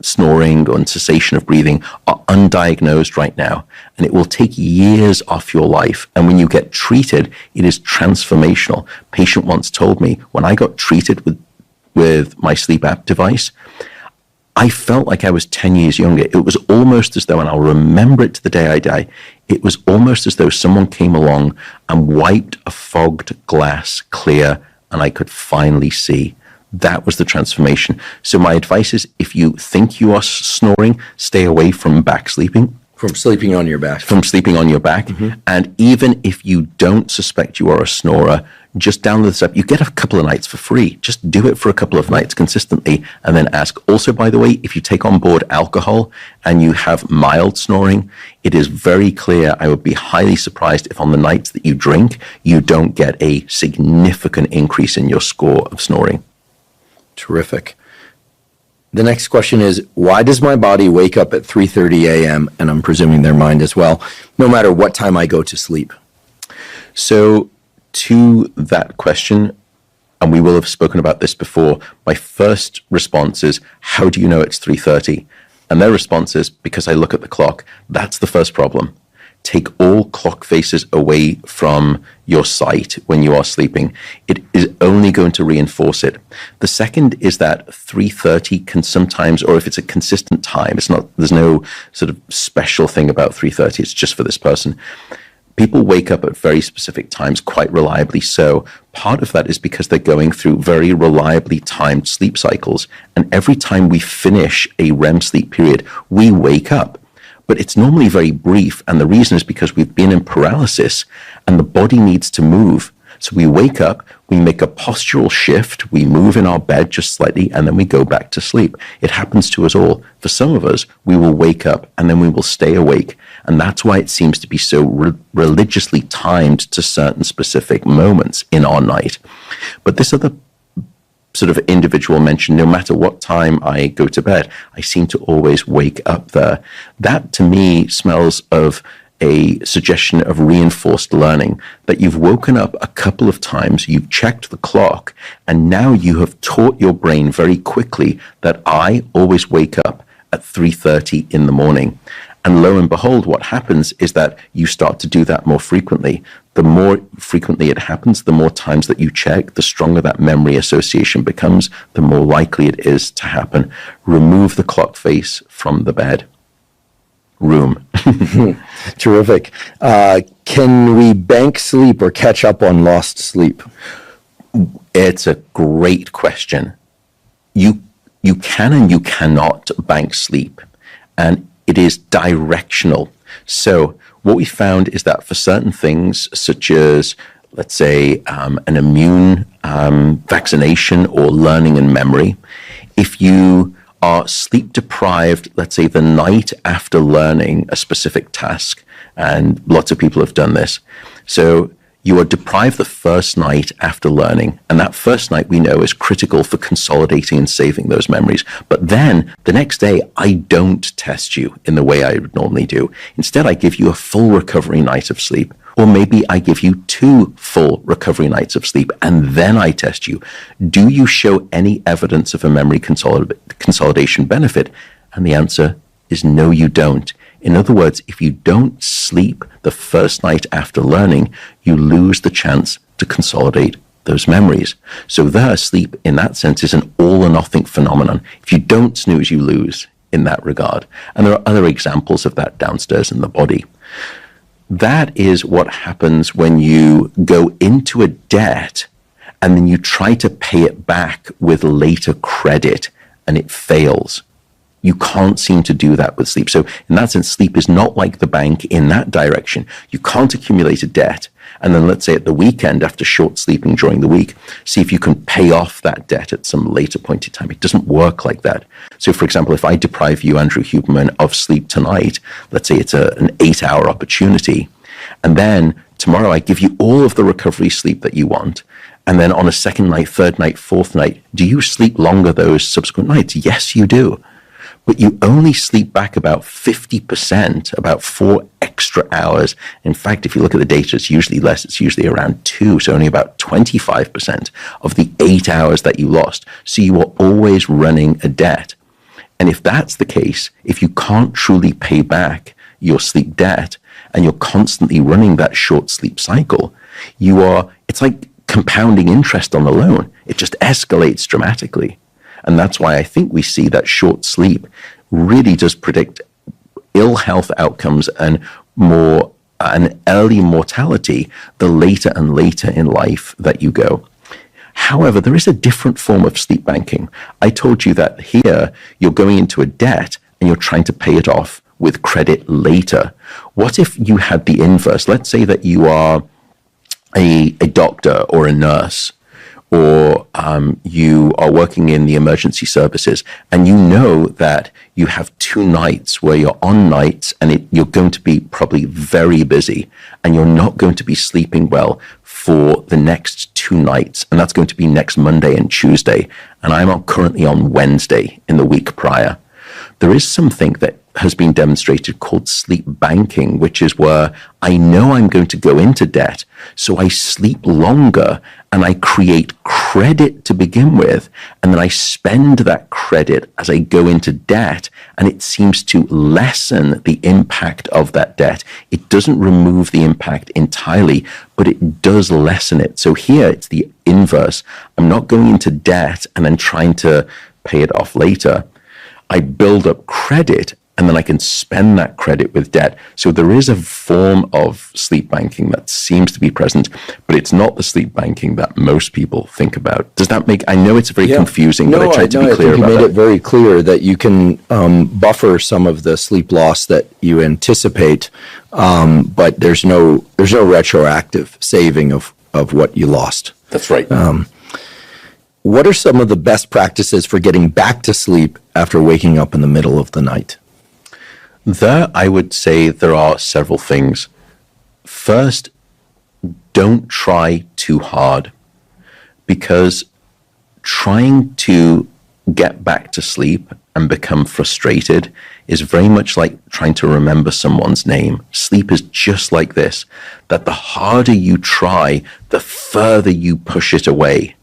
B: snoring or cessation of breathing are undiagnosed right now, and it will take years off your life. And when you get treated, it is transformational. A patient once told me, when I got treated with my sleep app device, I felt like I was 10 years younger. It was almost as though, and I'll remember it to the day I die, it was almost as though someone came along and wiped a fogged glass clear, and I could finally see. That was the transformation. So my advice is, if you think you are snoring, stay away from back sleeping.
A: From sleeping on your back.
B: From sleeping on your back. Mm-hmm. And even if you don't suspect you are a snorer, just download this app. You get a couple of nights for free. Just do it for a couple of nights consistently and then ask. Also, by the way, if you take on board alcohol and you have mild snoring, it is very clear. I would be highly surprised if on the nights that you drink, you don't get a significant increase in your score of snoring.
A: Terrific. The next question is, why does my body wake up at 3:30 a.m., and I'm presuming their mind as well, no matter what time I go to sleep?
B: So to that question, and we will have spoken about this before, my first response is, how do you know it's 3:30? And their response is, because I look at the clock. That's the first problem. Take all clock faces away from your sight when you are sleeping. It is only going to reinforce it. The second is that 3:30 can sometimes, or if it's a consistent time, there's no sort of special thing about 3:30, it's just for this person. People wake up at very specific times, quite reliably so. Part of that is because they're going through very reliably timed sleep cycles. And every time we finish a REM sleep period, we wake up. But it's normally very brief, and the reason is because we've been in paralysis and the body needs to move. So we wake up, we make a postural shift, we move in our bed just slightly, and then we go back to sleep. It happens to us all. For some of us, we will wake up and then we will stay awake. And that's why it seems to be so religiously timed to certain specific moments in our night. But this other sort of individual mentioned, no matter what time I go to bed, I seem to always wake up there. That to me smells of a suggestion of reinforced learning, that you've woken up a couple of times, you've checked the clock, and now you have taught your brain very quickly that I always wake up at 3:30 in the morning. And lo and behold, what happens is that you start to do that more frequently. The more frequently it happens, the more times that you check, the stronger that memory association becomes, the more likely it is to happen. Remove the clock face from the bed. Room.
A: Terrific. Can we bank sleep or catch up on lost sleep?
B: It's a great question. You can and you cannot bank sleep, and it is directional. So what we found is that for certain things, such as, let's say, an immune vaccination or learning and memory, if you are sleep deprived, let's say the night after learning a specific task, and lots of people have done this. So you are deprived the first night after learning, and that first night we know is critical for consolidating and saving those memories. But then the next day, I don't test you in the way I would normally do. Instead, I give you a full recovery night of sleep, or maybe I give you 2 full recovery nights of sleep, and then I test you. Do you show any evidence of a memory consolidation benefit? And the answer is no, you don't. In other words, if you don't sleep the first night after learning, you lose the chance to consolidate those memories. So there, sleep in that sense is an all or nothing phenomenon. If you don't snooze, you lose in that regard. And there are other examples of that downstairs in the body. That is what happens when you go into a debt and then you try to pay it back with later credit and it fails. You can't seem to do that with sleep. So in that sense, sleep is not like the bank in that direction. You can't accumulate a debt and then, let's say, at the weekend, after short sleeping during the week, see if you can pay off that debt at some later point in time. It doesn't work like that. So, for example, if I deprive you, Andrew Huberman, of sleep tonight, let's say it's an 8-hour opportunity, and then tomorrow I give you all of the recovery sleep that you want, and then on a second night, third night, fourth night, do you sleep longer those subsequent nights? Yes, you do. But you only sleep back about 50%, about 4 extra hours. In fact, if you look at the data, it's usually less. It's usually around 2, so only about 25% of the 8 hours that you lost. So you are always running a debt. And if that's the case, if you can't truly pay back your sleep debt and you're constantly running that short sleep cycle, it's like compounding interest on the loan. It just escalates dramatically. And that's why I think we see that short sleep really does predict ill health outcomes and more an early mortality the later and later in life that you go. However, there is a different form of sleep banking. I told you that here you're going into a debt and you're trying to pay it off with credit later. What if you had the inverse? Let's say that you are a doctor or a nurse, or you are working in the emergency services, and you know that you have 2 nights where you're on nights and you're going to be probably very busy, and you're not going to be sleeping well for the next 2 nights, and that's going to be next Monday and Tuesday, and I'm currently on Wednesday in the week prior. There is something that has been demonstrated called sleep banking, which is where I know I'm going to go into debt, so I sleep longer and I create credit to begin with, and then I spend that credit as I go into debt, and it seems to lessen the impact of that debt. It doesn't remove the impact entirely, but it does lessen it. So here it's the inverse. I'm not going into debt and then trying to pay it off later. I build up credit, and then I can spend that credit with debt. So there is a form of sleep banking that seems to be present, but it's not the sleep banking that most people think about. Does that make? I know it's very confusing, but I tried to be clear about that.
A: You made it very clear that you can buffer some of the sleep loss that you anticipate, but there's no retroactive saving of what you lost.
B: That's right.
A: What are some of the best practices for getting back to sleep after waking up in the middle of the night?
B: There, I would say there are several things. First, don't try too hard, because trying to get back to sleep and become frustrated is very much like trying to remember someone's name. Sleep is just like this, that the harder you try, the further you push it away.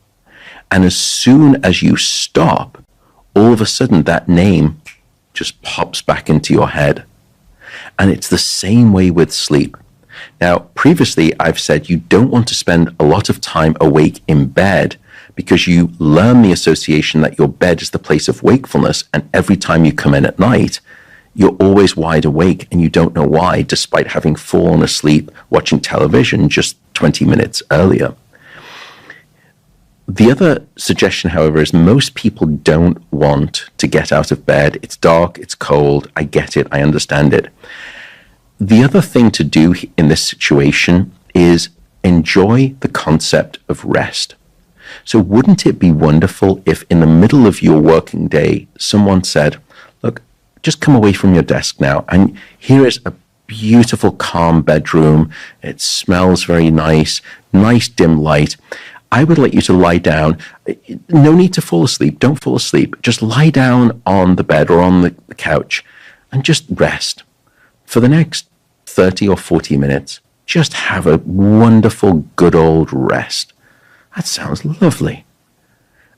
B: And as soon as you stop, all of a sudden that name just pops back into your head. And it's the same way with sleep. Now, previously, I've said you don't want to spend a lot of time awake in bed because you learn the association that your bed is the place of wakefulness. And every time you come in at night, you're always wide awake and you don't know why, despite having fallen asleep watching television just 20 minutes earlier. The other suggestion, however, is most people don't want to get out of bed. It's dark, it's cold, I get it, I understand it. The other thing to do in this situation is enjoy the concept of rest. So wouldn't it be wonderful if in the middle of your working day, someone said, look, just come away from your desk now, and here is a beautiful, calm bedroom. It smells very nice, nice dim light. I would like you to lie down. No need to fall asleep. Don't fall asleep. Just lie down on the bed or on the couch and just rest. For the next 30 or 40 minutes, just have a wonderful, good old rest. That sounds lovely.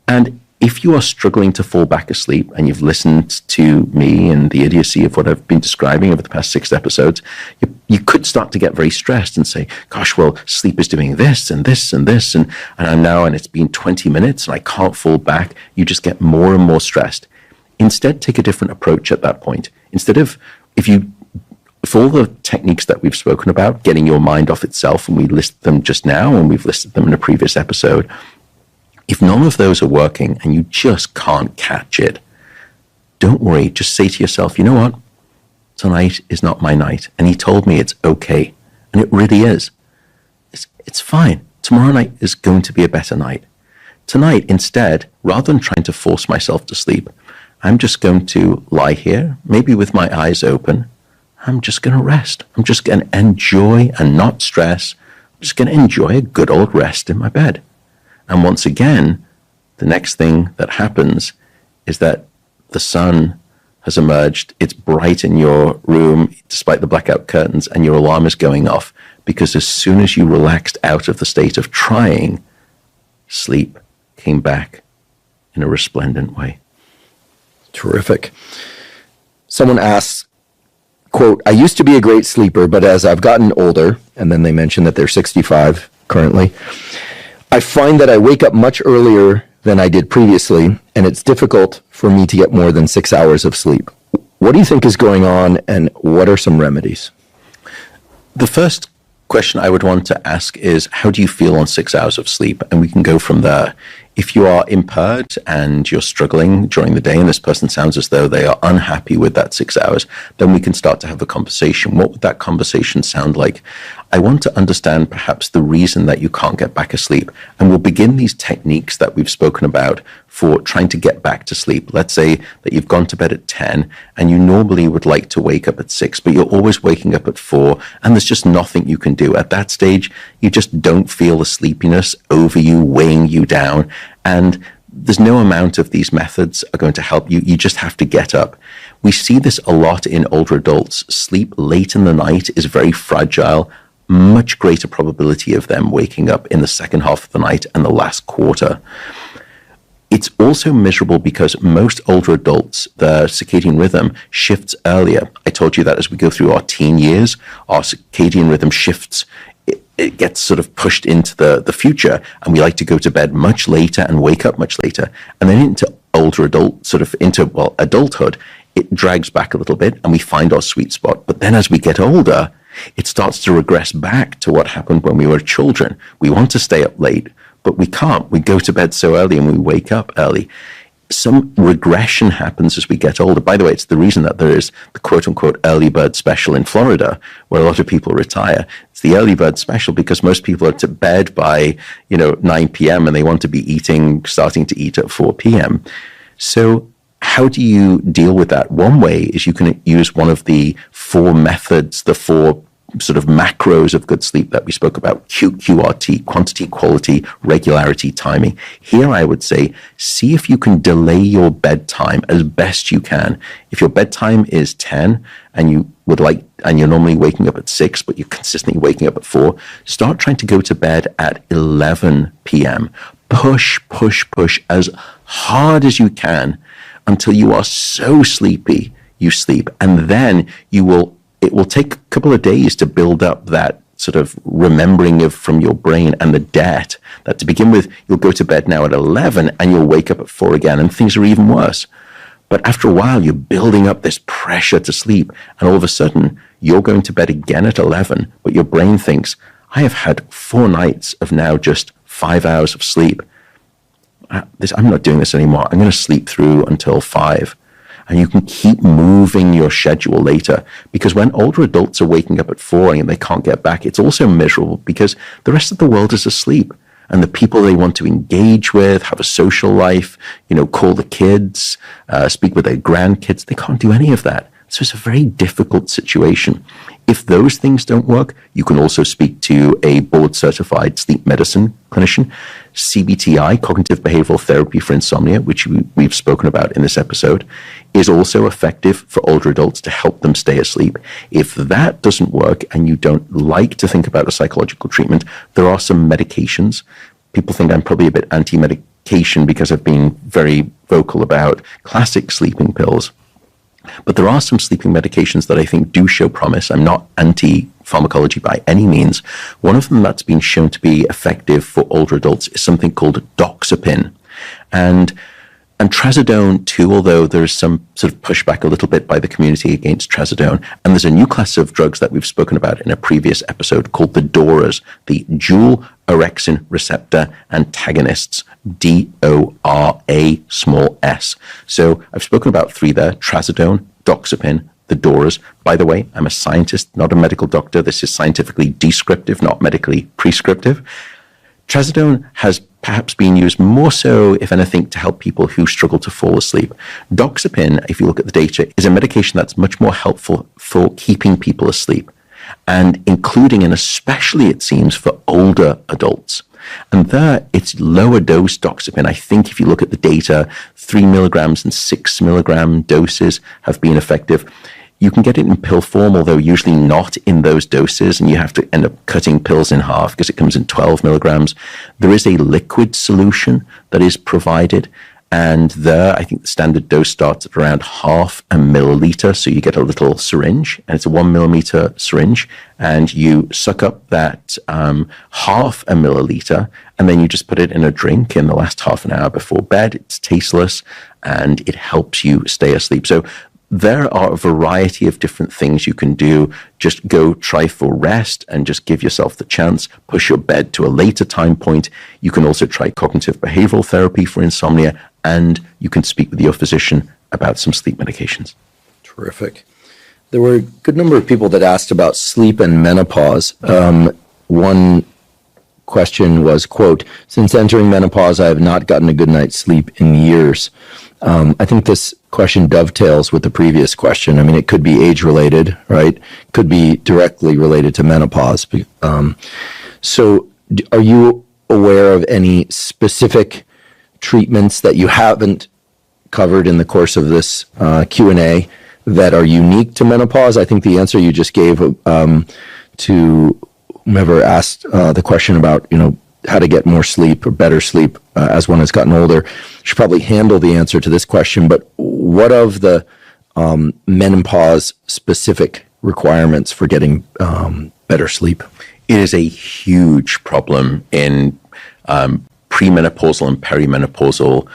B: And if you are struggling to fall back asleep and you've listened to me and the idiocy of what I've been describing over the past 6 episodes, you could start to get very stressed and say, gosh, well, sleep is doing this and this and this, and I'm now, and it's been 20 minutes and I can't fall back. You just get more and more stressed. Instead, take a different approach at that point. Instead of, for all the techniques that we've spoken about, getting your mind off itself, and we list them just now, and we've listed them in a previous episode, if none of those are working and you just can't catch it, don't worry. Just say to yourself, you know what? Tonight is not my night. And he told me it's okay. And it really is. It's fine. Tomorrow night is going to be a better night. Tonight, instead, rather than trying to force myself to sleep, I'm just going to lie here, maybe with my eyes open. I'm just going to rest. I'm just going to enjoy and not stress. I'm just going to enjoy a good old rest in my bed. And once again, the next thing that happens is that the sun has emerged. It's bright in your room, despite the blackout curtains, and your alarm is going off, because as soon as you relaxed out of the state of trying, sleep came back in a resplendent way.
A: Terrific. Someone asks, quote, I used to be a great sleeper, but as I've gotten older, and then they mention that they're 65 currently, I find that I wake up much earlier than I did previously, and it's difficult for me to get more than 6 hours of sleep. What do you think is going on, and what are some remedies?
B: The first question I would want to ask is, how do you feel on 6 hours of sleep? And we can go from there. If you are impaired and you're struggling during the day, and this person sounds as though they are unhappy with that 6 hours, then we can start to have a conversation. What would that conversation sound like? I want to understand perhaps the reason that you can't get back asleep. And we'll begin these techniques that we've spoken about for trying to get back to sleep. Let's say that you've gone to bed at 10 and you normally would like to wake up at 6, but you're always waking up at 4 and there's just nothing you can do. At that stage, you just don't feel the sleepiness over you, weighing you down. And there's no amount of these methods are going to help you. You just have to get up. We see this a lot in older adults. Sleep late in the night is very fragile. Much greater probability of them waking up in the second half of the night and the last quarter. It's also miserable because most older adults, their circadian rhythm shifts earlier. I told you that as we go through our teen years, our circadian rhythm shifts. It gets sort of pushed into the future, and we like to go to bed much later and wake up much later. And then into older adult, sort of into, well, adulthood, it drags back a little bit and we find our sweet spot. But then as we get older, it starts to regress back to what happened when we were children. We want to stay up late, but we can't. We go to bed so early and we wake up early. Some regression happens as we get older. By the way, it's the reason that there is the quote-unquote early bird special in Florida, where a lot of people retire. It's the early bird special because most people are to bed by 9 p.m. and they want to be starting to eat at 4 p.m. So how do you deal with that? One way is you can use one of the 4 methods, the 4 sort of macros of good sleep that we spoke about, QRT, quantity, quality, regularity, timing. Here I would say, see if you can delay your bedtime as best you can. If your bedtime is 10 and you're normally waking up at 6, but you're consistently waking up at 4, start trying to go to bed at 11 p.m. Push as hard as you can until you are so sleepy you sleep. And then it will take a couple of days to build up that sort of remembering from your brain and the debt that to begin with, you'll go to bed now at 11 and you'll wake up at 4 again and things are even worse. But after a while, you're building up this pressure to sleep. And all of a sudden, you're going to bed again at 11, but your brain thinks, I have had 4 nights of now just 5 hours of sleep. I'm not doing this anymore. I'm going to sleep through until 5. And you can keep moving your schedule later, because when older adults are waking up at 4 and they can't get back, it's also miserable because the rest of the world is asleep. And the people they want to engage with, have a social life, call the kids, speak with their grandkids, they can't do any of that. So it's a very difficult situation. If those things don't work, you can also speak to a board-certified sleep medicine clinician. CBTI, cognitive behavioral therapy for insomnia, which we've spoken about in this episode, is also effective for older adults to help them stay asleep. If that doesn't work and you don't like to think about a psychological treatment, there are some medications. People think I'm probably a bit anti-medication because I've been very vocal about classic sleeping pills. But there are some sleeping medications that I think do show promise. I'm not anti-pharmacology by any means. One of them that's been shown to be effective for older adults is something called doxepin. And trazodone too, although there's some sort of pushback a little bit by the community against trazodone. And there's a new class of drugs that we've spoken about in a previous episode called the DORAs, the dual orexin receptor antagonists, DORA. So I've spoken about 3 there: trazodone, doxepin, the DORAs. By the way, I'm a scientist, not a medical doctor. This is scientifically descriptive, not medically prescriptive. Trazodone has perhaps been used more so, if anything, to help people who struggle to fall asleep. Doxepin, if you look at the data, is a medication that's much more helpful for keeping people asleep, and including and especially, it seems, for older adults. And there, it's lower dose doxepin. I think if you look at the data, 3 milligrams and 6 milligram doses have been effective. You can get it in pill form, although usually not in those doses, and you have to end up cutting pills in half because it comes in 12 milligrams. There is a liquid solution that is provided, and there I think the standard dose starts at around 0.5 milliliter, so you get a little syringe, and it's a 1 millimeter syringe, and you suck up that 0.5 milliliter, and then you just put it in a drink in the last half an hour before bed. It's tasteless, and it helps you stay asleep. So there are a variety of different things you can do. Just go try for rest and just give yourself the chance. Push your bed to a later time point. You can also try cognitive behavioral therapy for insomnia, and you can speak with your physician about some sleep medications.
A: Terrific. There were a good number of people that asked about sleep and menopause. One question was, quote, "Since entering menopause, I have not gotten a good night's sleep in years." I think this question dovetails with the previous question. I mean, it could be age-related, right? Could be directly related to menopause. So are you aware of any specific treatments that you haven't covered in the course of this Q&A that are unique to menopause? I think the answer you just gave to whomever asked the question about, how to get more sleep or better sleep as one has gotten older should probably handle the answer to this question. But what of the menopause specific requirements for getting better sleep?
B: It is a huge problem in premenopausal and perimenopausal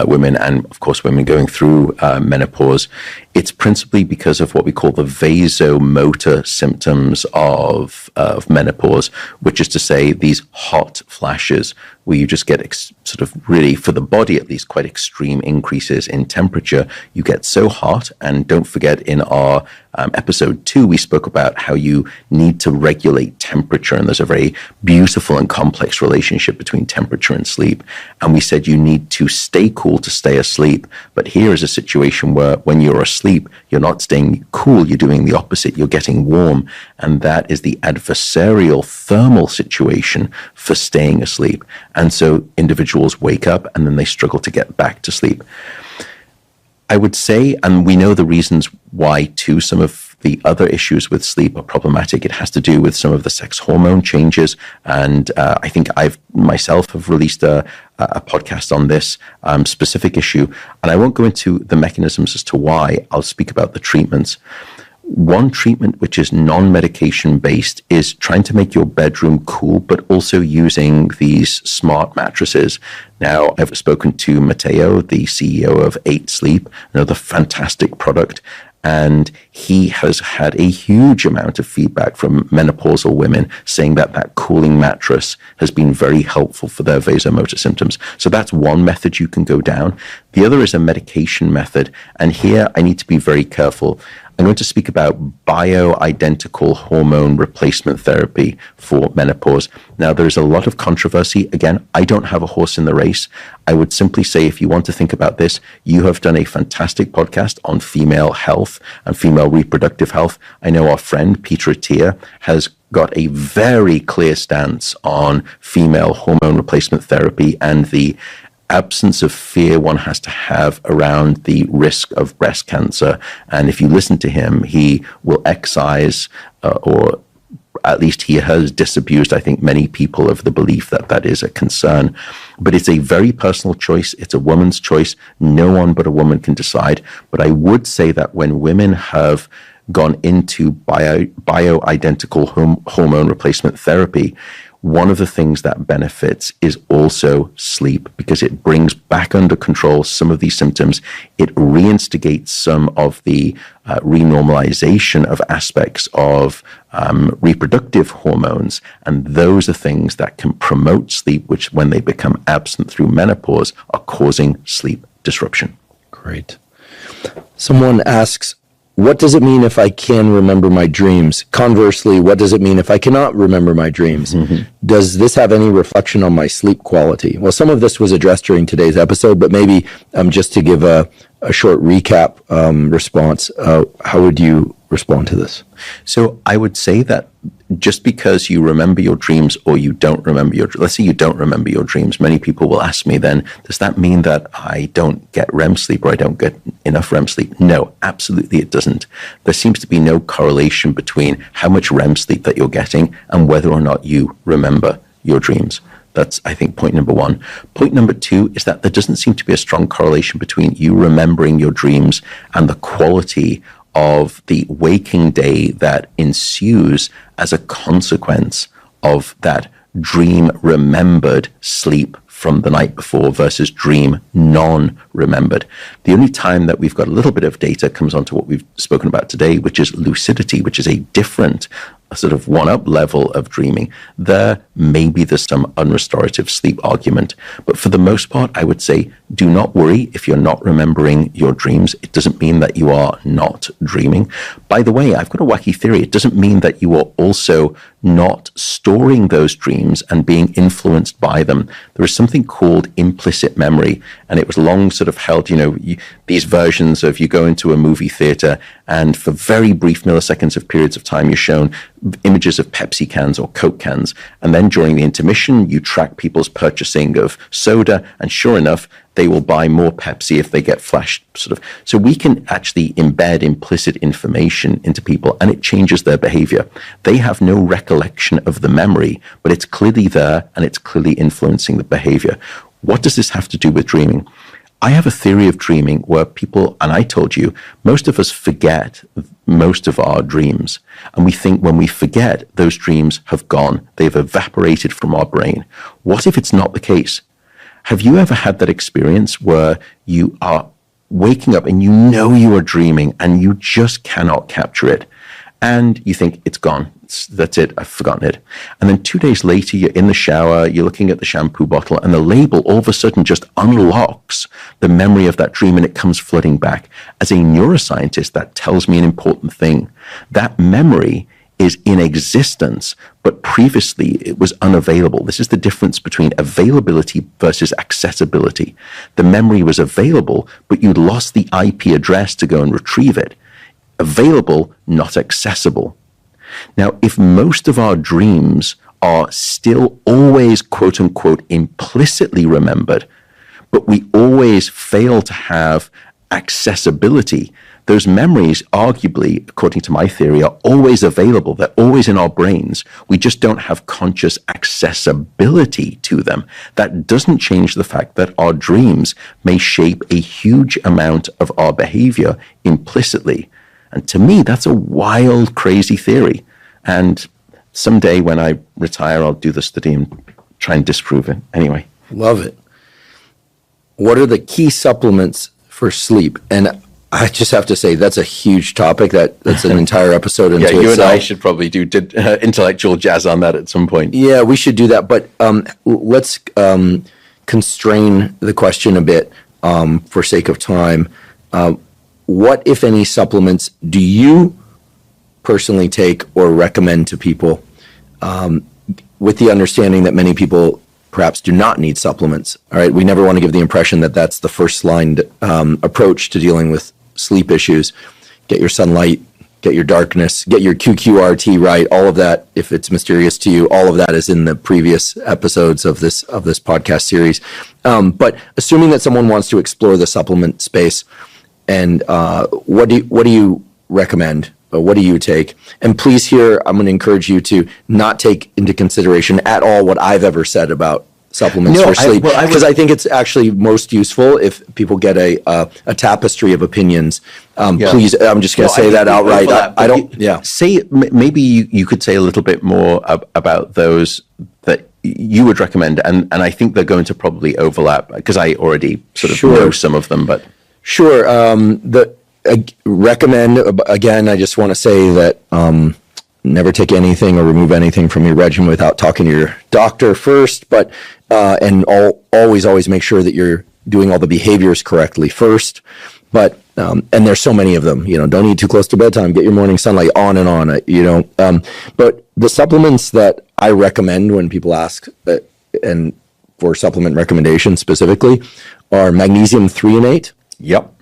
B: women, and of course women going through menopause. It's principally because of what we call the vasomotor symptoms of menopause, which is to say these hot flashes where you just get sort of really, for the body at least, quite extreme increases in temperature. You get so hot, and don't forget in our episode 2, we spoke about how you need to regulate temperature, and there's a very beautiful and complex relationship between temperature and sleep. And we said you need to stay cool to stay asleep. But here is a situation where when you're asleep, you're not staying cool, you're doing the opposite, you're getting warm. And that is the adversarial thermal situation for staying asleep. And so individuals wake up and then they struggle to get back to sleep. I would say, and we know the reasons why too, some of the other issues with sleep are problematic. It has to do with some of the sex hormone changes. And I think I've myself have released a podcast on this specific issue. And I won't go into the mechanisms as to why. I'll speak about the treatments. One treatment, which is non-medication based, is trying to make your bedroom cool, but also using these smart mattresses. Now, I've spoken to Matteo, the CEO of 8 Sleep, another fantastic product, and he has had a huge amount of feedback from menopausal women saying that that cooling mattress has been very helpful for their vasomotor symptoms. So that's one method you can go down. The other is a medication method. And here I need to be very careful. I'm going to speak about bioidentical hormone replacement therapy for menopause. Now, there's a lot of controversy. Again, I don't have a horse in the race. I would simply say, if you want to think about this, you have done a fantastic podcast on female health and female reproductive health. I know our friend Peter Attia has got a very clear stance on female hormone replacement therapy and the absence of fear one has to have around the risk of breast cancer. And if you listen to him, he will excise, or at least he has disabused, I think, many people of the belief that that is a concern. But it's a very personal choice. It's a woman's choice. No one but a woman can decide. But I would say that when women have gone into bioidentical hormone replacement therapy, one of the things that benefits is also sleep, because it brings back under control some of these symptoms. It reinstigates some of the renormalization of aspects of reproductive hormones. And those are things that can promote sleep, which when they become absent through menopause are causing sleep disruption.
A: Great. Someone asks, what does it mean if I can remember my dreams? Conversely, what does it mean if I cannot remember my dreams? Mm-hmm. Does this have any reflection on my sleep quality? Well, some of this was addressed during today's episode, but maybe just to give a short recap response, how would you respond to this?
B: So I would say that just because you remember your dreams or you don't remember let's say you don't remember your dreams, many people will ask me then, does that mean that I don't get REM sleep or I don't get enough REM sleep? No, absolutely it doesn't. There seems to be no correlation between how much REM sleep that you're getting and whether or not you remember your dreams. That's, I think, point number one. Point number two is that there doesn't seem to be a strong correlation between you remembering your dreams and the quality of the waking day that ensues as a consequence of that dream remembered sleep from the night before versus dream non-remembered. The only time that we've got a little bit of data comes onto what we've spoken about today, which is lucidity, which is a different sort of one-up level of dreaming. There, maybe there's some unrestorative sleep argument. But for the most part, I would say, do not worry if you're not remembering your dreams. It doesn't mean that you are not dreaming. By the way, I've got a wacky theory. It doesn't mean that you are also not storing those dreams and being influenced by them. There is something called implicit memory, and it was long sort of held, these versions of you go into a movie theater and for very brief milliseconds of periods of time, you're shown images of Pepsi cans or Coke cans. And then during the intermission, you track people's purchasing of soda. And sure enough, they will buy more Pepsi if they get flashed So we can actually embed implicit information into people and it changes their behavior. They have no recollection of the memory, but it's clearly there and it's clearly influencing the behavior. What does this have to do with dreaming? I have a theory of dreaming where people, and I told you, most of us forget most of our dreams. And we think when we forget, those dreams have gone. They've evaporated from our brain. What if it's not the case? Have you ever had that experience where you are waking up and you know you are dreaming and you just cannot capture it? And you think it's gone. That's it. I've forgotten it. And then 2 days later, you're in the shower, you're looking at the shampoo bottle, and the label all of a sudden just unlocks the memory of that dream and it comes flooding back. As a neuroscientist, that tells me an important thing. That memory is in existence, but previously it was unavailable. This is the difference between availability versus accessibility. The memory was available, but you lost the IP address to go and retrieve it. Available, not accessible. Now, if most of our dreams are still always, quote unquote, implicitly remembered, but we always fail to have accessibility, those memories, arguably, according to my theory, are always available. They're always in our brains. We just don't have conscious accessibility to them. That doesn't change the fact that our dreams may shape a huge amount of our behavior implicitly. And to me, that's a wild, crazy theory. And someday when I retire, I'll do the study and try and disprove it. Anyway.
A: Love it. What are the key supplements for sleep? And I just have to say, that's a huge topic. That's an entire episode into itself.
B: You and I should probably do intellectual jazz on that at some point.
A: Yeah, we should do that. But let's constrain the question a bit for sake of time. What, if any, supplements do you personally take or recommend to people, with the understanding that many people perhaps do not need supplements? All right, we never want to give the impression that that's the first line approach to dealing with sleep issues. Get your sunlight, get your darkness, get your QQRT right. All of that, if it's mysterious to you, all of that is in the previous episodes of this podcast series. But assuming that someone wants to explore the supplement space, and what do you recommend? What do you take? And please here, I'm going to encourage you to not take into consideration at all what I've ever said about supplements for sleep, because I think it's actually most useful if people get a tapestry of opinions. Please, I'm just going to say that outright. I don't.
B: Say maybe you could say a little bit more about those that you would recommend, and I think they're going to probably overlap because I already sort of know some of them, but.
A: Sure. Recommend, again, I just want to say that never take anything or remove anything from your regimen without talking to your doctor first, but and always make sure that you're doing all the behaviors correctly first. But and there's so many of them, don't eat too close to bedtime, get your morning sunlight, on and on, but the supplements that I recommend when people ask, and for supplement recommendations specifically, are magnesium threonate.
B: Yep.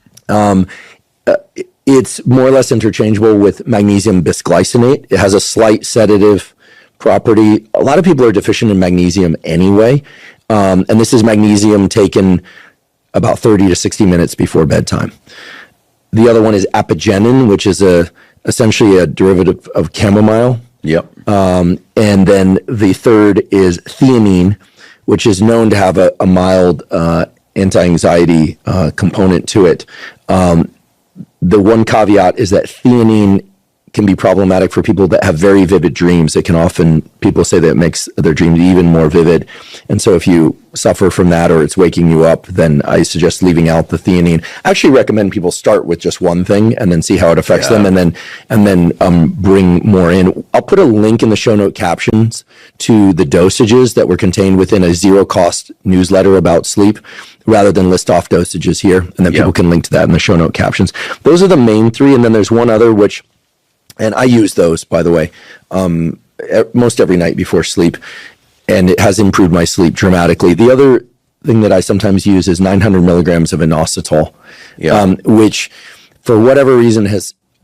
A: It's more or less interchangeable with magnesium bisglycinate. It has a slight sedative property. A lot of people are deficient in magnesium anyway. And this is magnesium taken about 30 to 60 minutes before bedtime. The other one is apigenin, which is essentially a derivative of chamomile.
B: Yep.
A: And then the third is theanine, which is known to have a mild anti-anxiety component to it. The one caveat is that theanine can be problematic for people that have very vivid dreams. It can often, people say that it makes their dreams even more vivid. And so if you suffer from that or it's waking you up, then I suggest leaving out the theanine. I actually recommend people start with just one thing and then see how it affects them, and then bring more in. I'll put a link in the show note captions to the dosages that were contained within a zero cost newsletter about sleep, rather than list off dosages here. And then people can link to that in the show note captions. Those are the main three. And then there's one other, which, and I use those, by the way, most every night before sleep, and it has improved my sleep dramatically. The other thing that I sometimes use is 900 milligrams of inositol, which for whatever reason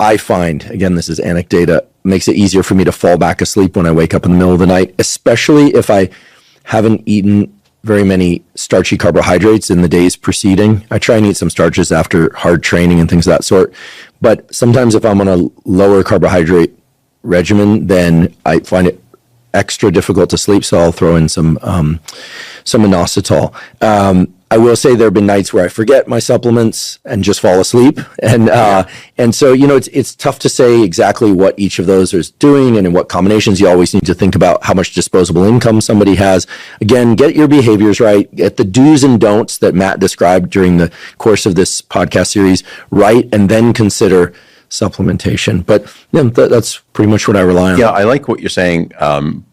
A: I find, again, this is anecdata, makes it easier for me to fall back asleep when I wake up in the middle of the night, especially if I haven't eaten very many starchy carbohydrates in the days preceding. I try and eat some starches after hard training and things of that sort. But sometimes if I'm on a lower carbohydrate regimen, then I find it extra difficult to sleep. So I'll throw in some inositol. I will say there have been nights where I forget my supplements and just fall asleep. And so, it's tough to say exactly what each of those is doing and in what combinations. You always need to think about how much disposable income somebody has. Again, get your behaviors right, get the do's and don'ts that Matt described during the course of this podcast series right, and then consider supplementation. But yeah, that's pretty much what I rely on.
B: Yeah, I like what you're saying,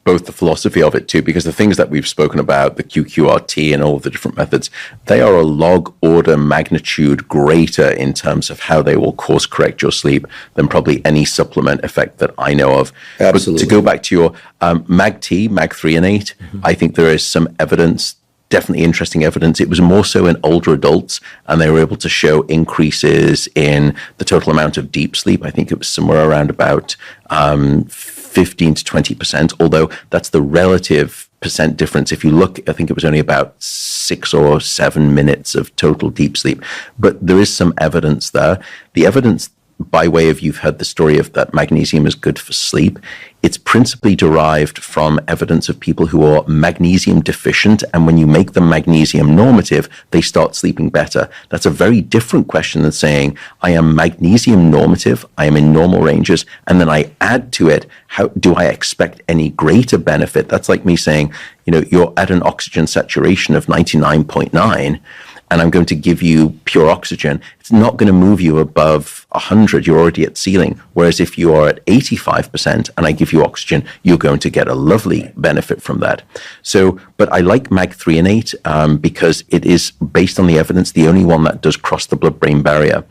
B: both the philosophy of it too, because the things that we've spoken about, the QQRT and all of the different methods, they are a log order magnitude greater in terms of how they will course correct your sleep than probably any supplement effect that I know of.
A: Absolutely.
B: But to go back to your MAG-T, mag-threonate, I think there is some evidence, definitely interesting evidence. It was more so in older adults, and they were able to show increases in the total amount of deep sleep. I think it was somewhere around about 15 to 20%, although that's the relative percent difference. If you look, I think it was only about 6 or 7 minutes of total deep sleep. But there is some evidence there. The evidence, by way of, you've heard the story of that magnesium is good for sleep. It's principally derived from evidence of people who are magnesium deficient, and when you make them magnesium normative, they start sleeping better. That's a very different question than saying, I am magnesium normative, I am in normal ranges, and then I add to it, how do I expect any greater benefit? That's like me saying, you're at an oxygen saturation of 99.9, and I'm going to give you pure oxygen. It's not going to move you above 100. You're already at ceiling. Whereas if you are at 85% and I give you oxygen, you're going to get a lovely benefit from that. So, but I like mag-threonate because it is, based on the evidence, the only one that does cross the blood-brain barrier.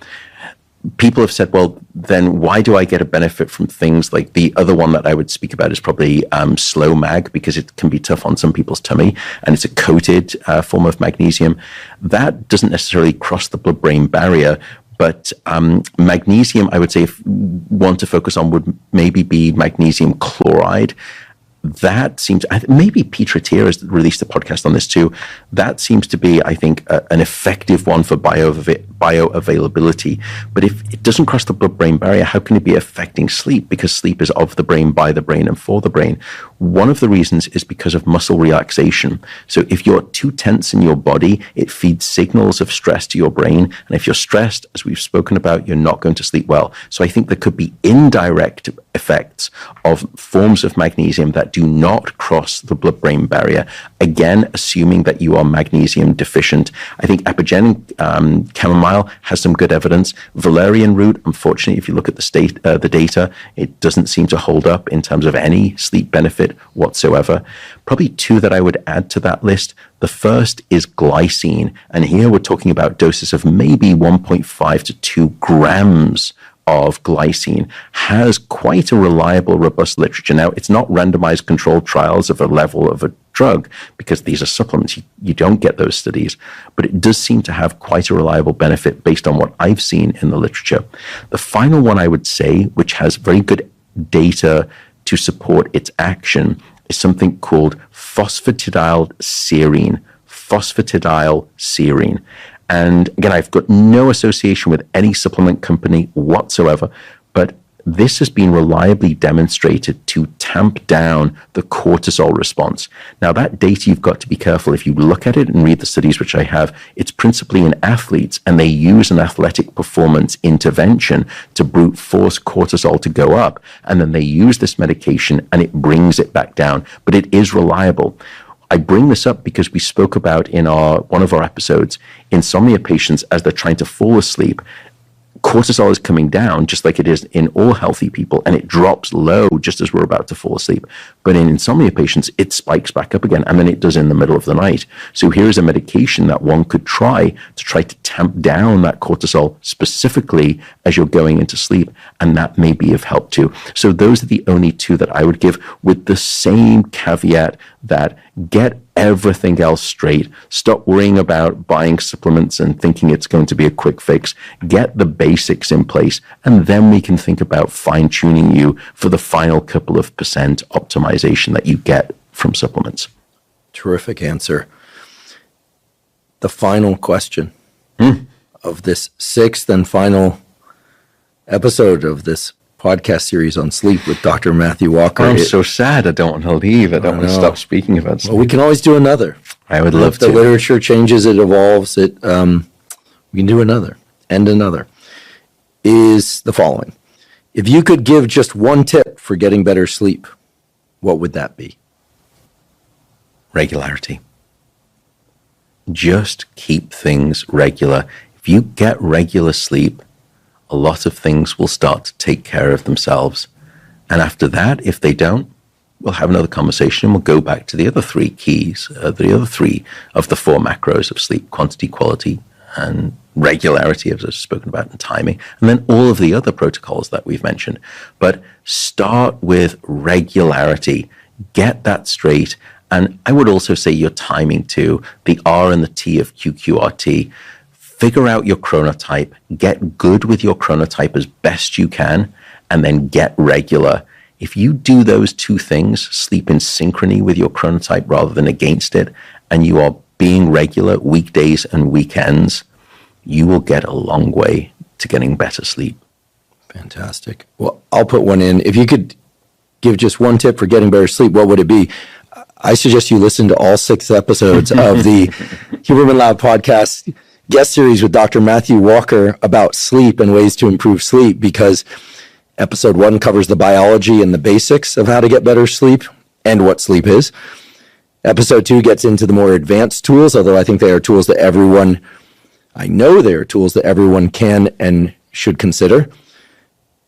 B: People have said, well, then why do I get a benefit from things like the other one that I would speak about is probably slow mag, because it can be tough on some people's tummy, and it's a coated form of magnesium. That doesn't necessarily cross the blood-brain barrier, but magnesium, I would say, if want to focus on, would maybe be magnesium chloride. That seems, maybe Peter Attia has released a podcast on this too. That seems to be, I think, an effective one for bioavailability. But if it doesn't cross the blood-brain barrier, how can it be affecting sleep? Because sleep is of the brain, by the brain, and for the brain. One of the reasons is because of muscle relaxation. So if you're too tense in your body, it feeds signals of stress to your brain. And if you're stressed, as we've spoken about, you're not going to sleep well. So I think there could be indirect effects of forms of magnesium that do not cross the blood-brain barrier. Again, assuming that you are magnesium deficient. I think apogenic chamomile has some good evidence. Valerian root, unfortunately, if you look at the data, it doesn't seem to hold up in terms of any sleep benefit whatsoever. Probably two that I would add to that list. The first is glycine. And here we're talking about doses of maybe 1.5 to 2 grams of glycine. Has quite a reliable, robust literature. Now, it's not randomized controlled trials of a level of a drug, because these are supplements. You don't get those studies, but it does seem to have quite a reliable benefit based on what I've seen in the literature. The final one I would say, which has very good data to support its action, is something called phosphatidylserine. Phosphatidylserine. And again, I've got no association with any supplement company whatsoever, but this has been reliably demonstrated to tamp down the cortisol response. Now, that data, you've got to be careful. If you look at it and read the studies, which I have, it's principally in athletes, and they use an athletic performance intervention to brute force cortisol to go up. And then they use this medication and it brings it back down, but it is reliable. I bring this up because we spoke about in one of our episodes, insomnia patients, as they're trying to fall asleep, cortisol is coming down just like it is in all healthy people, and it drops low just as we're about to fall asleep. But in insomnia patients, it spikes back up again, and then it does in the middle of the night. So here's a medication that one could try to tamp down that cortisol specifically as you're going into sleep, and that may be of help too. So those are the only two that I would give, with the same caveat that get everything else straight. Stop worrying about buying supplements and thinking it's going to be a quick fix. Get the basics in place, and then we can think about fine-tuning you for the final couple of percent optimization that you get from supplements.
A: Terrific answer. The final question of this sixth and final episode of this podcast series on sleep with Dr. Matthew Walker.
B: I'm so sad. I don't want to leave. I don't want to stop speaking about sleep.
A: Well, we can always do another.
B: I would love to.
A: If the literature changes, it evolves, we can do another and another. Is the following. If you could give just one tip for getting better sleep, what would that be?
B: Regularity. Just keep things regular. If you get regular sleep, a lot of things will start to take care of themselves. And after that, if they don't, we'll have another conversation and we'll go back to the other three keys, the other three of the four macros of sleep: quantity, quality, and regularity, as I've spoken about, and timing, and then all of the other protocols that we've mentioned. But start with regularity, get that straight. And I would also say your timing too, the R and the T of QQRT. Figure out your chronotype, get good with your chronotype as best you can, and then get regular. If you do those two things, sleep in synchrony with your chronotype rather than against it, and you are being regular weekdays and weekends, you will get a long way to getting better sleep.
A: Fantastic. Well, I'll put one in. If you could give just one tip for getting better sleep, what would it be? I suggest you listen to all 6 episodes of the Huberman Lab podcast guest series with Dr. Matthew Walker about sleep and ways to improve sleep, because episode 1 covers the biology and the basics of how to get better sleep and what sleep is. Episode 2 gets into the more advanced tools, although I think they are tools that everyone can and should consider.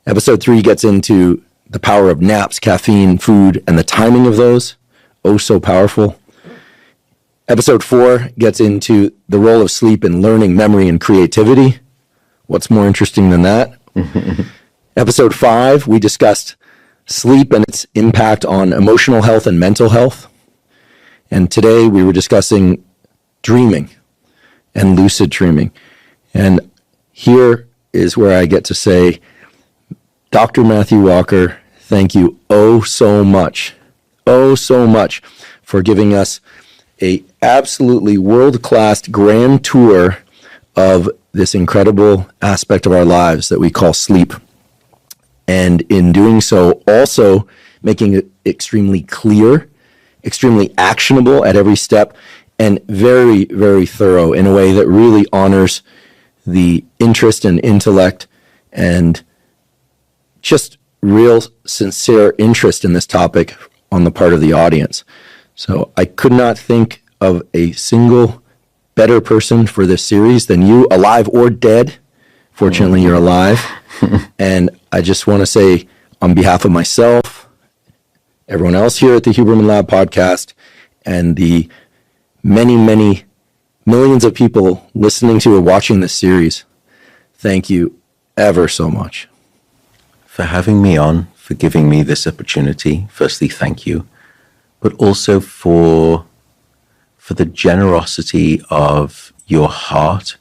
A: Episode 3 gets into the power of naps, caffeine, food, and the timing of those. Oh, so powerful. Episode 4 gets into the role of sleep in learning, memory, and creativity. What's more interesting than that? Episode 5, we discussed sleep and its impact on emotional health and mental health. And today we were discussing dreaming and lucid dreaming. And here is where I get to say, Dr. Matthew Walker, thank you so much for giving us a absolutely world-class grand tour of this incredible aspect of our lives that we call sleep. And in doing so, also making it extremely clear, extremely actionable at every step, and very, very thorough in a way that really honors the interest and intellect and just real sincere interest in this topic on the part of the audience. So I could not think of a single better person for this series than you, alive or dead. Fortunately, you're alive. And I just want to say, on behalf of myself, everyone else here at the Huberman Lab podcast, and the many, many millions of people listening to or watching this series, thank you ever so much.
B: For having me on, for giving me this opportunity. Firstly, thank you. But also for the generosity of your heart,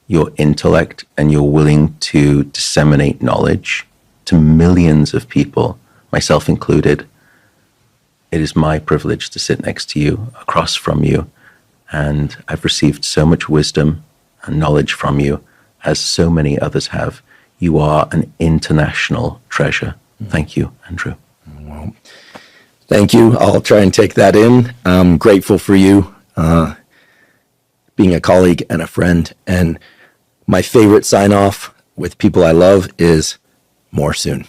B: your intellect, and your willing to disseminate knowledge to millions of people, myself included. It is my privilege to sit next to you, across from you, and I've received so much wisdom and knowledge from you, as so many others have. You are an international treasure. Thank you, Andrew.
A: Well, thank you. I'll try and take that in. I'm grateful for you being a colleague and a friend. And my favorite sign-off with people I love is more soon.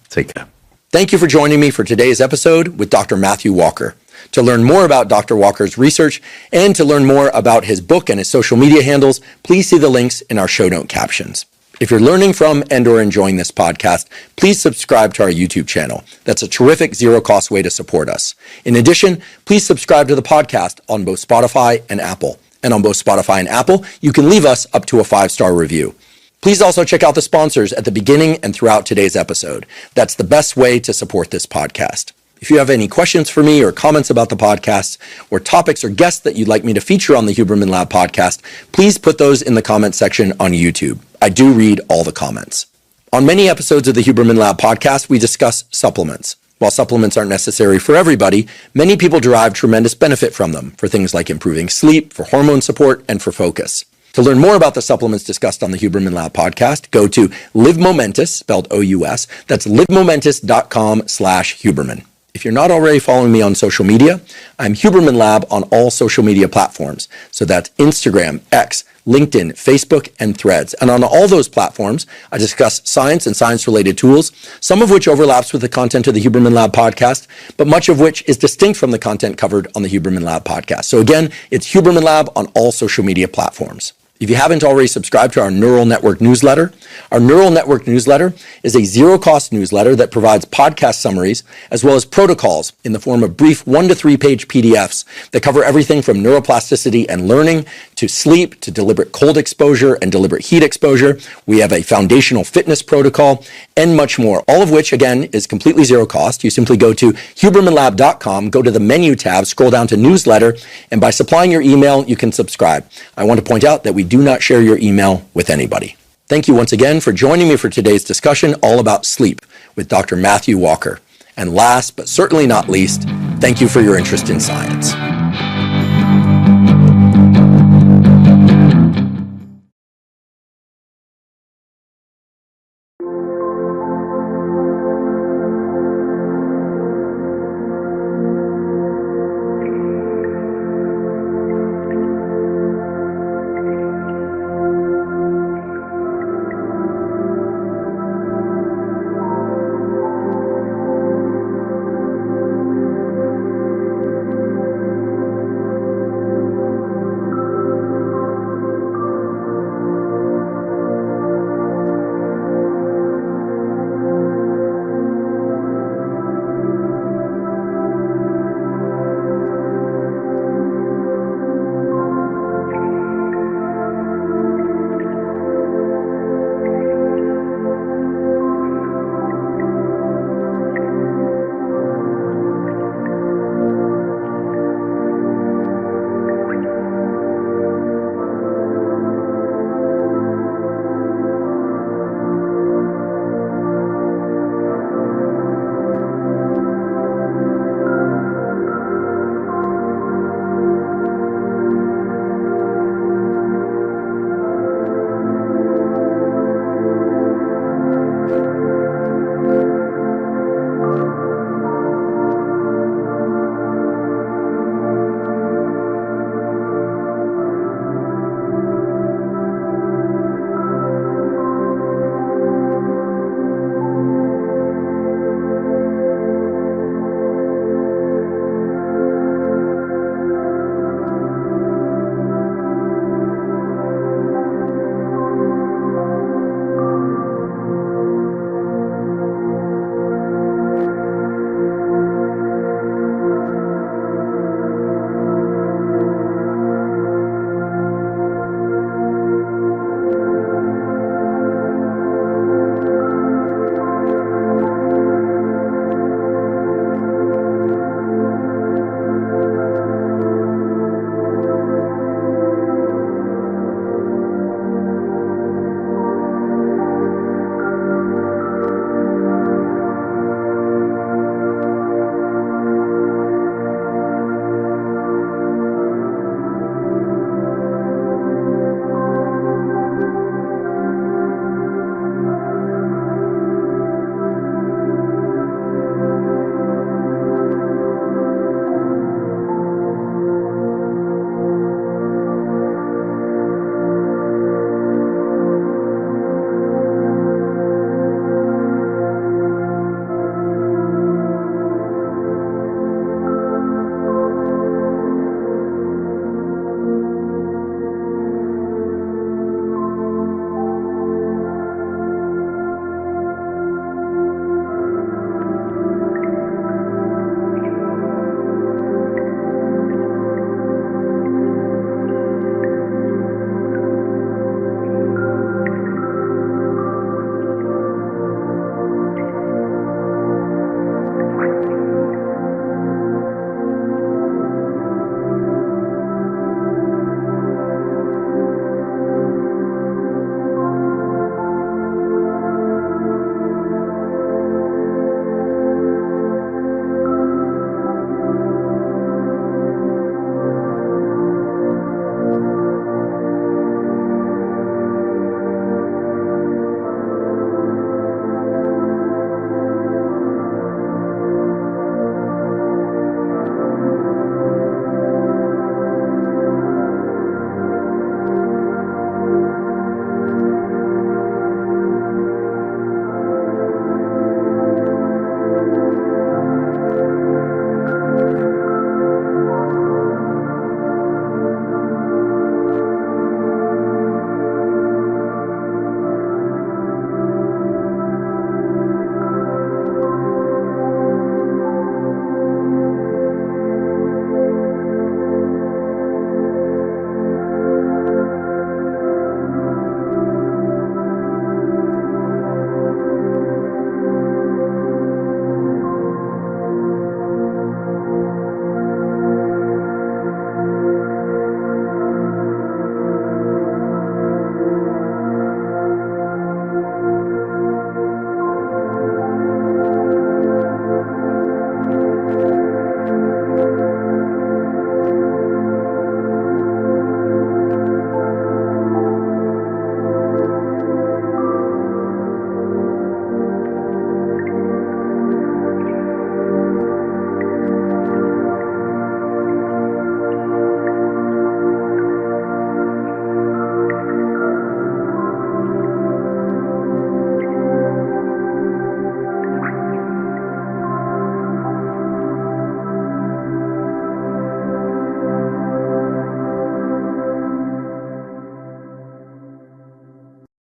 B: Take care.
A: Thank you for joining me for today's episode with Dr. Matthew Walker. To learn more about Dr. Walker's research and to learn more about his book and his social media handles, please see the links in our show note captions. If you're learning from and or enjoying this podcast, please subscribe to our YouTube channel. That's a terrific zero-cost way to support us. In addition, please subscribe to the podcast on both Spotify and Apple. And on both Spotify and Apple, you can leave us up to a 5-star review. Please also check out the sponsors at the beginning and throughout today's episode. That's the best way to support this podcast. If you have any questions for me or comments about the podcast or topics or guests that you'd like me to feature on the Huberman Lab podcast, please put those in the comment section on YouTube. I do read all the comments. On many episodes of the Huberman Lab podcast, we discuss supplements. While supplements aren't necessary for everybody, many people derive tremendous benefit from them for things like improving sleep, for hormone support, and for focus. To learn more about the supplements discussed on the Huberman Lab podcast, go to Live Momentous, spelled O-U-S. That's livemomentous.com/Huberman. If you're not already following me on social media, I'm Huberman Lab on all social media platforms. So that's Instagram, X, LinkedIn, Facebook, and Threads. And on all those platforms, I discuss science and science-related tools, some of which overlaps with the content of the Huberman Lab podcast, but much of which is distinct from the content covered on the Huberman Lab podcast. So again, it's Huberman Lab on all social media platforms. If you haven't already subscribed to our Neural Network newsletter, our Neural Network newsletter is a zero-cost newsletter that provides podcast summaries as well as protocols in the form of brief 1 to 3 page PDFs that cover everything from neuroplasticity and learning to sleep to deliberate cold exposure and deliberate heat exposure. We have a foundational fitness protocol and much more, all of which, again, is completely zero cost. You simply go to hubermanlab.com, go to the menu tab, scroll down to newsletter, and by supplying your email, you can subscribe. I want to point out that we do not share your email with anybody. Thank you once again for joining me for today's discussion all about sleep with Dr. Matthew Walker. And last but certainly not least, thank you for your interest in science.